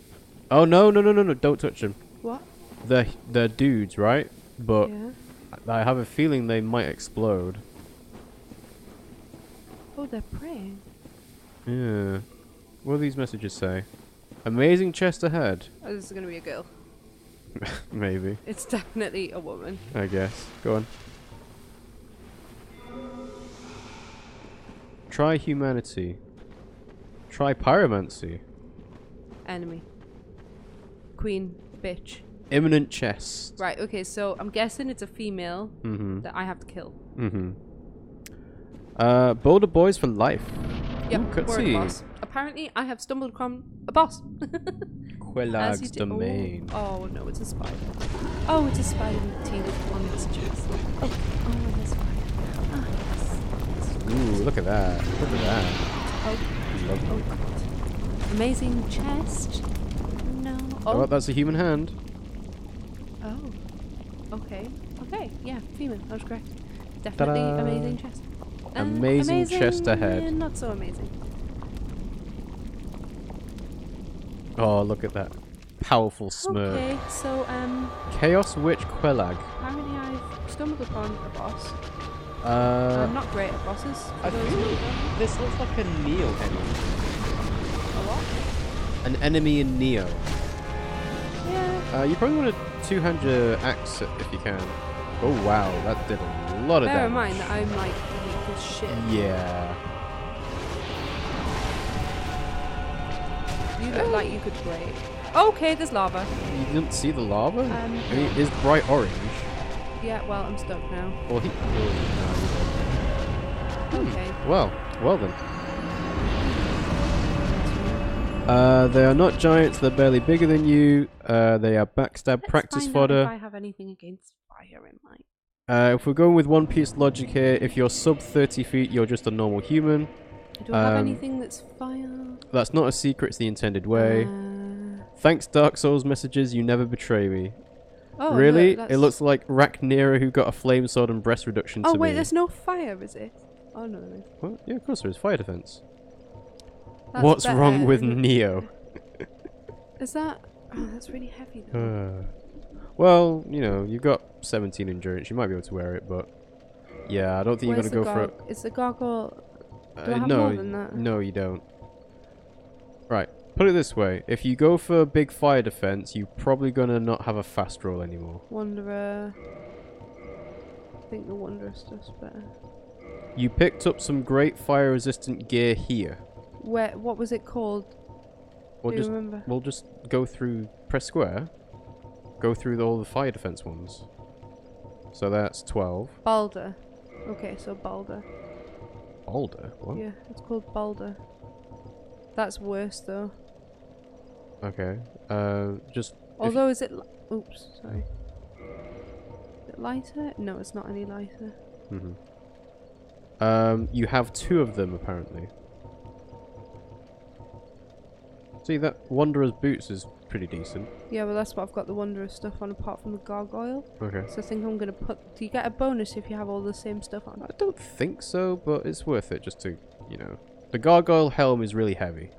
Oh no, no, no, no, no! Don't touch them. What? They're dudes, right? But Yeah. I have a feeling they might explode. Oh, they're praying. Yeah. What do these messages say? Amazing chest ahead. Oh, this is gonna be a girl. Maybe. It's definitely a woman. I guess. Go on. Try humanity. Try pyromancy. Enemy. Queen. Bitch. Imminent chest. Right, okay, so I'm guessing it's a female Mm-hmm. that I have to kill. Mm-hmm. Boulder Boys for life. Yep, Ooh, we're a cutscene. boss. Apparently, I have stumbled upon a boss. As Quilag's you do- domain. Oh, no, it's a spider. Oh, it's a spider with teeth on its chest. Oh, that's fine. Ah, yes. Ooh, look at that. Look at that. Oh, Lovely. oh, God. Amazing chest. No. Oh, that's a human hand. Oh. Okay. Okay. Yeah, female. That was correct. Definitely Ta-da. amazing chest. Amazing chest ahead. and not so amazing. Oh, look at that. Powerful smirk. Okay, so Chaos Witch Quelag. apparently I've stumbled upon a boss. I'm Uh, not great at bosses. For I those who think don't know. this looks like a Neo enemy. A what? An enemy in Neo. Yeah. You probably want to two-hand your axe if you can. Oh wow, that did a lot of Bear in damage. mind that I'm like weak as shit. Yeah. You look like you could break. Okay, there's lava. You didn't see the lava? I mean, it is bright orange. Yeah, well, I'm stuck now. Well, he. Okay. Well then. They are not giants. They're barely bigger than you. They are backstab practice Let's find out fodder. if I have anything against fire in mind. If we're going with One Piece logic here, if you're sub 30 feet, you're just a normal human. Do I have anything that's fire? That's not a secret, it's the intended way. Thanks, Dark Souls messages, you never betray me. Oh, Really? look, It looks like Rhaenyra who got a flame sword and breast reduction Oh to wait, me. there's no fire, is it? Oh no, there is. What? Yeah, of course there is. Fire defense. That's What's better. wrong with Neo? Is that? Oh, that's really heavy. Though. Well, you know, you've got 17 endurance. You might be able to wear it, but yeah, I don't think you're Where's gonna go for it. Is the gargoyle? Do I have no, more than that? no, you don't. Right, put it this way: if you go for big fire defense, you're probably gonna not have a fast roll anymore. Wanderer. I think the Wanderer stuff's better. You picked up some great fire-resistant gear here. Where? What was it called? We'll Do you just remember? we'll just go through. Press square. Go through all the fire defense ones. So that's 12. Balder. Okay, so Balder. Balder? What? Yeah, it's called Balder. That's worse though. Okay. Just. Although, is it... Oops, sorry. Is it lighter? No, it's not any lighter. You have 2 of them apparently. See, that Wanderer's boots is pretty decent. Yeah, well that's what I've got the Wanderer stuff on apart from the gargoyle. Okay. So I think I'm going to put... Do you get a bonus if you have all the same stuff on? I don't think so, but it's worth it just to, you know. The gargoyle helm is really heavy.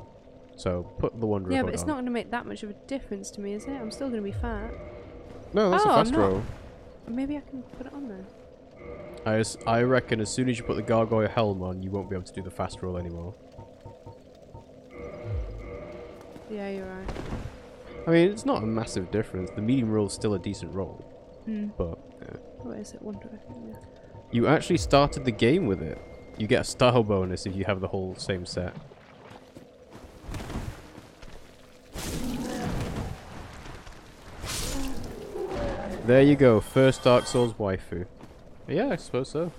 So put the Wanderer Yeah, hood but it's on. not going to make that much of a difference to me, is it? I'm still going to be fat. No, that's a fast roll. Maybe I can put it on there. I reckon as soon as you put the gargoyle helm on, you won't be able to do the fast roll anymore. Yeah, you're right. I mean, it's not a massive difference. The medium roll is still a decent roll. But, yeah. What is it? Wanderer. Yeah. You actually started the game with it. You get a style bonus if you have the whole same set. There you go, first Dark Souls waifu. Yeah, I suppose so.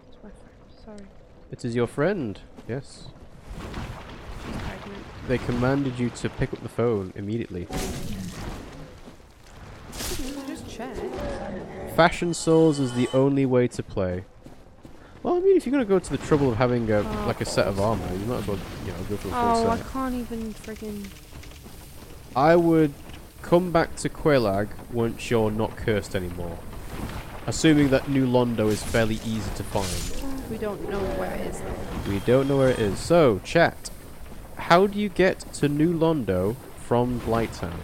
It's my friend. Sorry. It is your friend, yes. She's pregnant. They commanded you to pick up the phone immediately. Just check. Fashion Souls is the only way to play. Well, I mean, if you're going to go to the trouble of having a, like a set of armor, you might as well, you know, go for a full I set. can't even friggin... I would come back to Quelaag once you're not cursed anymore. Assuming that New Londo is fairly easy to find. We don't know where it is though. We don't know where it is. So, chat. How do you get to New Londo from Blighttown?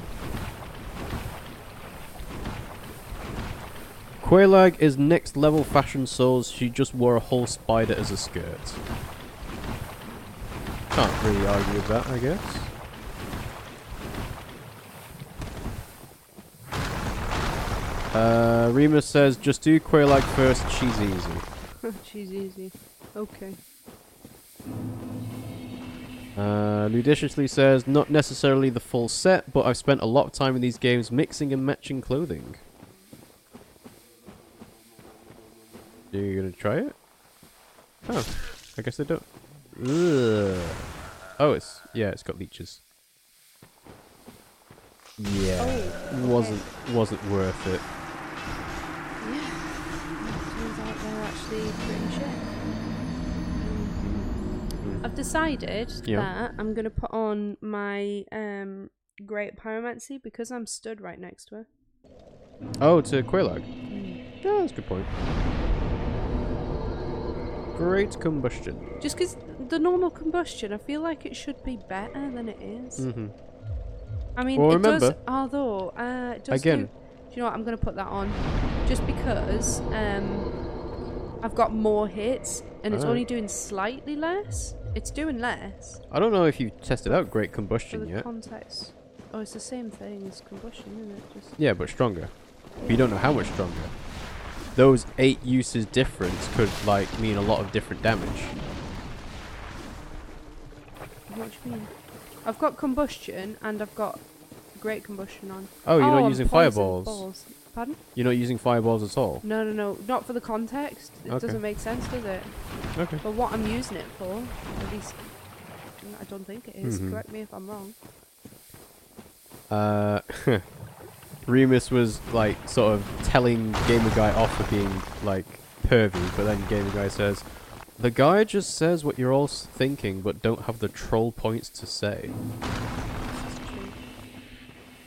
Quelaag is next level Fashion Souls. She just wore a whole spider as a skirt. Can't really argue with that, I guess. Remus says, just do Quelaag first, she's easy. She's easy. Okay. Ludiciously says, not necessarily the full set, but I've spent a lot of time in these games mixing and matching clothing. Are you gonna try it? Oh, I guess they don't. Ugh. Oh, it's got leeches. Yeah, wasn't worth it. Yeah. Turns out they're actually pretty shit. I've decided that I'm gonna put on my great pyromancy because I'm stood right next to her. Oh, to Quelaag? Yeah, that's a good point. Great combustion. Just because the normal combustion, I feel like it should be better than it is. I mean, Well, it remember, does, although, it does again, do you know what, I'm going to put that on. Just because I've got more hits, and it's only doing slightly less. It's doing less. I don't know if you've tested out Great For Combustion the yet. context. Oh, it's the same thing as combustion, isn't it? Just Yeah, but stronger. But you don't know how much stronger. Those 8 uses difference could, like, mean a lot of different damage. What do you mean? I've got combustion, and I've got great combustion on. Oh, you're not and using poison fireballs? balls. Pardon? You're not using fireballs at all? No. Not for the context. It Okay. doesn't make sense, does it? Okay. But what I'm using it for, at least, I don't think it is. Correct me if I'm wrong. Remus was, like, sort of telling Gamer Guy off for being, like, pervy, but then Gamer Guy says, the guy just says what you're all thinking, but don't have the troll points to say.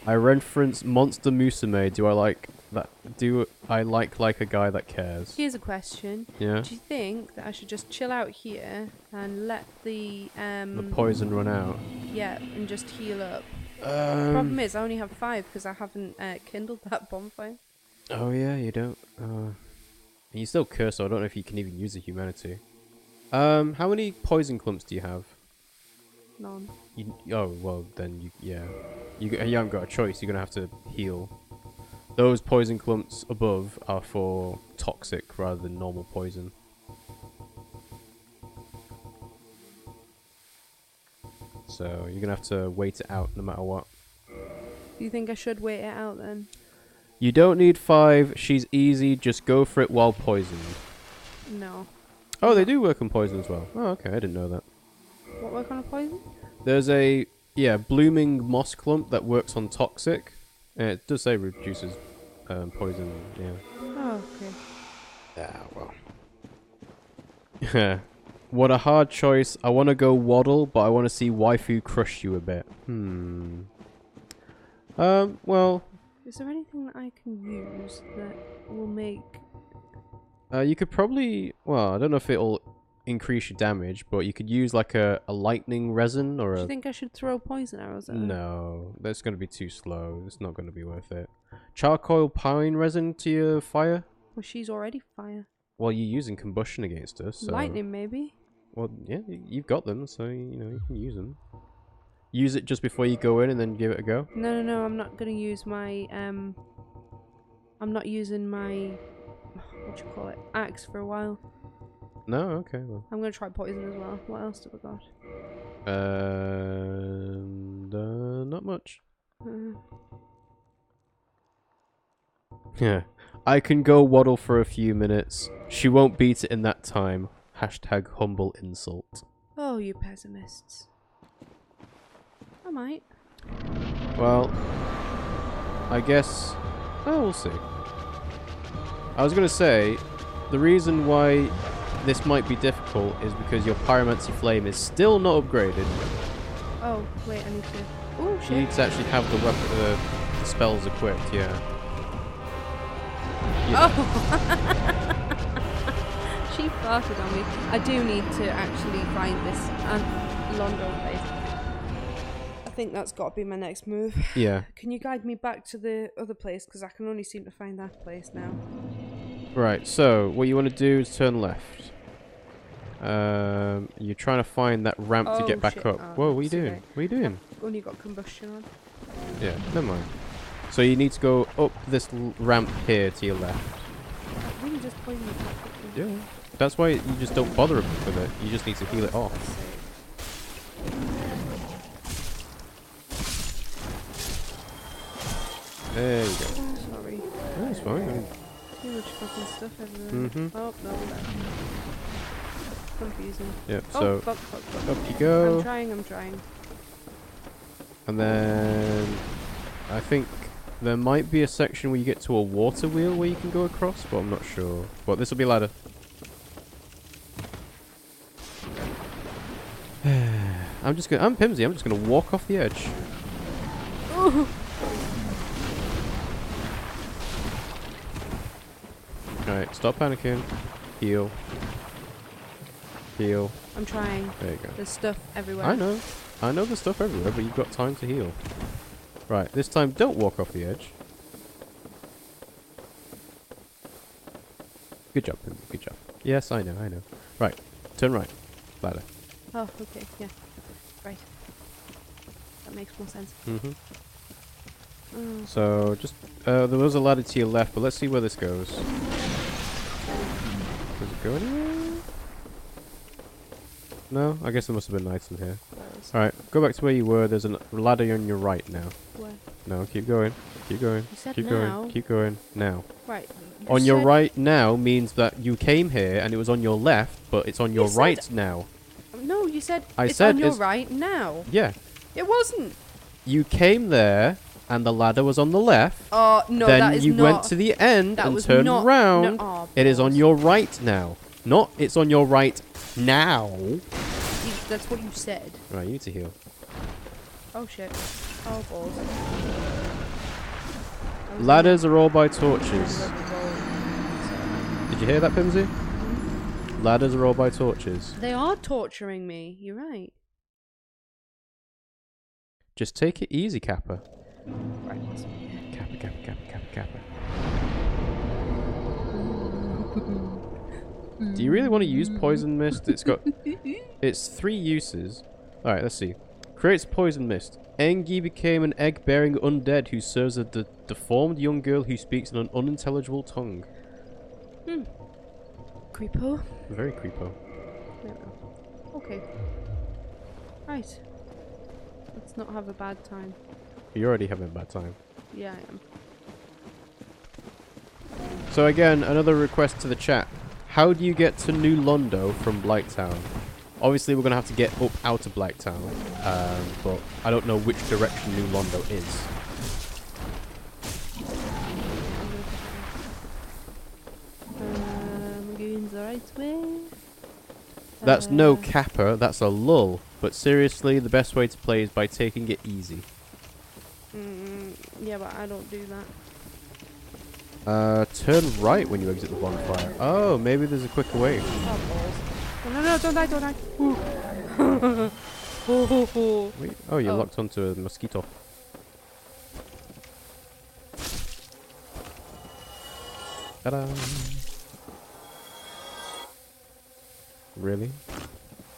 I reference Monster Musume. Do I like that? Do I like a guy that cares? Here's a question. Yeah. Do you think that I should just chill out here and let the poison run out? Yeah, and just heal up? Problem is, I only have 5 because I haven't kindled that bonfire. Oh yeah, you don't. You still curse, so I don't know if you can even use the humanity. How many poison clumps do you have? None. Oh well, then you haven't got a choice. You're gonna have to heal. Those poison clumps above are for toxic rather than normal poison. So you're gonna have to wait it out no matter what. Do you think I should wait it out then? You don't need 5. She's easy. Just go for it while poisoned. No. Oh, they do work on poison as well. Oh, okay. I didn't know that. What work on a poison? There's a Yeah, blooming moss clump that works on toxic. It does say reduces poison, yeah. Oh, okay. Ah, well. What a hard choice. I want to go waddle, but I want to see waifu crush you a bit. Well... Is there anything that I can use that will make... you could probably... Well, I don't know if it'll increase your damage, but you could use like a lightning resin or Do a... you think I should throw poison arrows at her? No, that's going to be too slow. It's not going to be worth it. Charcoal pine resin to your fire? Well, she's already fire. Well, you're using combustion against us, so... Lightning, maybe? Well, yeah, you've got them, so, you know, you can use them. Use it just before you go in and then give it a go? No, I'm not going to use my, I'm not using my, what do you call it, axe for a while. No? Okay, well. I'm going to try poison as well. What else have I got? Not much. Yeah. I can go waddle for a few minutes. She won't beat it in that time. Hashtag humble insult. Oh, you pessimists. I might. Well, I guess... Oh, we'll see. I was going to say, the reason why this might be difficult is because your pyromancy flame is still not upgraded. Oh, wait, I need to... Oh, shit. You need to actually have the weapon, the spells equipped, yeah. Oh! She farted on me. I do need to actually find this Londo place. I think that's got to be my next move. Yeah. Can you guide me back to the other place? Because I can only seem to find that place now. Right, so what you want to do is turn left. You're trying to find that ramp to get back shit. up. Oh, Whoa, what are you sorry. doing? What are you doing? I've only got combustion on. Yeah, never mind. So you need to go up this ramp here to your left. We can just poison it quite quickly. Yeah. That's why you just don't bother with it. You just need to heal it off. There you go. Oh, sorry. Oh, it's fine. I mean, Too much fucking stuff everywhere. Mhm. Oh, no, that's confusing. yep, Oh, so fuck, fuck, fuck. up you go. I'm trying. And then I think there might be a section where you get to a water wheel where you can go across, but I'm not sure. But this will be a ladder. I'm Pimmsy, I'm just gonna walk off the edge. Ooh. Alright, stop panicking. Heal. Heal. I'm trying. There you go. There's stuff everywhere. I know there's stuff everywhere, but you've got time to heal. Right, this time don't walk off the edge. Good job, Pimmsy, good job. Yes, I know. Right, turn right. Ladder. Oh, okay, yeah. Right. That makes more sense. Mm-hmm. Oh. So, just, there was a ladder to your left, but let's see where this goes. Does it go anywhere? No? I guess there must have been an item here. Alright, go back to where you were. There's a ladder on your right now. Where? No, keep going. Keep going. You said Keep now. going. Keep going. Now. Right. On your right now means that you came here and it was on your left, but it's on your right now. No, you said I it's said on your it's- right now. Yeah. It wasn't. You came there and the ladder was on the left. Oh, no, then that is you not. went to the end that and was turned not, round. No, oh, It is on balls. your right now. Not it's on your right now. That's what you said. Right, you need to heal. Oh, shit. Oh, balls. Ladders are all by torches. Did you hear that, Pimmsy? Ladders are all by torches. They are torturing me. You're right. Just take it easy, Kappa. Right. Kappa, Kappa, Kappa, Kappa, Kappa. Do you really want to use poison mist? It's 3 uses. Alright, let's see. Creates poison mist. Engi became an egg-bearing undead who serves as the deformed young girl who speaks in an unintelligible tongue. Creepo. Very creepo. Okay. Right. Let's not have a bad time. You're already having a bad time. Yeah, I am. So again, another request to the chat. How do you get to New Londo from Blighttown? Obviously, we're going to have to get up out of Blacktown, but I don't know which direction New Londo is. I'm going the right way. That's no capper, that's a lull. But seriously, the best way to play is by taking it easy. Yeah, but I don't do that. Turn right when you exit the bonfire. Oh, maybe there's a quicker way. Oh, balls. No, don't die, don't die. Wait. Oh, you're locked onto a mosquito. Ta-da! Really?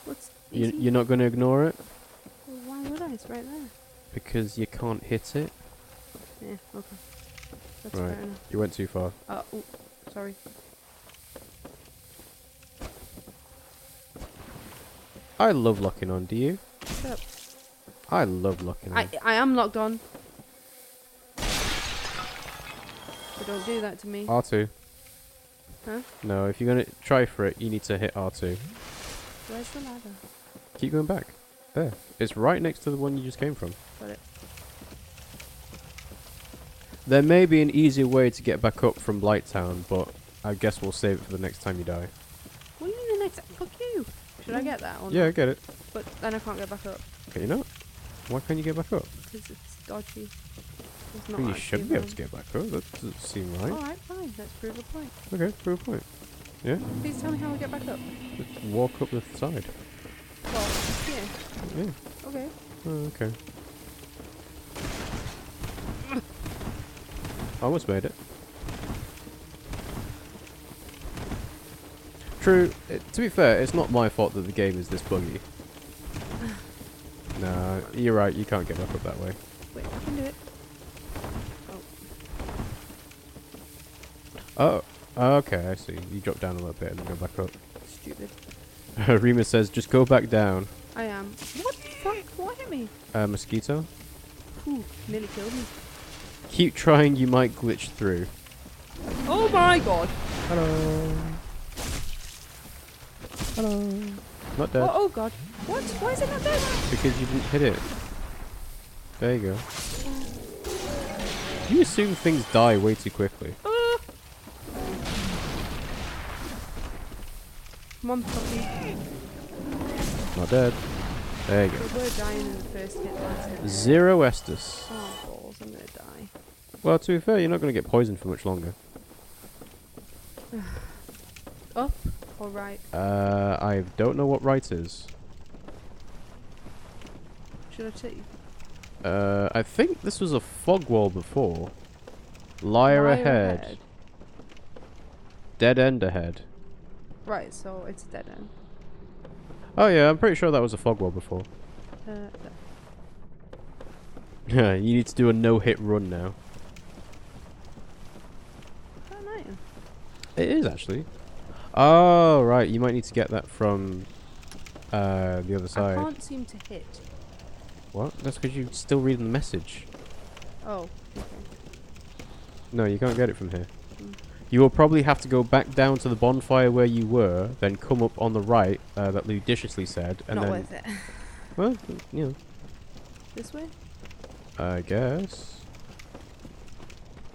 What's You're not going to ignore it? Well, why would I? It's right there. Because you can't hit it? Yeah, okay. That's Right. fair enough. You went too far. Ooh, sorry. I love locking on, do you? Shut up. I love locking on. I am locked on. So don't do that to me. R2. Huh? No, if you're going to try for it, you need to hit R2. Where's the ladder? Keep going back. There. It's right next to the one you just came from. Got it. There may be an easier way to get back up from Blighttown, but I guess we'll save it for the next time you die. What do you mean the next? Fuck you. Should I get that or Yeah, I not? get it. But then I can't get back up Can you not? Why can't you get back up? because it's dodgy. It's not Well, you actually should be able mine. to get back up. That doesn't seem right. Alright, fine. Let's prove a point. Okay, prove a point. Yeah? Please tell me how I get back up. Just walk up the side. Well, yeah. Yeah. Okay. Oh, okay. Almost made it. True. To be fair, it's not my fault that the game is this buggy. Nah, you're right. You can't get back up that way. Wait, I can do it. Oh. Okay, I see. You drop down a little bit and then go back up. Stupid. Rima says, just go back down. I am. What the fuck? What hit me? Mosquito? Ooh, nearly killed me. Keep trying, you might glitch through. Oh my god. Hello. Hello. Not dead. Oh god. What? Why is it not dead? Because you didn't hit it. There you go. You assume things die way too quickly. Come on, puppy. Not dead. There you go. We were dying in the first hit last hit. Zero Estus. Oh balls, I'm gonna die. Well, to be fair, you're not going to get poisoned for much longer. Up or right? I don't know what right is. Should I take? I think this was a fog wall before. Liar ahead. Dead end ahead. Right, so it's dead end. Oh yeah, I'm pretty sure that was a fog wall before. No. Yeah, you need to do a no-hit run now. Don't know. It is actually. Oh right, you might need to get that from the other side. I can't seem to hit. What? That's because you're still reading the message. Oh, okay. No, you can't get it from here. Mm. You will probably have to go back down to the bonfire where you were, then come up on the right, that Ludiciously said, and Not then... worth it. Well, you know. This way? I guess.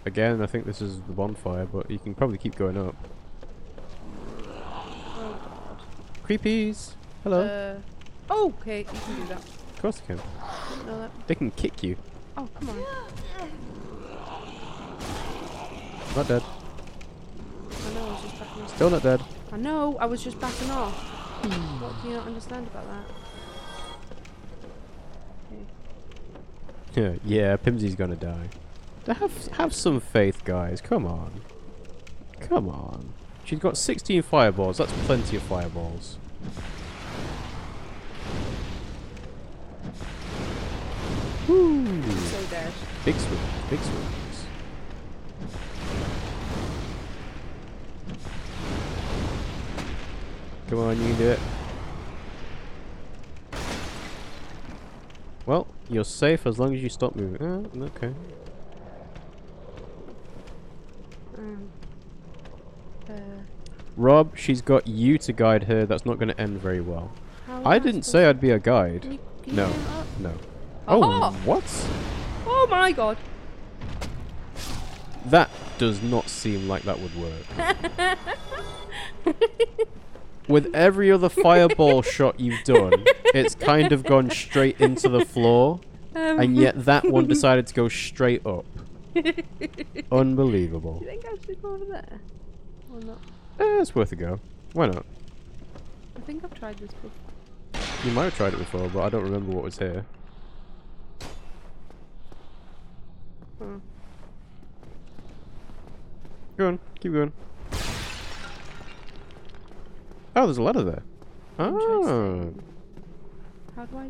Again, I think this is the bonfire, but you can probably keep going up. Oh god. Creepies! Hello. Oh, okay, you can do that. Of course they can. Didn't know that. They can kick you. Oh, come on. Not dead. I know, I was just backing off. Still not dead. I know, I was just backing off. What do you not understand about that? Okay. Yeah, Pimmsy's gonna die. Have some faith, guys. Come on. Come on. She's got 16 fireballs. That's plenty of fireballs. Woo! So dead. Big swing. Big swings. Come on, you can do it. Well, you're safe as long as you stop moving. Oh, okay. Rob, she's got you to guide her. That's not going to end very well. How I am didn't supposed say to- I'd be a guide. Can you No, get it up? no. Oh! Oh, what? Oh my god! That does not seem like that would work. With every other fireball shot you've done, it's kind of gone straight into the floor, and yet that one decided to go straight up. Unbelievable. Do you think I should go over there? Or not? It's worth a go. Why not? I think I've tried this before. You might have tried it before, but I don't remember what was here. Hmm. Go on, keep going. Oh, there's a ladder there. Ah, Interesting. How do I...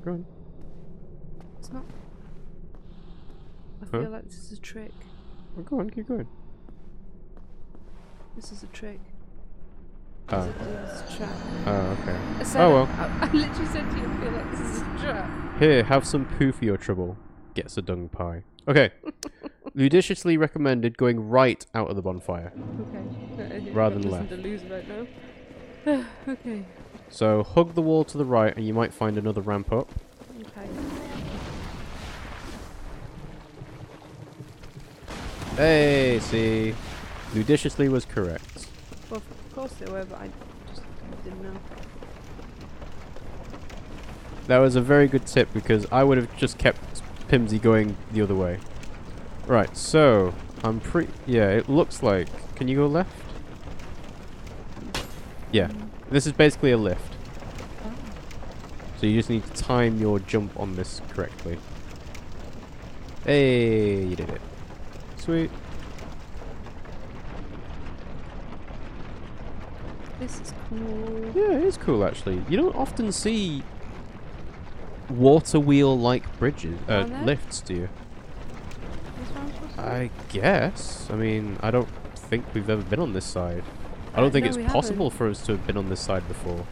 go on. It's not... I Huh? feel like this is a trick. Oh, go on, keep going. This is a trick. Oh, This is a trap. oh, okay. I said Oh well. I literally said to you, I feel like this is a trap. Here, have some poo for your trouble. Gets a dung pie. Okay. Ludiciously recommended going right out of the bonfire. Okay. Rather than listen to lose right now. Okay. So hug the wall to the right and you might find another ramp up. Okay. Hey, see? Ludiciously was correct. Well, of course they were, but I just didn't know. That was a very good tip because I would have just kept Pimmsy going the other way. Right, so I'm pretty... Yeah, it looks like... Can you go left? Yeah. This is basically a lift. Oh. So you just need to time your jump on this correctly. Hey, you did it. Sweet. This is cool. Yeah, it is cool actually. You don't often see water wheel-like bridges, Down there? lifts, do you? This one supposed to be? I guess. I mean, I don't think we've ever been on this side. I don't think No, it's we possible haven't. for us to have been on this side before.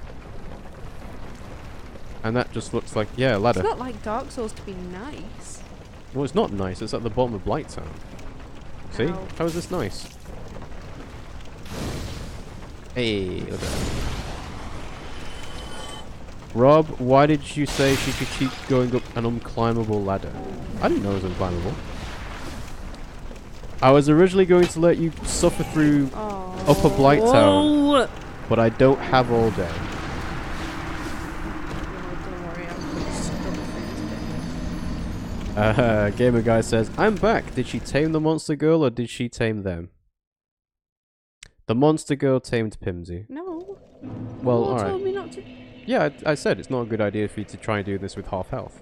And that just looks like, yeah, a ladder. It's not like Dark Souls to be nice. Well, it's not nice. It's at the bottom of Blighttown. See? Ow. How is this nice? Hey, look at that. Rob, why did you say she could keep going up an unclimbable ladder? I didn't know it was unclimbable. I was originally going to let you suffer through Oh. Upper Blighttown, but I don't have all day. Don't worry, I'm gonna struggle through this bit. Gamer Guy says, I'm back. Did she tame the monster girl or did she tame them? The monster girl tamed Pimmsy. No. Well, You all alright. told me not to. Yeah, I said it's not a good idea for you to try and do this with half health.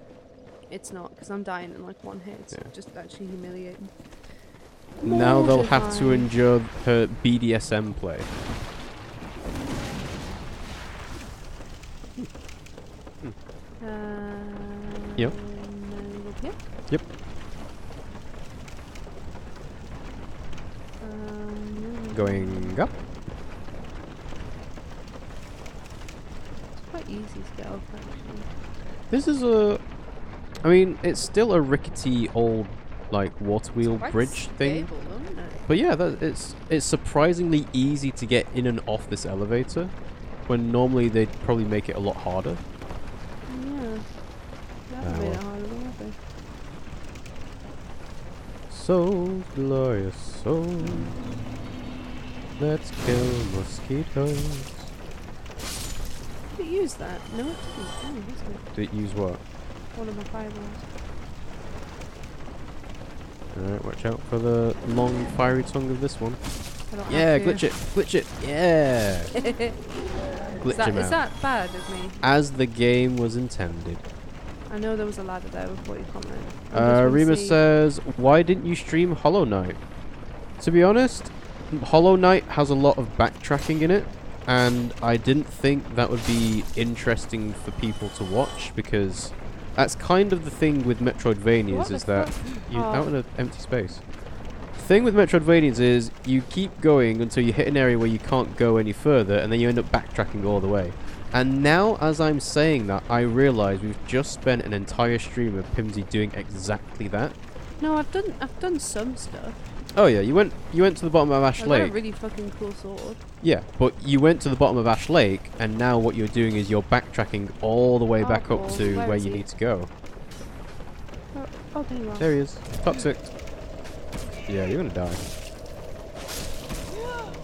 It's not, because I'm dying in like one hit. It's Yeah. just actually humiliating. Now they'll have to Mortifying. endure her BDSM play. Yep. Up here? Yep. Going up. It's quite easy to get up, actually. This is a... I mean, it's still a rickety old, like, water wheel Quite bridge thing. stable, isn't it? But yeah, it's surprisingly easy to get in and off this elevator, when normally they'd probably make it a lot harder. Yeah. They haven't made it harder, though, have they? So glorious, so... Let's kill mosquitoes. Did it use that? No, it didn't. Oh, wasn't it? Did it use what? One of my fireballs. Alright, watch out for the long fiery tongue of this one. I don't Yeah, have glitch it, glitch it, yeah! it. Glitch him Is out. that bad of me? As the game was intended. I know there was a ladder there before you commented. Rema says, why didn't you stream Hollow Knight? To be honest, Hollow Knight has a lot of backtracking in it, and I didn't think that would be interesting for people to watch, because that's kind of the thing with Metroidvanias, What is the that fuck? you're Oh. out in an empty space. The thing with Metroidvanias is you keep going until you hit an area where you can't go any further, and then you end up backtracking all the way. And now, as I'm saying that, I realise we've just spent an entire stream of Pimmsy doing exactly that. No, I've done some stuff. Oh yeah, you went to the bottom of Ash I got Lake. a really fucking cool sword. Yeah, but you went to the bottom of Ash Lake, and now what you're doing is you're backtracking all the way back up balls. to Where where is you he? need to go. Oh, there you are. There he is. Toxic. Yeah, you're gonna die.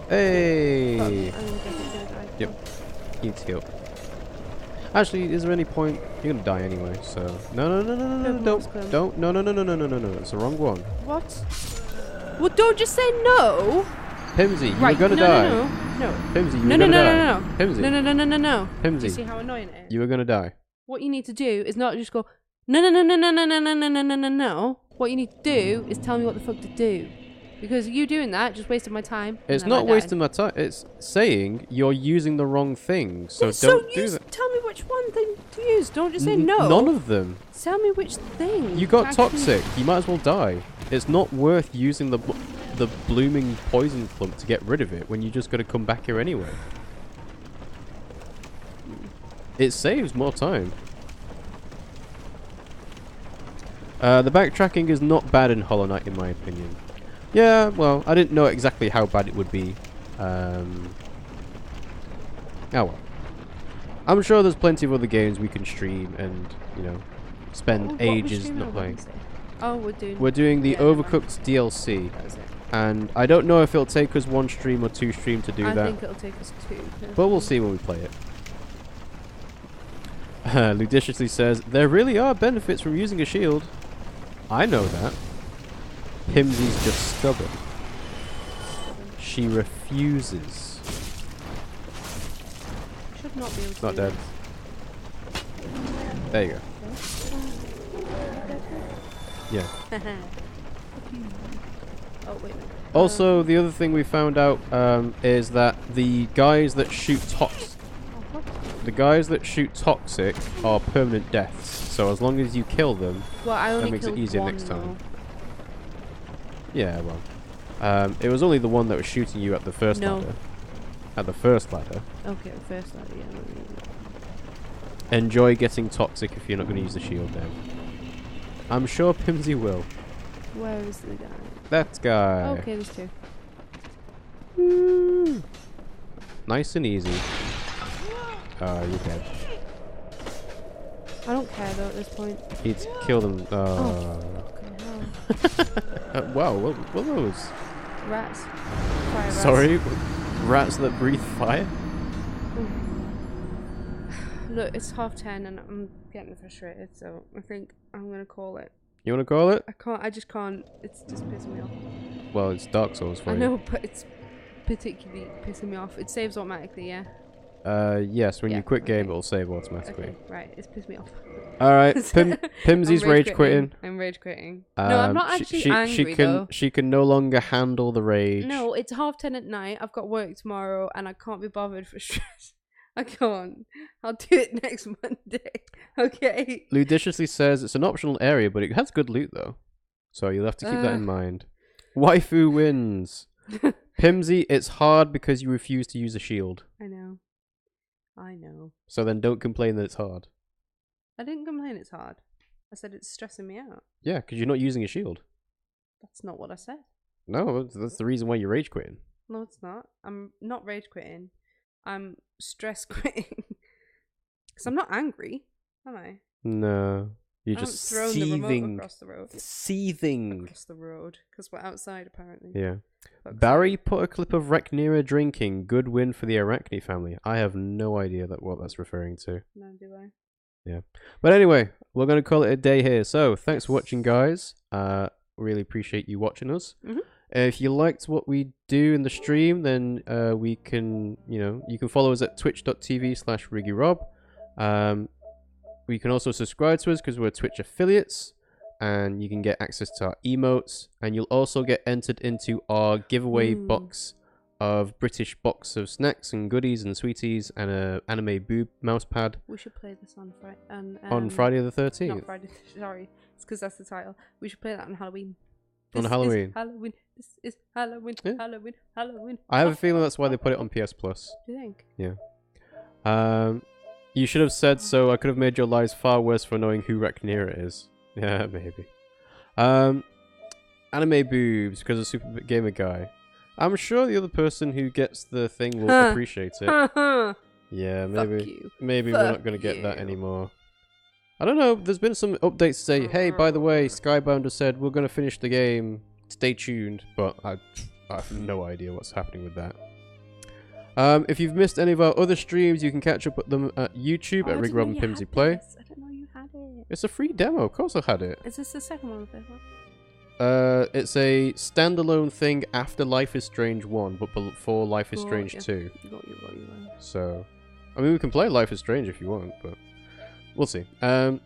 Hey! I'm gonna die. Yep. You need to heal. Actually, is there any point? You're gonna die anyway, so... No, don't. No. It's the wrong one. What? Well, don't just say no. Pimmsy, you Right, were gonna die. No. Pimmsy, you were gonna die. No. Pimmsy, No. Do you Pimmsy, see how annoying it is? you were gonna die. What you need to do is not just go no. What you need to do is tell me what the fuck to do, because you doing that just wasted my time. It's and then not I wasting died. my time. It's saying you're using the wrong thing, so Yeah, don't do that. Tell me which one thing to use. Don't just say no. None of them. Tell me which thing. You got actually- toxic. You might as well die. It's not worth using the blooming poison clump to get rid of it when you just got to come back here anyway. It saves more time. The backtracking is not bad in Hollow Knight, in my opinion. Yeah, well, I didn't know exactly how bad it would be. Oh well. I'm sure there's plenty of other games we can stream and, you know, spend What we ages streaming not on playing. Wednesday? Oh, We're doing the Yeah, never mind. Overcooked DLC, That was it. and I don't know if it'll take us 1 stream or 2 stream to do I that, think it'll take us 2. but we'll see when we play it. Ludiciously says, there really are benefits from using a shield. I know that. Pimmsy's just stubborn. She refuses. Should not be able to Not do dead. There you go. Yeah. Oh, wait a minute. Also, the other thing we found out is that the guys that shoot toxic are permanent deaths. So as long as you kill them, Well, I only that makes it killed easier one, next time. though. yeah, well, it was only the one that was shooting you at the first No. ladder. At the first ladder. Okay, first ladder, yeah. Enjoy getting toxic if you're not going to use the shield now. I'm sure Pimmsy will. Where is the guy? That guy. Okay, there's 2. Woo. Nice and easy. You're dead. I don't care though at this point. He'd kill them. Fucking hell. Wow, what were those? Rats. Fire rats. Sorry? Rats that breathe fire? Look, it's 10:30 and I'm getting frustrated, so I think I'm gonna call it. You want to call it? I just can't. It's just pissing me off. Well, it's Dark Souls for I you. know, but it's particularly pissing me off. It saves automatically, yeah? Yes, when Yeah, you quit game, okay. it'll save automatically. Okay, right, it's pissed me off. Alright, Pimmsy's I'm rage quitting. I'm rage quitting. No, I'm not actually angry though. She can no longer handle the rage. No, it's 10:30 at night. I've got work tomorrow and I can't be bothered for stress. I can't. I'll do it next Monday. Okay. Ludiciously says it's an optional area, but it has good loot though. So you'll have to keep that in mind. Waifu wins. Pimmsy, it's hard because you refuse to use a shield. I know. I know. So then don't complain that it's hard. I didn't complain it's hard. I said it's stressing me out. Yeah, because you're not using a shield. That's not what I said. No, that's the reason why you're rage quitting. No, it's not. I'm not rage quitting. I'm stress quitting. Because I'm not angry, am I? No. You're I just haven't thrown the remote seething. across the road. Seething. Across the road. Because we're outside, apparently. Yeah. Fuck's Barry sake. put a clip of Reknira drinking. Good win for the Arachne family. I have no idea what that's referring to. No, do I? Yeah. But anyway, we're going to call it a day here. So, thanks for watching, guys. Really appreciate you watching us. Mhm. If you liked what we do in the stream, then we can, you can follow us at twitch.tv/RiggyRob. You can also subscribe to us because we're Twitch affiliates, and you can get access to our emotes, and you'll also get entered into our giveaway box of British box of snacks and goodies and sweeties and a anime boob mouse pad We should play this on Friday. on Friday the 13th. Not Friday. Sorry. It's because that's the title. We should play that on Halloween. On This Halloween. Is Halloween. This is Halloween. Yeah. Halloween. Halloween. I have a feeling that's why they put it on PS Plus. Do you think? You should have said so. I could have made your lives far worse for knowing who Reknira is. Yeah, maybe. Anime boobs because of Super Gamer Guy. I'm sure the other person who gets the thing will appreciate it. Yeah, maybe we're not going to get that anymore. I don't know, there's been some updates to say, hey, by the way, Skybound has said we're going to finish the game, stay tuned, but I have no idea what's happening with that. If you've missed any of our other streams, you can catch up with them at YouTube at RiggyRob and Pimmsy Play. I didn't know you had it. It's a free demo, of course I had it. Is this the second one or the first one? It's a standalone thing after Life is Strange 1, but before Life is Strange 2. You got you. So, I mean, we can play Life is Strange if you want, but we'll see. So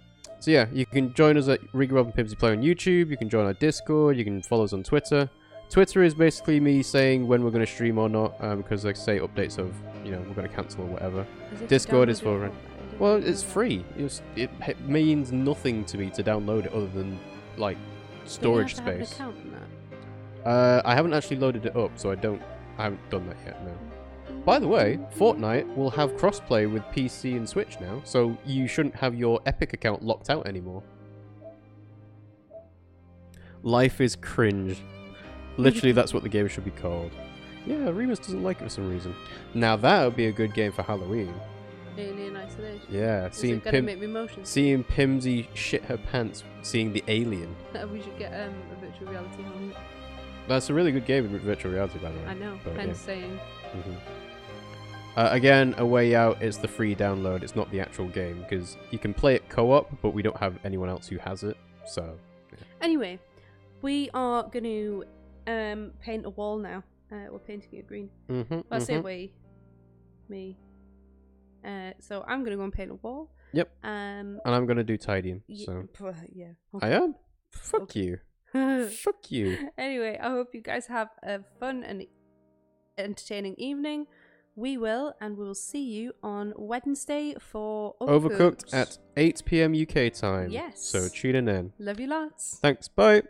yeah, you can join us at RiggyRob and Pimmsy Play on YouTube. You can join our Discord. You can follow us on Twitter. Twitter is basically me saying when we're going to stream or not, because like say updates of, you know, we're going to cancel or whatever. Discord is for... Well, it's free. It means nothing to me to download it other than, like, storage space. I haven't actually loaded it up, so I haven't done that yet, no. By the way, Fortnite will have crossplay with PC and Switch now, so you shouldn't have your Epic account locked out anymore. Life is cringe. Literally, that's what the game should be called. Yeah, Remus doesn't like it for some reason. Now that would be a good game for Halloween. Alien Isolation. Yeah, seeing Pimmsy shit her pants, seeing the alien. We should get a virtual reality home. That's a really good game with virtual reality, by the way. I know, but, hence saying. Again, A Way Out is the free download. It's not the actual game, because you can play it co-op, but we don't have anyone else who has it, so... Yeah. Anyway, we are going to paint a wall now. We're painting it green. I say we. Me. So I'm going to go and paint a wall. Yep. And I'm going to do tidying, so... Yeah. I am? Fuck you. Fuck you. Anyway, I hope you guys have a fun and entertaining evening. We will see you on Wednesday for Overcooked at 8 PM UK time. Yes. So tune in. Love you lots. Thanks, bye.